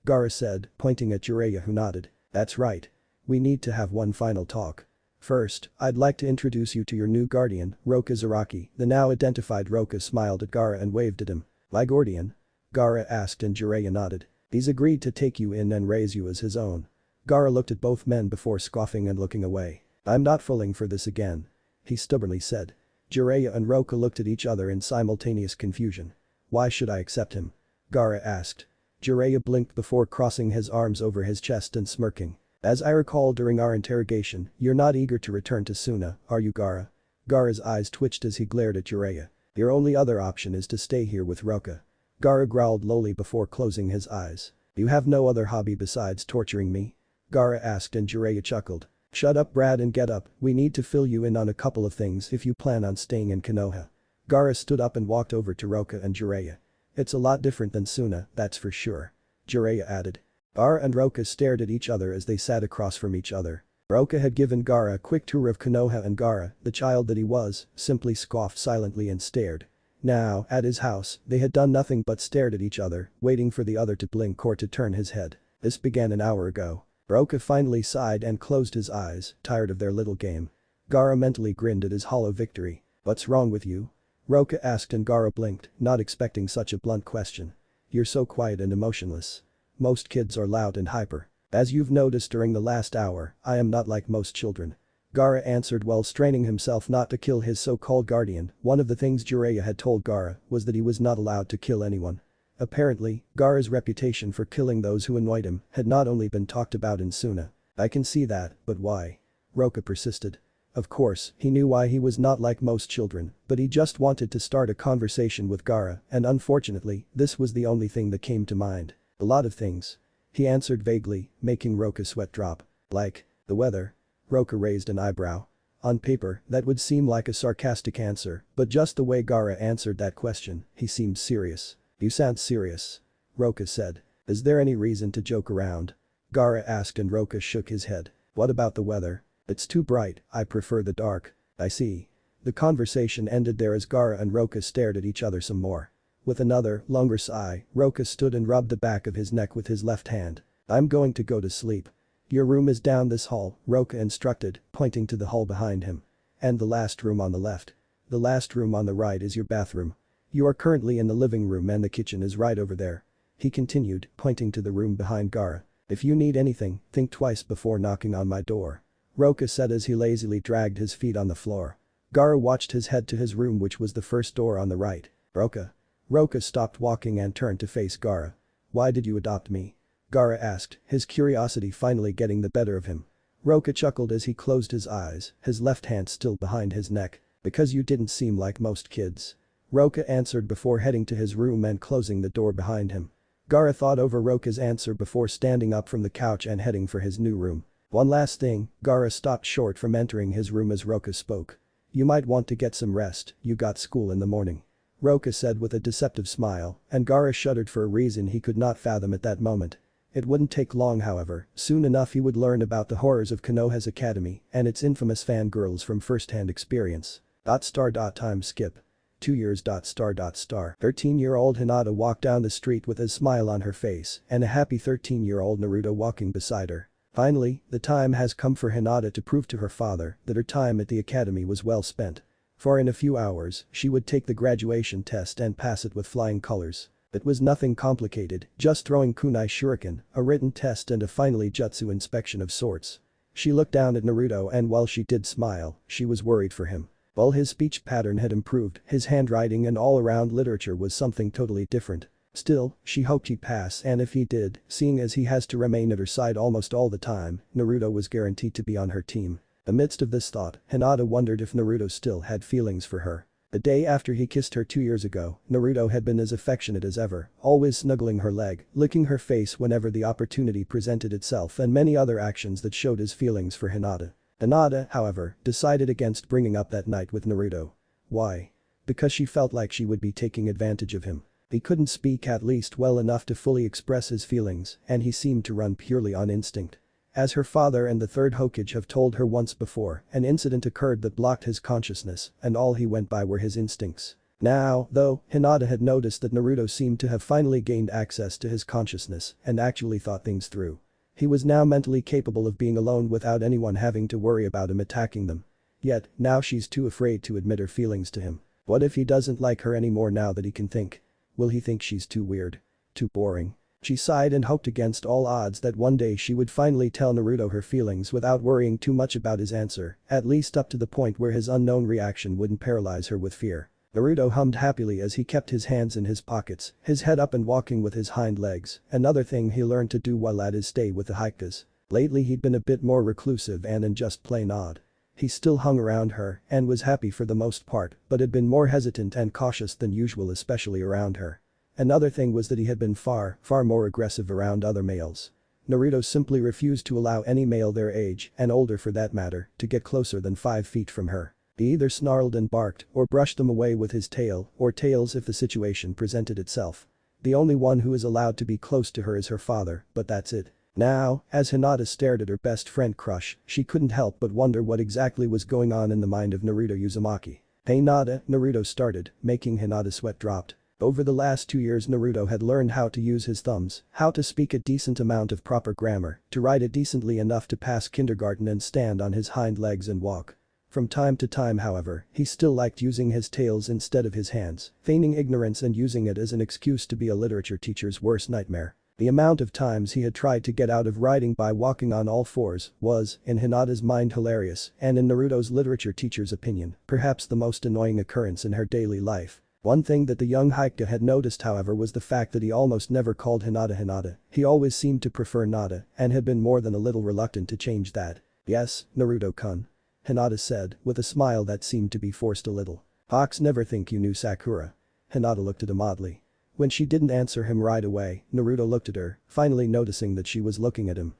Gaara said, pointing at Jiraiya, who nodded. "That's right. We need to have one final talk. First, I'd like to introduce you to your new guardian, Roka Zaraki." The now identified Roka smiled at Gaara and waved at him. "My guardian?" Gaara asked, and Jiraiya nodded. "He's agreed to take you in and raise you as his own." Gaara looked at both men before scoffing and looking away. "I'm not falling for this again," he stubbornly said. Jiraiya and Roka looked at each other in simultaneous confusion. "Why should I accept him?" Gaara asked. Jiraiya blinked before crossing his arms over his chest and smirking. As I recall during our interrogation, you're not eager to return to Suna, are you, Gaara? Gaara's eyes twitched as he glared at Jiraiya. Your only other option is to stay here with Roka. Gaara growled lowly before closing his eyes. You have no other hobby besides torturing me? Gaara asked and Jiraiya chuckled. Shut up Brad and get up, we need to fill you in on a couple of things if you plan on staying in Konoha. Gaara stood up and walked over to Roka and Jiraiya. It's a lot different than Suna, that's for sure. Jiraiya added. Gaara and Roka stared at each other as they sat across from each other. Roka had given Gaara a quick tour of Konoha and Gaara, the child that he was, simply scoffed silently and stared. Now, at his house, they had done nothing but stared at each other, waiting for the other to blink or to turn his head. This began an hour ago. Roka finally sighed and closed his eyes, tired of their little game. Gaara mentally grinned at his hollow victory. What's wrong with you? Roka asked and Gaara blinked, not expecting such a blunt question. You're so quiet and emotionless. Most kids are loud and hyper. As you've noticed during the last hour, I am not like most children. Gaara answered while straining himself not to kill his so-called guardian. One of the things Jiraiya had told Gaara was that he was not allowed to kill anyone. Apparently, Gaara's reputation for killing those who annoyed him had not only been talked about in Suna. I can see that, but why? Roka persisted. Of course, he knew why he was not like most children, but he just wanted to start a conversation with Gaara, and unfortunately, this was the only thing that came to mind. A lot of things. He answered vaguely, making Roka's sweat drop. Like, the weather. Roka raised an eyebrow. On paper, that would seem like a sarcastic answer, but just the way Gaara answered that question, he seemed serious. You sound serious. Roka said. Is there any reason to joke around? Gaara asked and Roka shook his head. What about the weather? It's too bright, I prefer the dark. I see. The conversation ended there as Gaara and Roka stared at each other some more. With another, longer sigh, Roka stood and rubbed the back of his neck with his left hand. I'm going to go to sleep. Your room is down this hall, Roka instructed, pointing to the hall behind him. And the last room on the left. The last room on the right is your bathroom. You are currently in the living room and the kitchen is right over there. He continued, pointing to the room behind Gaara. If you need anything, think twice before knocking on my door. Roka said as he lazily dragged his feet on the floor. Gaara watched his head to his room which was the first door on the right. Roka. Roka stopped walking and turned to face Gaara. Why did you adopt me? Gaara asked, his curiosity finally getting the better of him. Roka chuckled as he closed his eyes, his left hand still behind his neck. Because you didn't seem like most kids. Roka answered before heading to his room and closing the door behind him. Gaara thought over Roka's answer before standing up from the couch and heading for his new room. One last thing, Gaara stopped short from entering his room as Roka spoke. You might want to get some rest, you got school in the morning. Roka said with a deceptive smile, and Gaara shuddered for a reason he could not fathom at that moment. It wouldn't take long however, soon enough he would learn about the horrors of Konoha's academy and its infamous fangirls from first-hand experience. Time skip. 2 years. 13-year-old Hinata walked down the street with a smile on her face and a happy 13-year-old Naruto walking beside her. Finally, the time has come for Hinata to prove to her father that her time at the academy was well spent. For in a few hours, she would take the graduation test and pass it with flying colors. It was nothing complicated, just throwing kunai shuriken, a written test and a finally jutsu inspection of sorts. She looked down at Naruto and while she did smile, she was worried for him. While his speech pattern had improved, his handwriting and all-around literature was something totally different. Still, she hoped he'd pass and if he did, seeing as he has to remain at her side almost all the time, Naruto was guaranteed to be on her team. Amidst of this thought, Hinata wondered if Naruto still had feelings for her. The day after he kissed her 2 years ago, Naruto had been as affectionate as ever, always snuggling her leg, licking her face whenever the opportunity presented itself and many other actions that showed his feelings for Hinata. Hinata, however, decided against bringing up that night with Naruto. Why? Because she felt like she would be taking advantage of him. He couldn't speak at least well enough to fully express his feelings and he seemed to run purely on instinct. As her father and the third Hokage have told her once before, an incident occurred that blocked his consciousness and all he went by were his instincts. Now, though, Hinata had noticed that Naruto seemed to have finally gained access to his consciousness and actually thought things through. He was now mentally capable of being alone without anyone having to worry about him attacking them. Yet, now she's too afraid to admit her feelings to him. What if he doesn't like her anymore now that he can think? Will he think she's too weird? Too boring? She sighed and hoped against all odds that one day she would finally tell Naruto her feelings without worrying too much about his answer, at least up to the point where his unknown reaction wouldn't paralyze her with fear. Naruto hummed happily as he kept his hands in his pockets, his head up and walking with his hind legs, another thing he learned to do while at his stay with the Hyugas. Lately he'd been a bit more reclusive and just plain odd. He still hung around her and was happy for the most part, but had been more hesitant and cautious than usual, especially around her. Another thing was that he had been far more aggressive around other males. Naruto simply refused to allow any male their age, and older for that matter, to get closer than 5 feet from her. He either snarled and barked or brushed them away with his tail or tails if the situation presented itself. The only one who is allowed to be close to her is her father, but that's it. Now, as Hinata stared at her best friend crush, she couldn't help but wonder what exactly was going on in the mind of Naruto Uzumaki. "Hey Nada," Naruto started, making Hinata's sweat dropped. Over the last 2 years Naruto had learned how to use his thumbs, how to speak a decent amount of proper grammar, to write it decently enough to pass kindergarten and stand on his hind legs and walk. From time to time, however, he still liked using his tails instead of his hands, feigning ignorance and using it as an excuse to be a literature teacher's worst nightmare. The amount of times he had tried to get out of writing by walking on all fours was, in Hinata's mind, hilarious, and in Naruto's literature teacher's opinion, perhaps the most annoying occurrence in her daily life. One thing that the young Hokage had noticed, however, was the fact that he almost never called Hinata Hinata. He always seemed to prefer Nada and had been more than a little reluctant to change that. "Yes, Naruto-kun," Hinata said, with a smile that seemed to be forced a little. "Hawks never think you knew Sakura." Hinata looked at him oddly. When she didn't answer him right away, Naruto looked at her, finally noticing that she was looking at him.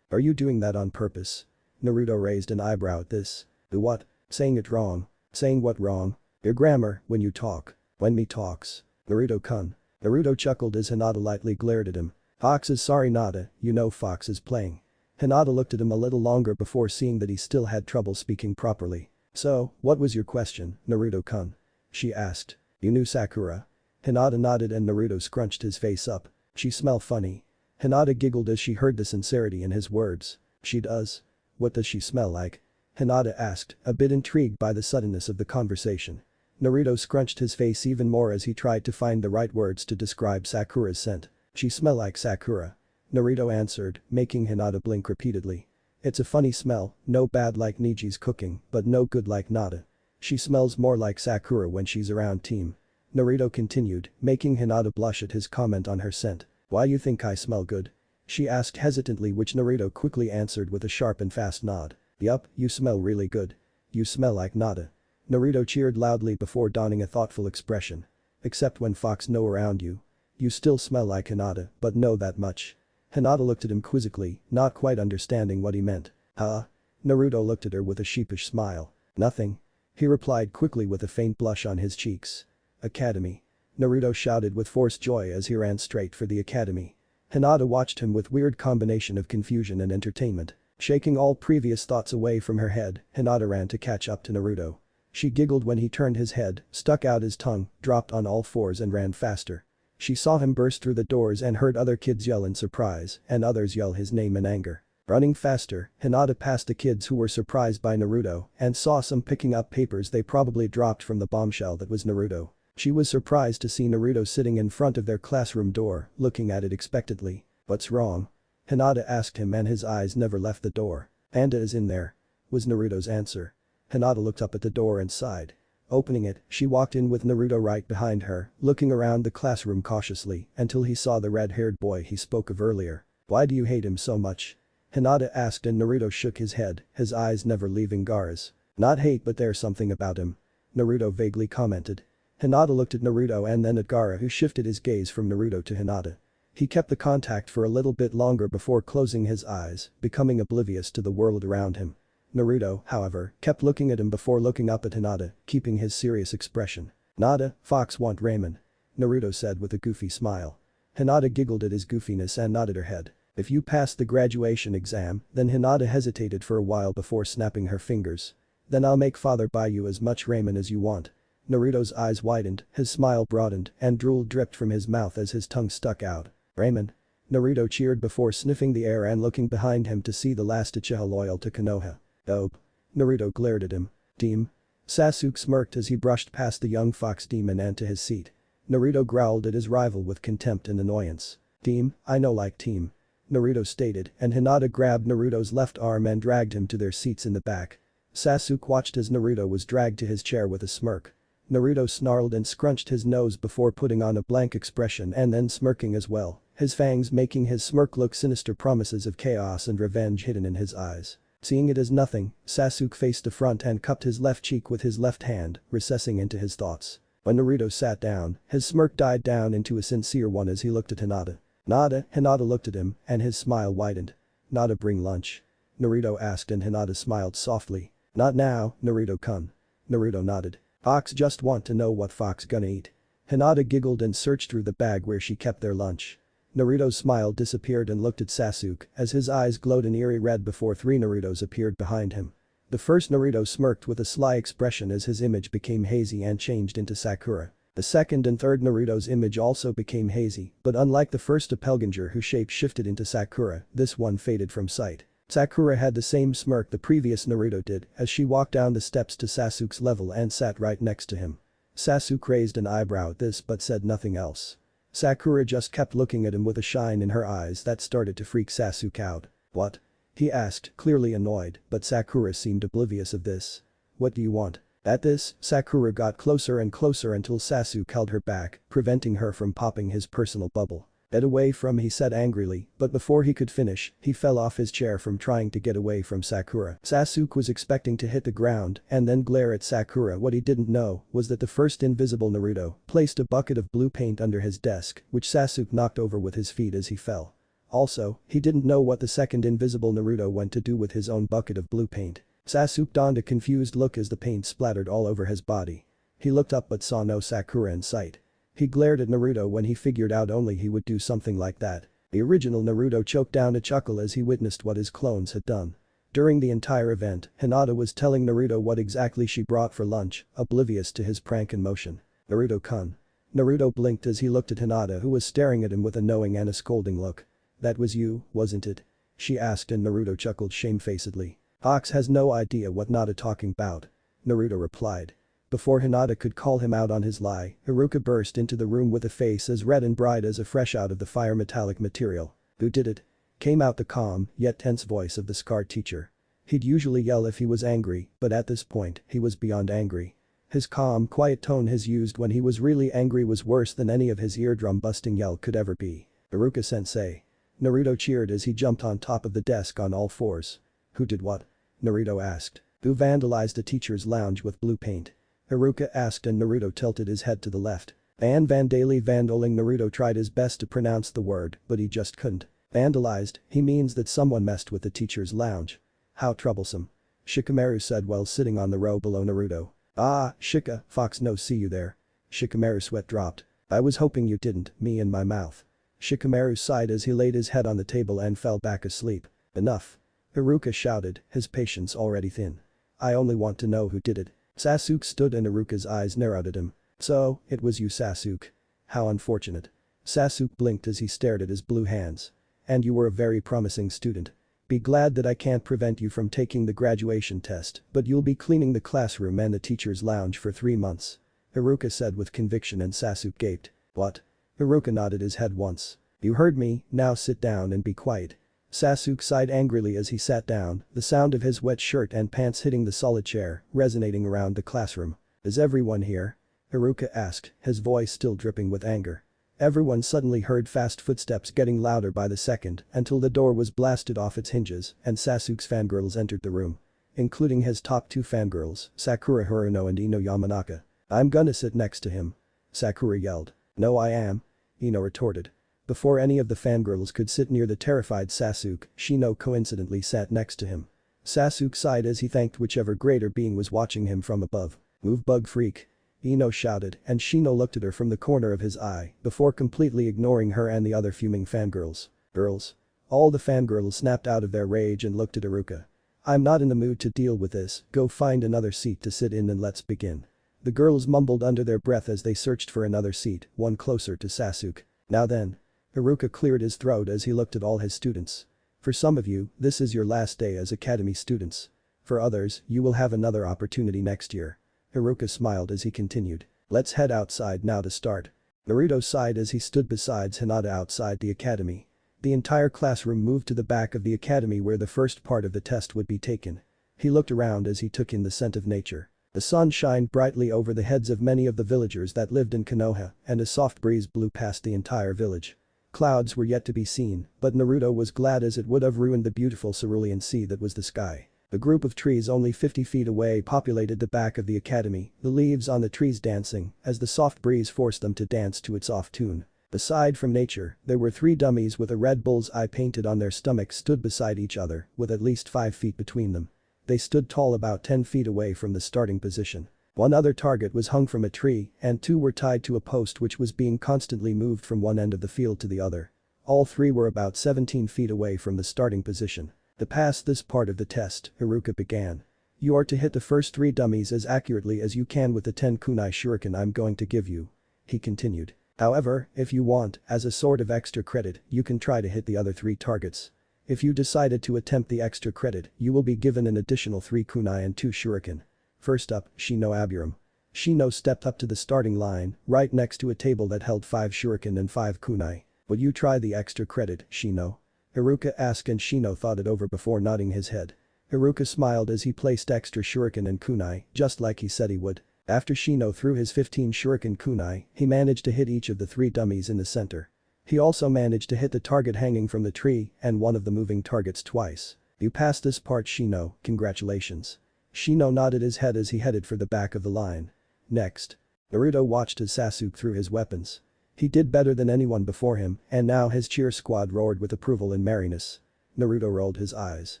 Are you doing that on purpose?" Naruto raised an eyebrow at this. "The what? Saying it wrong." "Saying what wrong?" "Your grammar, when you talk." "When me talks?" "Naruto-kun." Naruto chuckled as Hinata lightly glared at him. "Fox is sorry Nada, you know Fox is playing." Hinata looked at him a little longer before seeing that he still had trouble speaking properly. "So, what was your question, Naruto-kun?" she asked. "You knew Sakura?" Hinata nodded and Naruto scrunched his face up. "She smell funny." Hinata giggled as she heard the sincerity in his words. "She does? What does she smell like?" Hinata asked, a bit intrigued by the suddenness of the conversation. Naruto scrunched his face even more as he tried to find the right words to describe Sakura's scent. "She smell like Sakura," Naruto answered, making Hinata blink repeatedly. "It's a funny smell, no bad like Niji's cooking, but no good like Nada. She smells more like Sakura when she's around team." Naruto continued, making Hinata blush at his comment on her scent. "Why you think I smell good?" she asked hesitantly, which Naruto quickly answered with a sharp and fast nod. "Yup, you smell really good. You smell like Nada." Naruto cheered loudly before donning a thoughtful expression. "Except when Fox no around you. You still smell like Hinata, but know that much." Hinata looked at him quizzically, not quite understanding what he meant. "Huh?" Naruto looked at her with a sheepish smile. "Nothing," he replied quickly with a faint blush on his cheeks. "Academy." Naruto shouted with forced joy as he ran straight for the academy. Hinata watched him with weird combination of confusion and entertainment. Shaking all previous thoughts away from her head, Hinata ran to catch up to Naruto. She giggled when he turned his head, stuck out his tongue, dropped on all fours and ran faster. She saw him burst through the doors and heard other kids yell in surprise and others yell his name in anger. Running faster, Hinata passed the kids who were surprised by Naruto and saw some picking up papers they probably dropped from the bombshell that was Naruto. She was surprised to see Naruto sitting in front of their classroom door, looking at it expectantly. "What's wrong?" Hinata asked him and his eyes never left the door. "Panda is in there," was Naruto's answer. Hinata looked up at the door and sighed. Opening it, she walked in with Naruto right behind her, looking around the classroom cautiously until he saw the red-haired boy he spoke of earlier. "Why do you hate him so much?" Hinata asked and Naruto shook his head, his eyes never leaving Gaara's. "Not hate, but there's something about him," Naruto vaguely commented. Hinata looked at Naruto and then at Gaara, who shifted his gaze from Naruto to Hinata. He kept the contact for a little bit longer before closing his eyes, becoming oblivious to the world around him. Naruto, however, kept looking at him before looking up at Hinata, keeping his serious expression. "Nada, Fox want ramen," Naruto said with a goofy smile. Hinata giggled at his goofiness and nodded her head. "If you pass the graduation exam, then," Hinata hesitated for a while before snapping her fingers. "Then I'll make father buy you as much ramen as you want." Naruto's eyes widened, his smile broadened, and drool dripped from his mouth as his tongue stuck out. "Ramen?" Naruto cheered before sniffing the air and looking behind him to see the last Uchiha loyal to Konoha. "Dope." Naruto glared at him. "Team?" Sasuke smirked as he brushed past the young fox demon and to his seat. Naruto growled at his rival with contempt and annoyance. "Team, I know like team," Naruto stated, and Hinata grabbed Naruto's left arm and dragged him to their seats in the back. Sasuke watched as Naruto was dragged to his chair with a smirk. Naruto snarled and scrunched his nose before putting on a blank expression and then smirking as well, his fangs making his smirk look sinister, promises of chaos and revenge hidden in his eyes. Seeing it as nothing, Sasuke faced the front and cupped his left cheek with his left hand, recessing into his thoughts. When Naruto sat down, his smirk died down into a sincere one as he looked at Hinata. Hinata looked at him, and his smile widened. "Nada, bring lunch?" Naruto asked, and Hinata smiled softly. "Not now, Naruto-kun." Naruto nodded. "Fox just want to know what Fox gonna eat." Hinata giggled and searched through the bag where she kept their lunch. Naruto's smile disappeared and looked at Sasuke as his eyes glowed an eerie red before three Narutos appeared behind him. The first Naruto smirked with a sly expression as his image became hazy and changed into Sakura. The second and third Naruto's image also became hazy, but unlike the first doppelganger who shape-shifted into Sakura, this one faded from sight. Sakura had the same smirk the previous Naruto did as she walked down the steps to Sasuke's level and sat right next to him. Sasuke raised an eyebrow at this but said nothing else. Sakura just kept looking at him with a shine in her eyes that started to freak Sasuke out. "What?" he asked, clearly annoyed, but Sakura seemed oblivious of this. "What do you want?" At this, Sakura got closer and closer until Sasuke held her back, preventing her from popping his personal bubble. "Get away from," he said angrily, but before he could finish, he fell off his chair from trying to get away from Sakura. Sasuke was expecting to hit the ground and then glare at Sakura. What he didn't know was that the first invisible Naruto placed a bucket of blue paint under his desk, which Sasuke knocked over with his feet as he fell. Also, he didn't know what the second invisible Naruto went to do with his own bucket of blue paint. Sasuke donned a confused look as the paint splattered all over his body. He looked up but saw no Sakura in sight. He glared at Naruto when he figured out only he would do something like that. The original Naruto choked down a chuckle as he witnessed what his clones had done. During the entire event, Hinata was telling Naruto what exactly she brought for lunch, oblivious to his prank in motion. "Naruto-kun." Naruto blinked as he looked at Hinata, who was staring at him with a knowing and a scolding look. "That was you, wasn't it?" she asked, and Naruto chuckled shamefacedly. "Fox has no idea what Hinata talking about," Naruto replied. Before Hinata could call him out on his lie, Haruka burst into the room with a face as red and bright as a fresh out of the fire metallic material. "Who did it?" came out the calm, yet tense voice of the scarred teacher. He'd usually yell if he was angry, but at this point, he was beyond angry. His calm, quiet tone he's used when he was really angry was worse than any of his eardrum-busting yell could ever be. "Haruka-sensei." Naruto cheered as he jumped on top of the desk on all fours. "Who did what?" Naruto asked. "Who vandalized the teacher's lounge with blue paint?" Haruka asked, and Naruto tilted his head to the left. Vandaling. Naruto tried his best to pronounce the word, but he just couldn't. "Vandalized, he means that someone messed with the teacher's lounge." "How troublesome," Shikamaru said while sitting on the row below Naruto. "Ah, Shika, Fox no see you there." Shikamaru's sweat dropped. "I was hoping you didn't, me in my mouth." Shikamaru sighed as he laid his head on the table and fell back asleep. "Enough," Haruka shouted, his patience already thin. "I only want to know who did it." Sasuke stood and Haruka's eyes narrowed at him. "So, it was you, Sasuke. How unfortunate." Sasuke blinked as he stared at his blue hands. "And you were a very promising student. Be glad that I can't prevent you from taking the graduation test, but you'll be cleaning the classroom and the teacher's lounge for 3 months." Haruka said with conviction, and Sasuke gaped. "What?" Haruka nodded his head once. "You heard me, now sit down and be quiet." Sasuke sighed angrily as he sat down, the sound of his wet shirt and pants hitting the solid chair resonating around the classroom. "Is everyone here?" Haruka asked, his voice still dripping with anger. Everyone suddenly heard fast footsteps getting louder by the second until the door was blasted off its hinges and Sasuke's fangirls entered the room. Including his top 2 fangirls, Sakura Haruno and Ino Yamanaka. "I'm gonna sit next to him," Sakura yelled. "No, I am," Ino retorted. Before any of the fangirls could sit near the terrified Sasuke, Shino coincidentally sat next to him. Sasuke sighed as he thanked whichever greater being was watching him from above. "Move, bug freak," Ino shouted, and Shino looked at her from the corner of his eye before completely ignoring her and the other fuming fangirls. "Girls." All the fangirls snapped out of their rage and looked at Haruka. "I'm not in the mood to deal with this, go find another seat to sit in and let's begin." The girls mumbled under their breath as they searched for another seat, one closer to Sasuke. "Now then." Haruka cleared his throat as he looked at all his students. "For some of you, this is your last day as academy students. For others, you will have another opportunity next year." Haruka smiled as he continued. "Let's head outside now to start." Naruto sighed as he stood beside Hinata outside the academy. The entire classroom moved to the back of the academy where the first part of the test would be taken. He looked around as he took in the scent of nature. The sun shined brightly over the heads of many of the villagers that lived in Konoha, and a soft breeze blew past the entire village. Clouds were yet to be seen, but Naruto was glad as it would have ruined the beautiful cerulean sea that was the sky. A group of trees only 50 feet away populated the back of the academy, the leaves on the trees dancing as the soft breeze forced them to dance to its off tune. Aside from nature, there were 3 dummies with a red bull's eye painted on their stomachs stood beside each other, with at least 5 feet between them. They stood tall about 10 feet away from the starting position. One other target was hung from a tree, and 2 were tied to a post which was being constantly moved from one end of the field to the other. All 3 were about 17 feet away from the starting position. To pass this part of the test, Haruka began. You are to hit the first 3 dummies as accurately as you can with the 10 kunai shuriken I'm going to give you. He continued. However, if you want, as a sort of extra credit, you can try to hit the other 3 targets. If you decided to attempt the extra credit, you will be given an additional 3 kunai and 2 shuriken. First up, Shino Aburum. Shino stepped up to the starting line, right next to a table that held 5 shuriken and 5 kunai. Would you try the extra credit, Shino? Haruka asked and Shino thought it over before nodding his head. Haruka smiled as he placed extra shuriken and kunai, just like he said he would. After Shino threw his 15 shuriken kunai, he managed to hit each of the 3 dummies in the center. He also managed to hit the target hanging from the tree and one of the moving targets twice. You passed this part, Shino, congratulations. Shino nodded his head as he headed for the back of the line. Next. Naruto watched as Sasuke threw his weapons. He did better than anyone before him, and now his cheer squad roared with approval and merriness. Naruto rolled his eyes.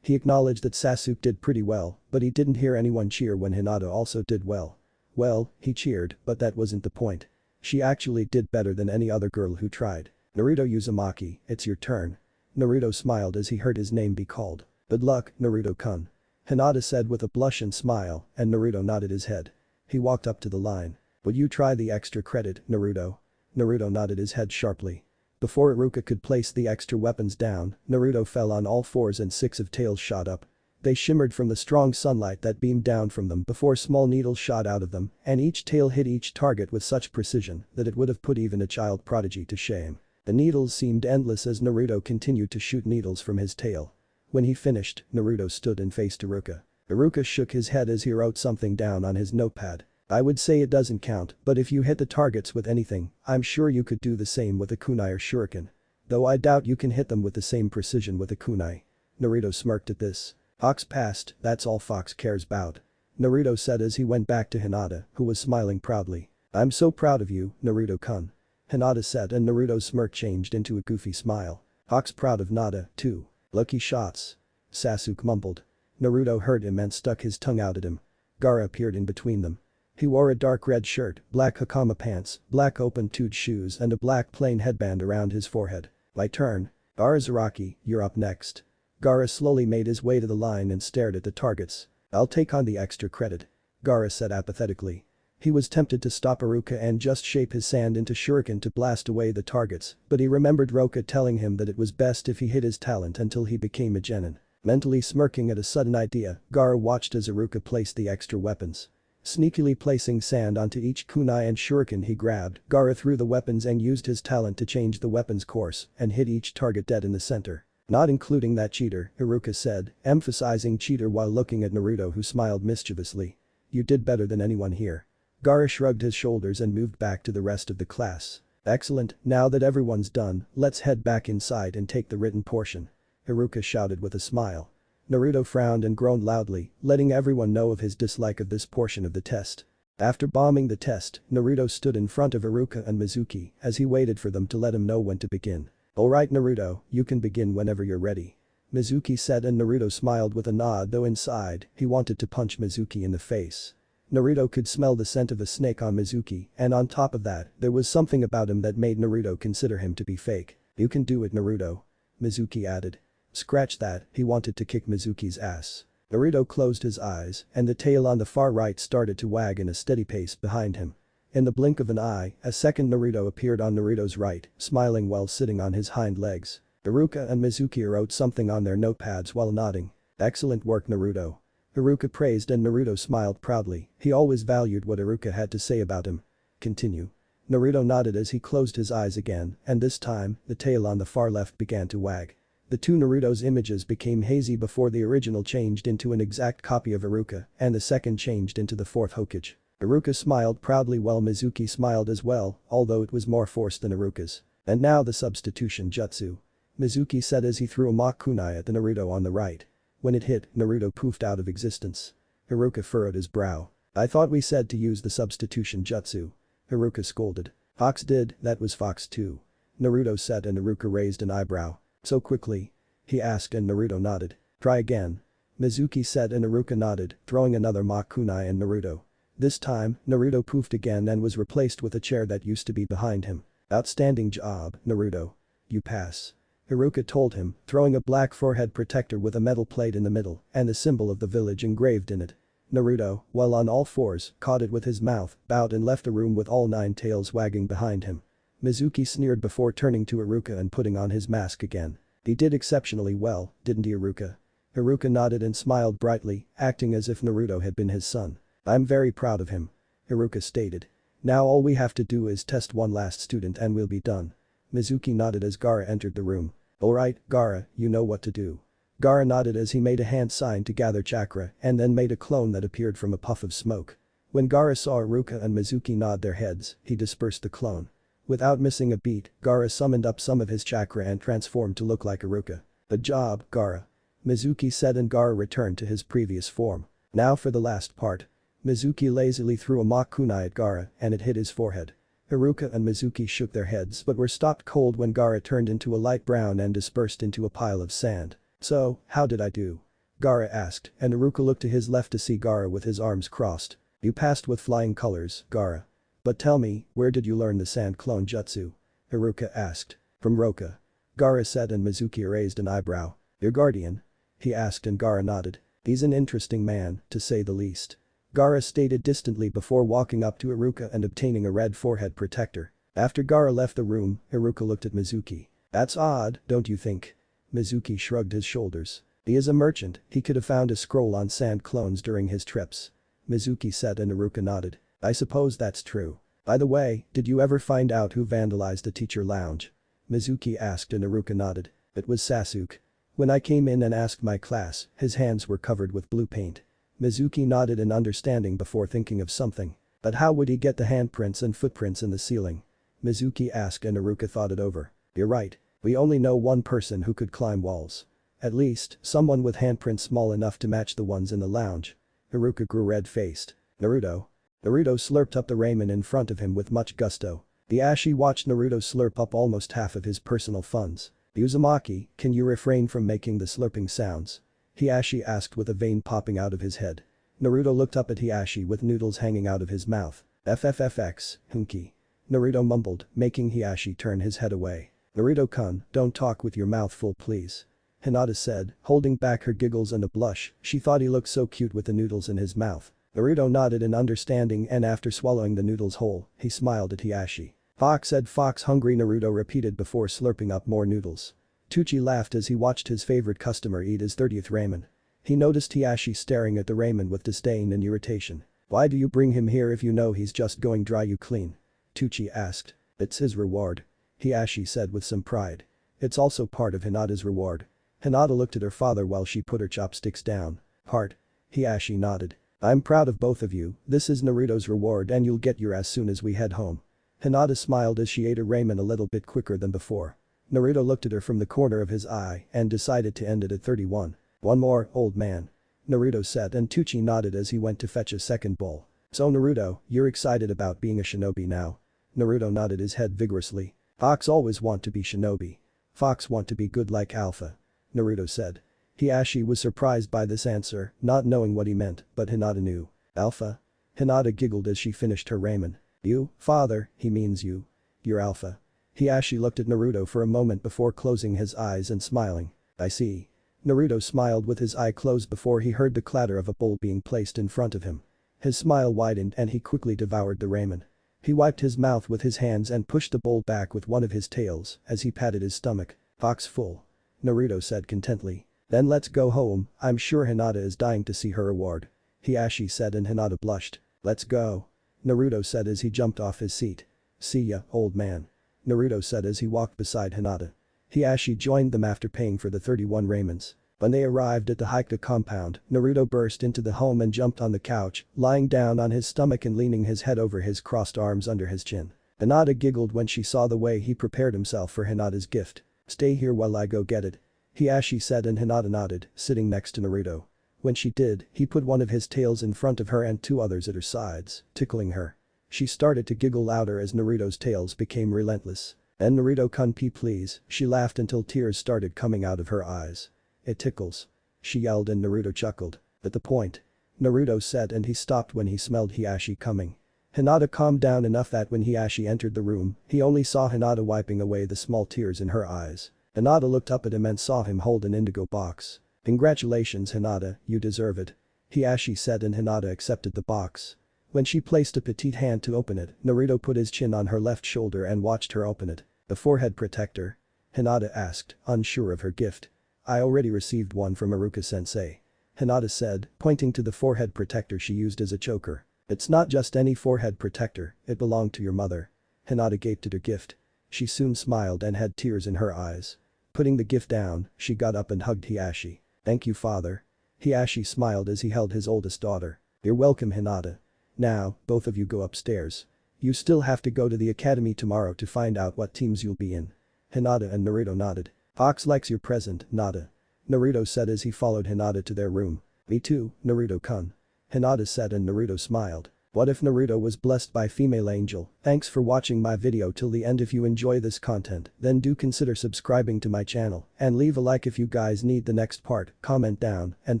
He acknowledged that Sasuke did pretty well, but he didn't hear anyone cheer when Hinata also did well. Well, he cheered, but that wasn't the point. She actually did better than any other girl who tried. Naruto Uzumaki, it's your turn. Naruto smiled as he heard his name be called. Good luck, Naruto-kun. Hinata said with a blush and smile, and Naruto nodded his head. He walked up to the line. Would you try the extra credit, Naruto? Naruto nodded his head sharply. Before Iruka could place the extra weapons down, Naruto fell on all fours and 6 of tails shot up. They shimmered from the strong sunlight that beamed down from them before small needles shot out of them, and each tail hit each target with such precision that it would have put even a child prodigy to shame. The needles seemed endless as Naruto continued to shoot needles from his tail. When he finished, Naruto stood and faced Iruka. Iruka shook his head as he wrote something down on his notepad. I would say it doesn't count, but if you hit the targets with anything, I'm sure you could do the same with a kunai or shuriken. Though I doubt you can hit them with the same precision with a kunai. Naruto smirked at this. Fox passed, that's all Fox cares about. Naruto said as he went back to Hinata, who was smiling proudly. I'm so proud of you, Naruto-kun. Hinata said and Naruto's smirk changed into a goofy smile. Fox proud of Nada, too. Lucky shots. Sasuke mumbled. Naruto heard him and stuck his tongue out at him. Gaara appeared in between them. He wore a dark red shirt, black hakama pants, black open-toed shoes and a black plain headband around his forehead. My turn. Arazaraki, you're up next. Gaara slowly made his way to the line and stared at the targets. I'll take on the extra credit. Gaara said apathetically. He was tempted to stop Iruka and just shape his sand into shuriken to blast away the targets, but he remembered Roka telling him that it was best if he hid his talent until he became a genin. Mentally smirking at a sudden idea, Gaara watched as Iruka placed the extra weapons. Sneakily placing sand onto each kunai and shuriken he grabbed, Gaara threw the weapons and used his talent to change the weapon's course and hit each target dead in the center. Not including that cheater, Iruka said, emphasizing cheater while looking at Naruto who smiled mischievously. You did better than anyone here. Gaara shrugged his shoulders and moved back to the rest of the class. Excellent, now that everyone's done, let's head back inside and take the written portion. Iruka shouted with a smile. Naruto frowned and groaned loudly, letting everyone know of his dislike of this portion of the test. After bombing the test, Naruto stood in front of Iruka and Mizuki as he waited for them to let him know when to begin. Alright Naruto, you can begin whenever you're ready. Mizuki said and Naruto smiled with a nod though inside, he wanted to punch Mizuki in the face. Naruto could smell the scent of a snake on Mizuki and on top of that, there was something about him that made Naruto consider him to be fake. You can do it Naruto. Mizuki added. Scratch that, he wanted to kick Mizuki's ass. Naruto closed his eyes and the tail on the far right started to wag in a steady pace behind him. In the blink of an eye, a second Naruto appeared on Naruto's right, smiling while sitting on his hind legs. Iruka and Mizuki wrote something on their notepads while nodding. Excellent work Naruto. Iruka praised and Naruto smiled proudly, he always valued what Iruka had to say about him. Continue. Naruto nodded as he closed his eyes again, and this time, the tail on the far left began to wag. The two Naruto's images became hazy before the original changed into an exact copy of Iruka, and the second changed into the fourth Hokage. Iruka smiled proudly while Mizuki smiled as well, although it was more forced than Iruka's. And now the substitution jutsu. Mizuki said as he threw a mock kunai at the Naruto on the right. When it hit, Naruto poofed out of existence. Haruka furrowed his brow. I thought we said to use the substitution jutsu. Haruka scolded. Fox did, that was Fox too. Naruto said and Haruka raised an eyebrow. So quickly? He asked and Naruto nodded. Try again. Mizuki said and Haruka nodded, throwing another mock kunai at Naruto. This time, Naruto poofed again and was replaced with a chair that used to be behind him. Outstanding job, Naruto. You pass. Haruka told him, throwing a black forehead protector with a metal plate in the middle and the symbol of the village engraved in it. Naruto, while on all fours, caught it with his mouth, bowed and left the room with all 9 tails wagging behind him. Mizuki sneered before turning to Haruka and putting on his mask again. He did exceptionally well, didn't he Haruka? Haruka nodded and smiled brightly, acting as if Naruto had been his son. I'm very proud of him. Haruka stated. Now all we have to do is test one last student and we'll be done. Mizuki nodded as Gaara entered the room. Alright, Gaara, you know what to do. Gaara nodded as he made a hand sign to gather chakra and then made a clone that appeared from a puff of smoke. When Gaara saw Haruka and Mizuki nod their heads, he dispersed the clone. Without missing a beat, Gaara summoned up some of his chakra and transformed to look like Haruka. Good job, Gaara. Mizuki said and Gaara returned to his previous form. Now for the last part. Mizuki lazily threw a mock kunai at Gaara and it hit his forehead. Haruka and Mizuki shook their heads but were stopped cold when Gaara turned into a light brown and dispersed into a pile of sand. So, how did I do? Gaara asked and Haruka looked to his left to see Gaara with his arms crossed. You passed with flying colors, Gaara. But tell me, where did you learn the sand clone jutsu? Haruka asked. From Roka. Gaara said and Mizuki raised an eyebrow. Your guardian? He asked and Gaara nodded. He's an interesting man, to say the least. Gaara stated distantly before walking up to Haruka and obtaining a red forehead protector. After Gaara left the room, Haruka looked at Mizuki. That's odd, don't you think? Mizuki shrugged his shoulders. He is a merchant, he could have found a scroll on sand clones during his trips. Mizuki said and Haruka nodded. I suppose that's true. By the way, did you ever find out who vandalized the teacher lounge? Mizuki asked and Haruka nodded. It was Sasuke. When I came in and asked my class, his hands were covered with blue paint. Mizuki nodded in understanding before thinking of something. But how would he get the handprints and footprints in the ceiling? Mizuki asked and Haruka thought it over. You're right. We only know one person who could climb walls. At least, someone with handprints small enough to match the ones in the lounge. Haruka grew red-faced. Naruto. Naruto slurped up the ramen in front of him with much gusto. The Ashi watched Naruto slurp up almost half of his personal funds. Uzumaki, can you refrain from making the slurping sounds? Hiashi asked with a vein popping out of his head. Naruto looked up at Hiashi with noodles hanging out of his mouth. FFFX, Hunki. Naruto mumbled, making Hiashi turn his head away. Naruto-kun, don't talk with your mouth full please. Hinata said, holding back her giggles and a blush, she thought he looked so cute with the noodles in his mouth. Naruto nodded in understanding and after swallowing the noodles whole, he smiled at Hiashi. Fox said fox hungry Naruto repeated before slurping up more noodles. Tucci laughed as he watched his favorite customer eat his 30th ramen. He noticed Hiashi staring at the ramen with disdain and irritation. Why do you bring him here if you know he's just going dry you clean? Tucci asked. It's his reward. Hiashi said with some pride. It's also part of Hinata's reward. Hinata looked at her father while she put her chopsticks down. Heart. Hiashi nodded. I'm proud of both of you, this is Naruto's reward and you'll get your as soon as we head home. Hinata smiled as she ate her ramen a little bit quicker than before. Naruto looked at her from the corner of his eye and decided to end it at 31. One more, old man. Naruto said and Tucci nodded as he went to fetch a second bowl. So Naruto, you're excited about being a shinobi now? Naruto nodded his head vigorously. Fox always want to be shinobi. Fox want to be good like Alpha. Naruto said. Hiashi was surprised by this answer, not knowing what he meant, but Hinata knew. Alpha? Hinata giggled as she finished her ramen. You, father, he means you. You're Alpha. Hiashi looked at Naruto for a moment before closing his eyes and smiling. I see. Naruto smiled with his eye closed before he heard the clatter of a bowl being placed in front of him. His smile widened and he quickly devoured the ramen. He wiped his mouth with his hands and pushed the bowl back with one of his tails as he patted his stomach. Fox full. Naruto said contently. Then let's go home, I'm sure Hinata is dying to see her reward. Hiashi said and Hinata blushed. Let's go. Naruto said as he jumped off his seat. See ya, old man. Naruto said as he walked beside Hinata. Hiashi joined them after paying for the 31 ramens. When they arrived at the Hokage compound, Naruto burst into the home and jumped on the couch, lying down on his stomach and leaning his head over his crossed arms under his chin. Hinata giggled when she saw the way he prepared himself for Hinata's gift. "Stay here while I go get it," Hiashi said, and Hinata nodded, sitting next to Naruto. When she did, he put one of his tails in front of her and two others at her sides, tickling her. She started to giggle louder as Naruto's tails became relentless. "And Naruto-kun please," she laughed until tears started coming out of her eyes. "It tickles," she yelled, and Naruto chuckled. "At the point," Naruto said, and he stopped when he smelled Hiashi coming. Hinata calmed down enough that when Hiashi entered the room, he only saw Hinata wiping away the small tears in her eyes. Hinata looked up at him and saw him hold an indigo box. "Congratulations Hinata, you deserve it," Hiashi said, and Hinata accepted the box. When she placed a petite hand to open it, Naruto put his chin on her left shoulder and watched her open it. "A forehead protector?" Hinata asked, unsure of her gift. "I already received one from Iruka-sensei," Hinata said, pointing to the forehead protector she used as a choker. "It's not just any forehead protector, it belonged to your mother." Hinata gaped at her gift. She soon smiled and had tears in her eyes. Putting the gift down, she got up and hugged Hiashi. "Thank you father." Hiashi smiled as he held his oldest daughter. "You're welcome Hinata. Now, both of you go upstairs. You still have to go to the academy tomorrow to find out what teams you'll be in." Hinata and Naruto nodded. "Fox likes your present, Nada," Naruto said as he followed Hinata to their room. "Me too, Naruto-kun," Hinata said, and Naruto smiled. What if Naruto was blessed by female angel? Thanks for watching my video till the end. If you enjoy this content, then do consider subscribing to my channel and leave a like if you guys need the next part, comment down, and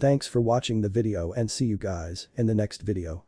thanks for watching the video and see you guys in the next video.